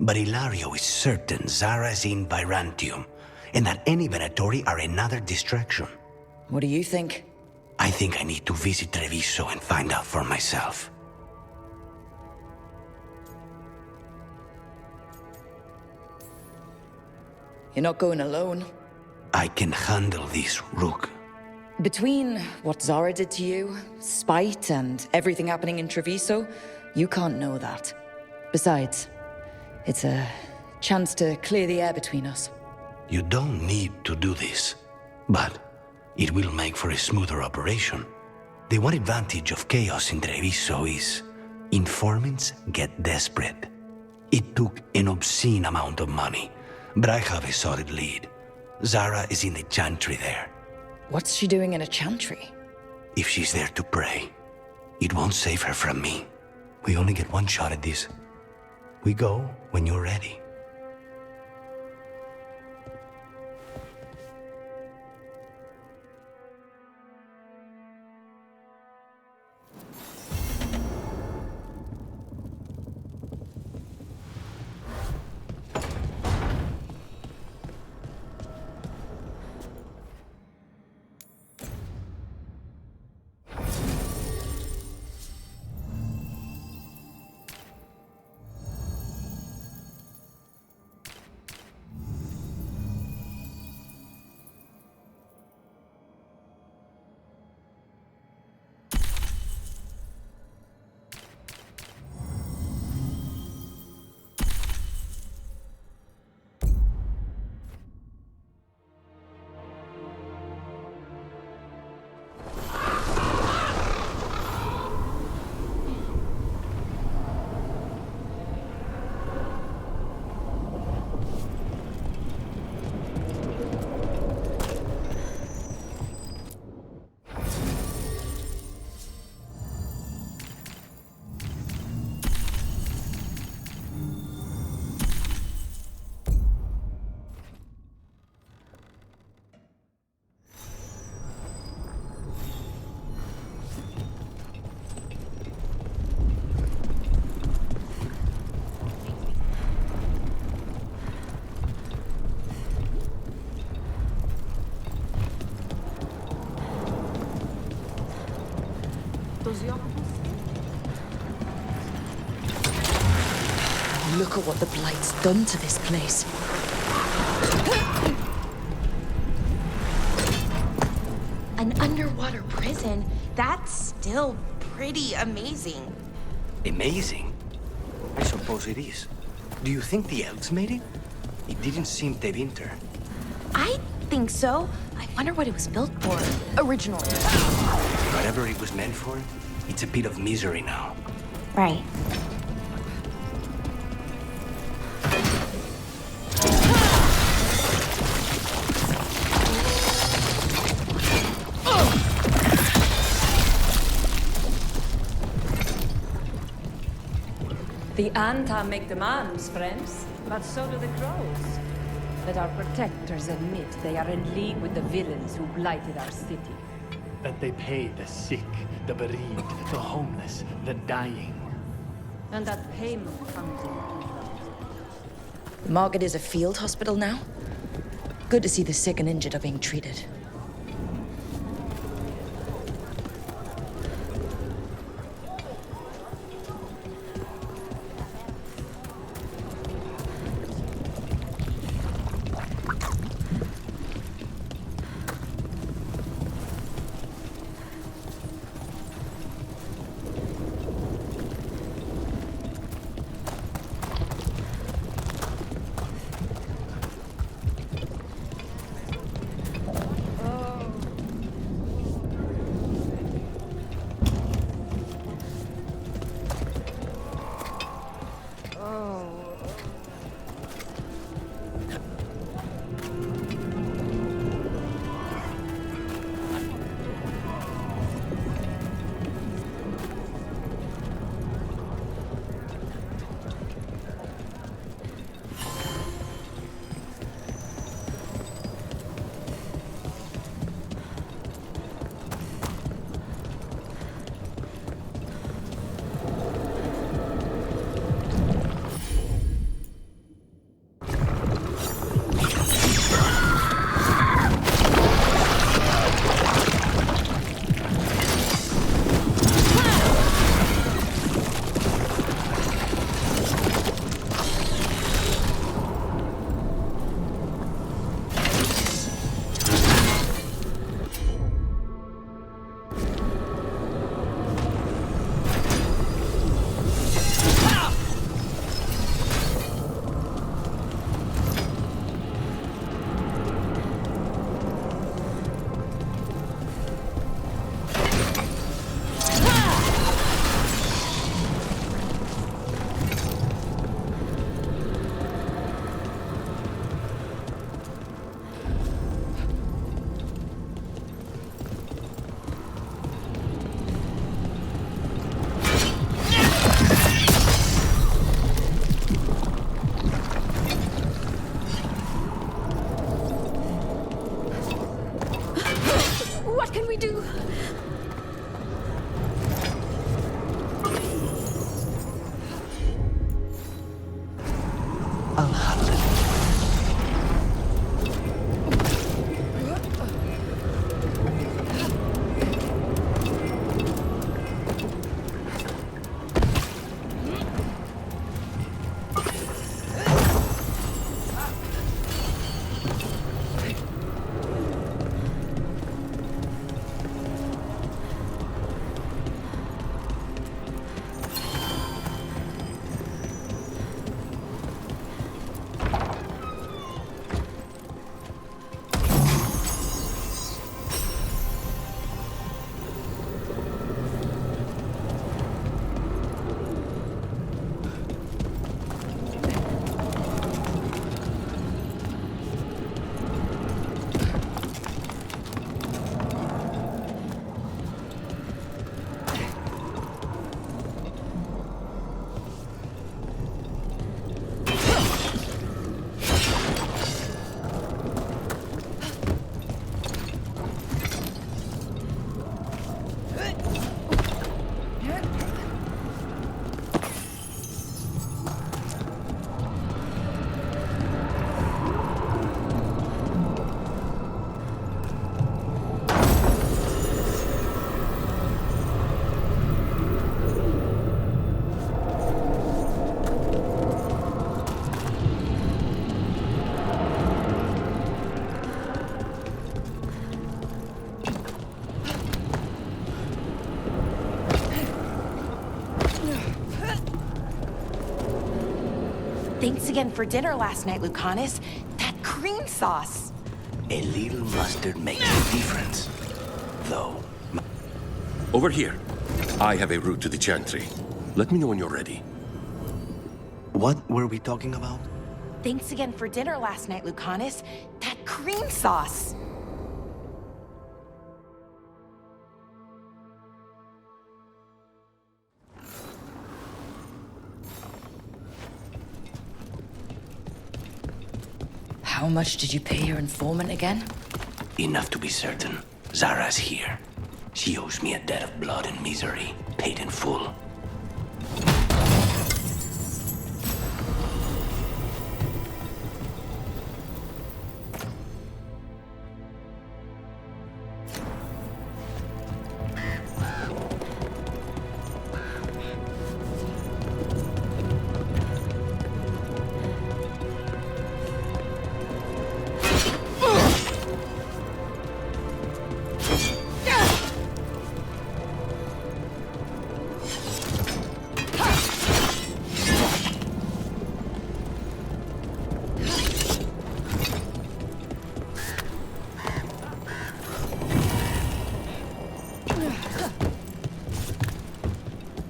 But Ilario is certain Zara is in Byrantium, and that any Venatori are another distraction. What do you think? I think I need to visit Treviso and find out for myself. You're not going alone. I can handle this, Rook. Between what Zara did to you, spite, and everything happening in Treviso, you can't know that. Besides, it's a chance to clear the air between us. You don't need to do this, but it will make for a smoother operation. The one advantage of chaos in Treviso is informants get desperate. It took an obscene amount of money, but I have a solid lead. Zara is in the chantry there. What's she doing in a chantry? If she's there to pray, it won't save her from me. We only get one shot at this. We go when you're ready. Look at what the Blight's done to this place. An underwater prison? That's still pretty amazing. Amazing? I suppose it is. Do you think the elves made it? It didn't seem de winter. I think so. I wonder what it was built for, originally. Whatever it was meant for, it's a pit of misery now. Right. The Anta make demands, friends, but so do the crows. Let our protectors admit they are in league with the villains who blighted our city. That they pay the sick, the bereaved, the homeless, the dying. And that payment comes in. The market is a field hospital now. Good to see the sick and injured are being treated. What can we do? Thanks again for dinner last night, Lucanus. That cream sauce. A little mustard makes a difference. Though. Over here. I have a route to the Chantry. Let me know when you're ready. What were we talking about? Thanks again for dinner last night, Lucanus. That cream sauce. How much did you pay your informant again? Enough to be certain. Zara's here. She owes me a debt of blood and misery, paid in full.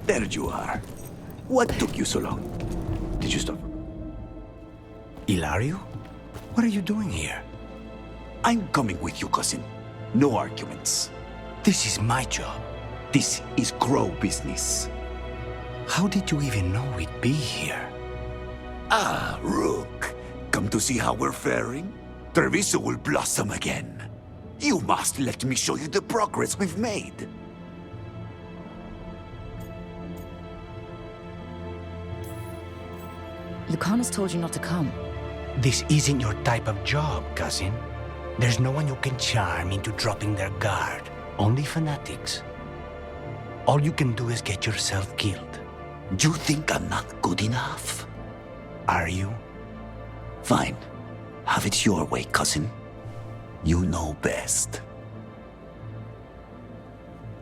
There you are. What took you so long? Did you stop? Ilario? What are you doing here? I'm coming with you, cousin. No arguments. This is my job. This is Crow business. How did you even know we'd be here? Ah, Rook. Come to see how we're faring? Treviso will blossom again. You must let me show you the progress we've made. Lucanus told you not to come. This isn't your type of job, cousin. There's no one you can charm into dropping their guard. Only fanatics. All you can do is get yourself killed. You think I'm not good enough? Are you? Fine. Have it your way, cousin. You know best.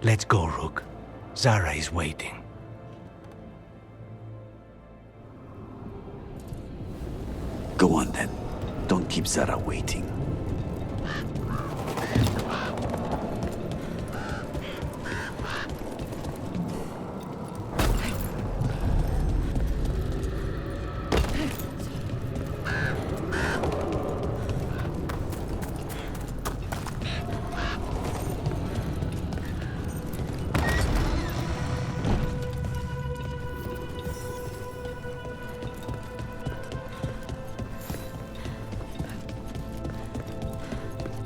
Let's go, Rook. Zara is waiting. Go on then. Don't keep Zara waiting.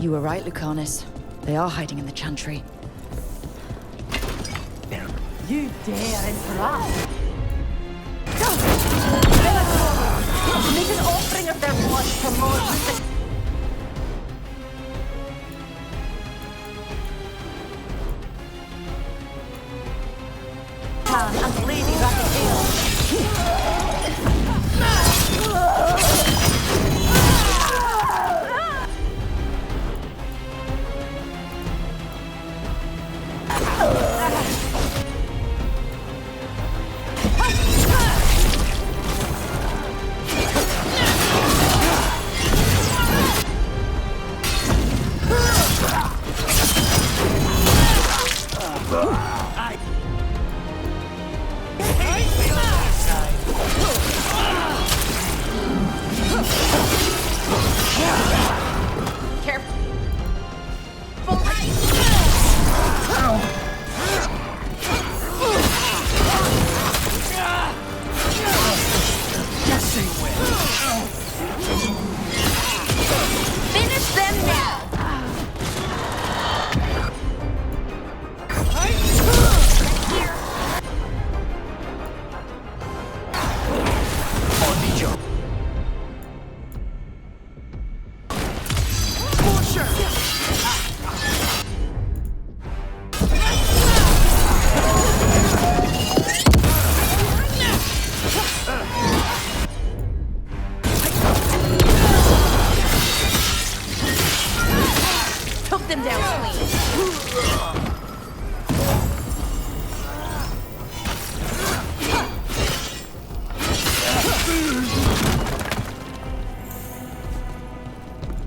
You were right, Lucanus. They are hiding in the Chantry. You dare interrupt! Make an offering of their blood to Lord. And Lady them down, Queen.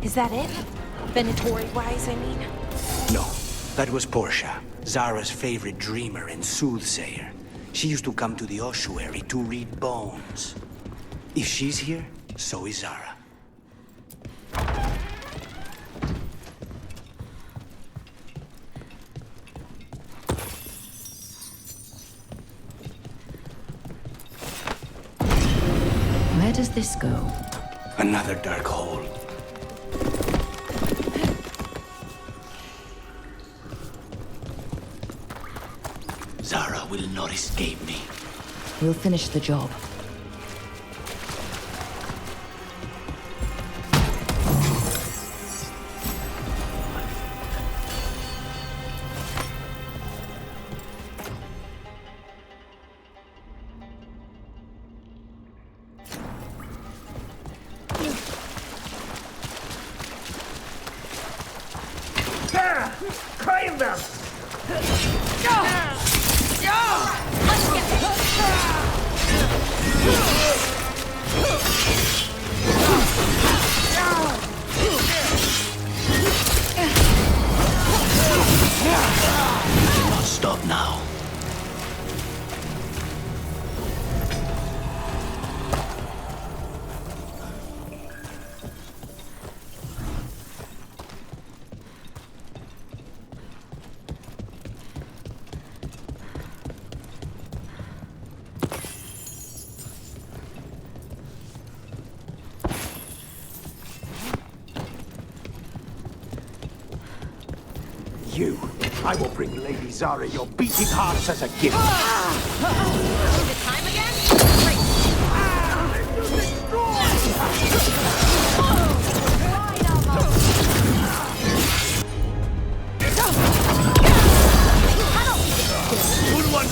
Is that it? Venatori-wise, I mean? No, that was Portia, Zara's favorite dreamer and soothsayer. She used to come to the ossuary to read bones. If she's here, so is Zara. Where does this go? Another dark hole. Zara will not escape me. We'll finish the job. There! Claim them! Cannot stop now. You, I will bring Lady Zara your beating hearts as a gift. Is it time again? Good one,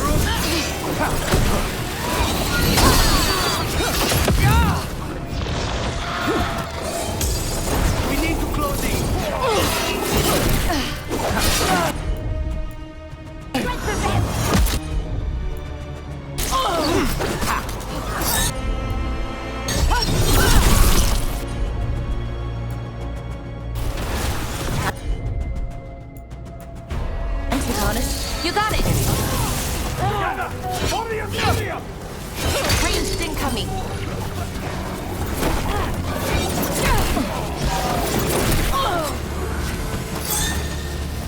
We need to close in. You got it! Together! Ranged incoming.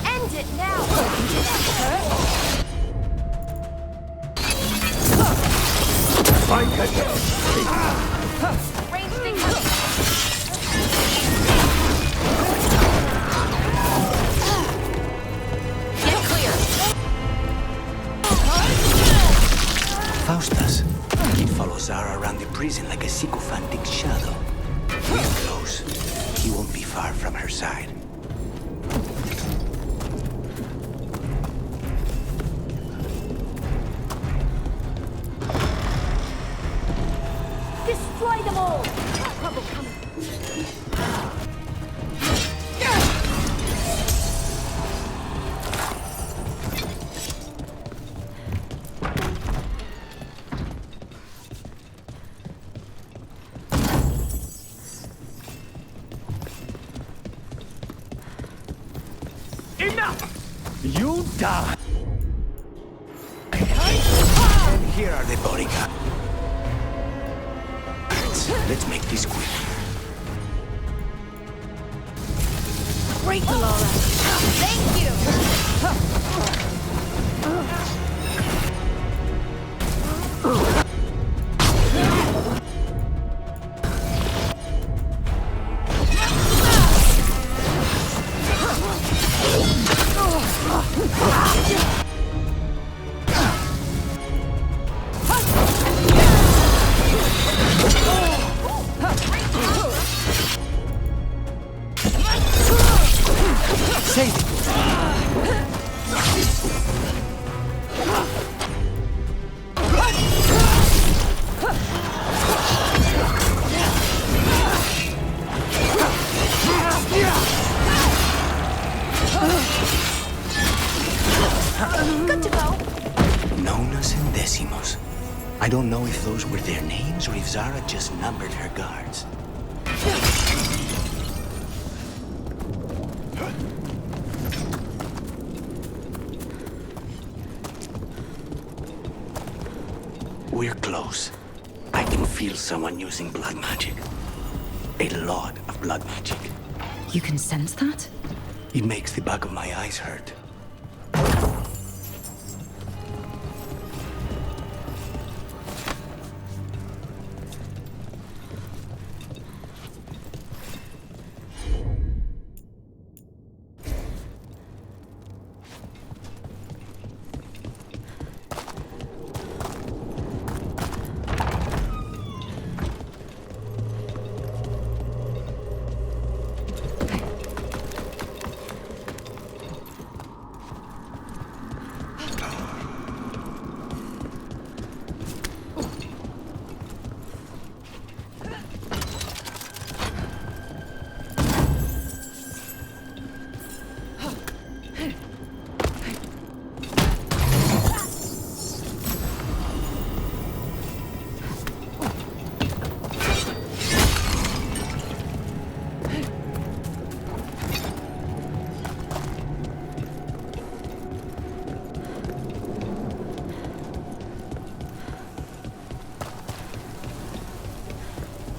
End it now! Ranged incoming. Get clear. Faustus. He'd follow Zara around the prison like a sycophantic shadow. Real close. He won't be far from her side. Destroy them all! Trouble coming. Enough! You die! And here are the bodyguards. Let's make this quick. Great, Laura. Thank you! Save it! Good to go. Nonas and Decimos. I don't know if those were their names or if Zara just numbered her guards. feel someone using blood magic. A lot of blood magic. You can sense that? It makes the back of my eyes hurt.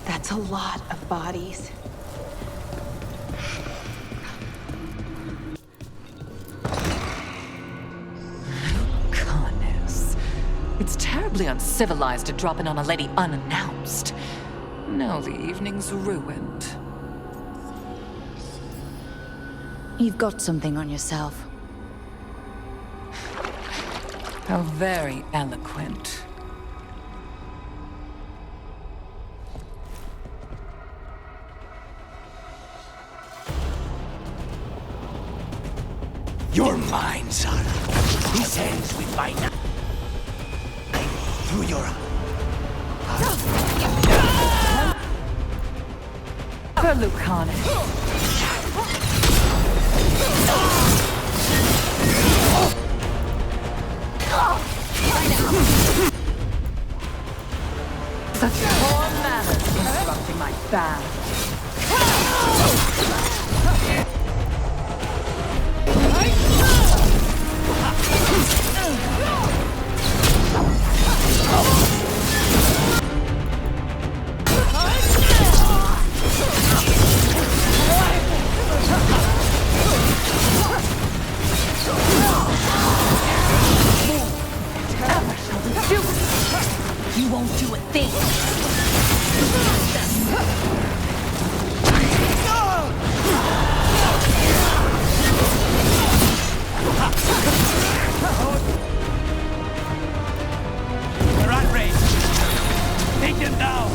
That's a lot of bodies. Goodness. It's terribly uncivilized to drop in on a lady unannounced. Now the evening's ruined. You've got something on yourself. How very eloquent. You're mine, son. This ends with my knife through your For Lucane. Such poor manners interrupting my bath. You won't do a thing. They're outraged. Take them down.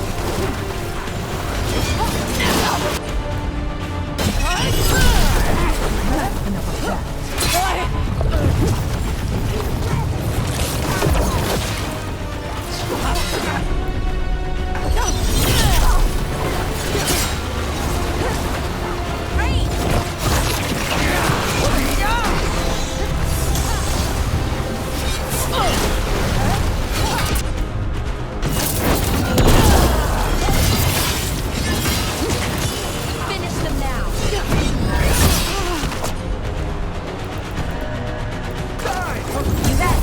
Finish them now. You bet.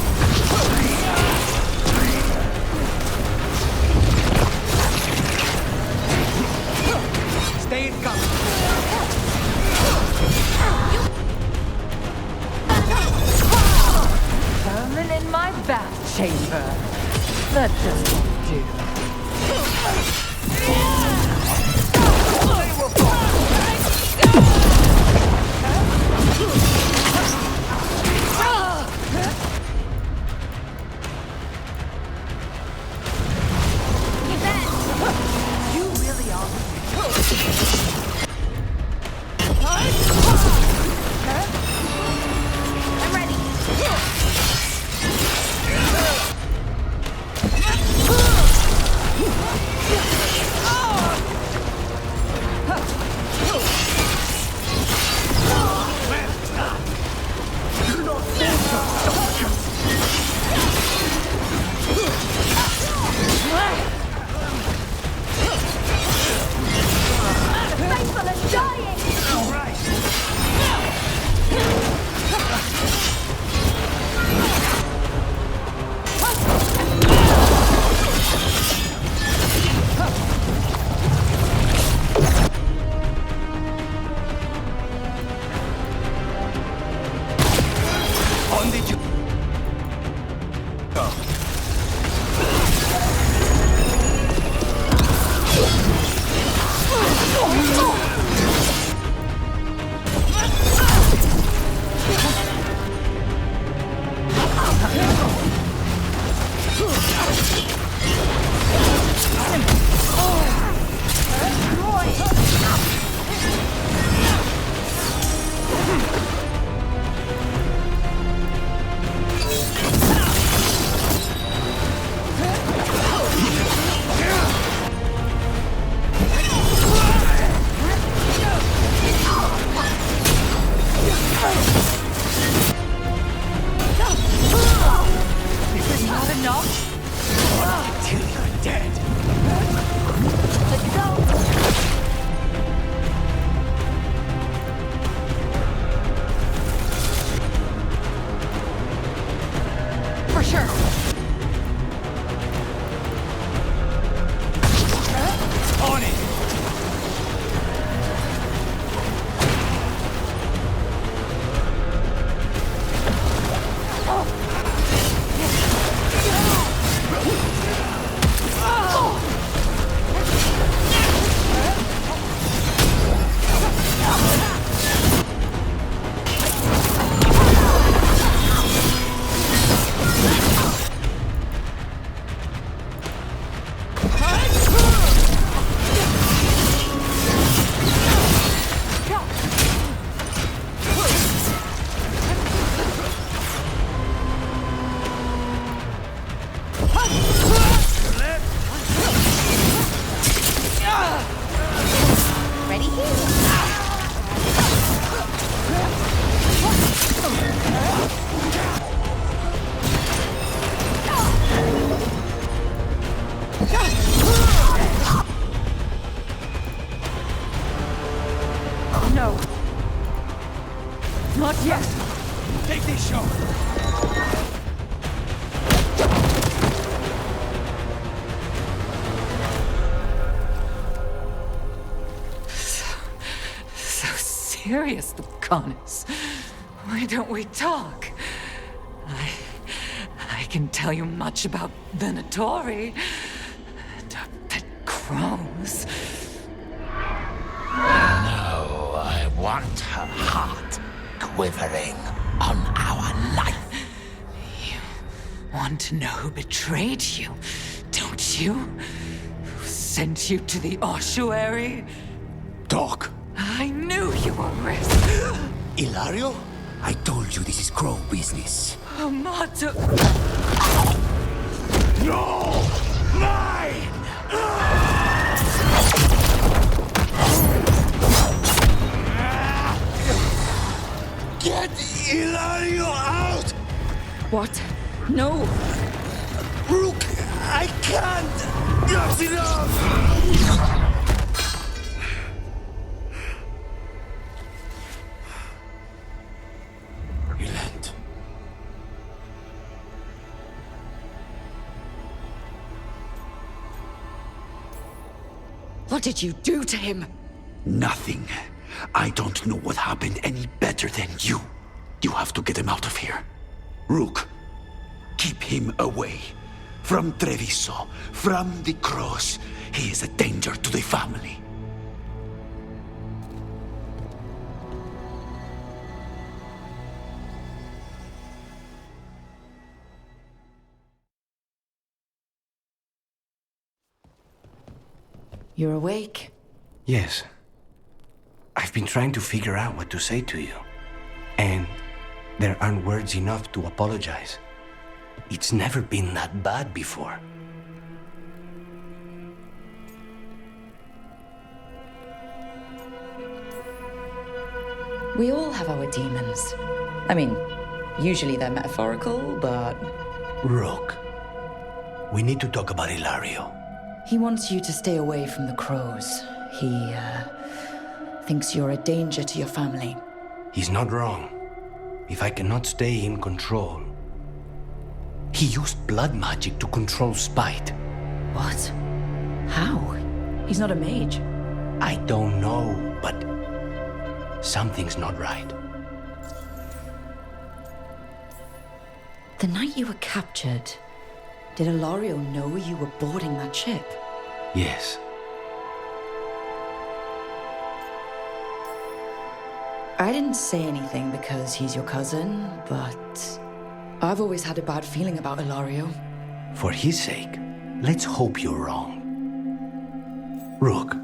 curious, Lucanus. Why don't we talk? I can tell you much about Venatori and our pet crows. No, I want her heart quivering on our life. You want to know who betrayed you, don't you? Who sent you to the ossuary? Doc. I knew you were risk. Ilario? I told you this is crow business. Amato. No! Mine! Get Ilario out! What? No! Rook, I can't! That's enough! Relent. What did you do to him? Nothing. I don't know what happened any better than you. You have to get him out of here. Rook, keep him away. From Treviso, from the cross. He is a danger to the family. You're awake? Yes. I've been trying to figure out what to say to you. And there aren't words enough to apologize. It's never been that bad before. We all have our demons. I mean, usually they're metaphorical, but... Rook, we need to talk about Ilario. He wants you to stay away from the crows. He, thinks you're a danger to your family. He's not wrong. If I cannot stay in control... He used blood magic to control spite. What? How? He's not a mage. I don't know, but... something's not right. The night you were captured, did Ilario know you were boarding that ship? Yes. I didn't say anything because he's your cousin, but I've always had a bad feeling about Ilario. For his sake, let's hope you're wrong. Rook,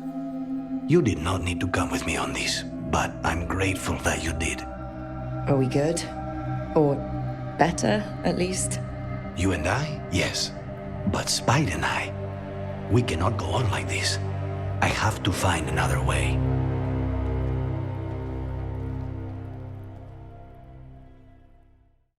you did not need to come with me on this, but I'm grateful that you did. Are we good? Or better, at least? You and I? Yes. But Spite and I, we cannot go on like this. I have to find another way.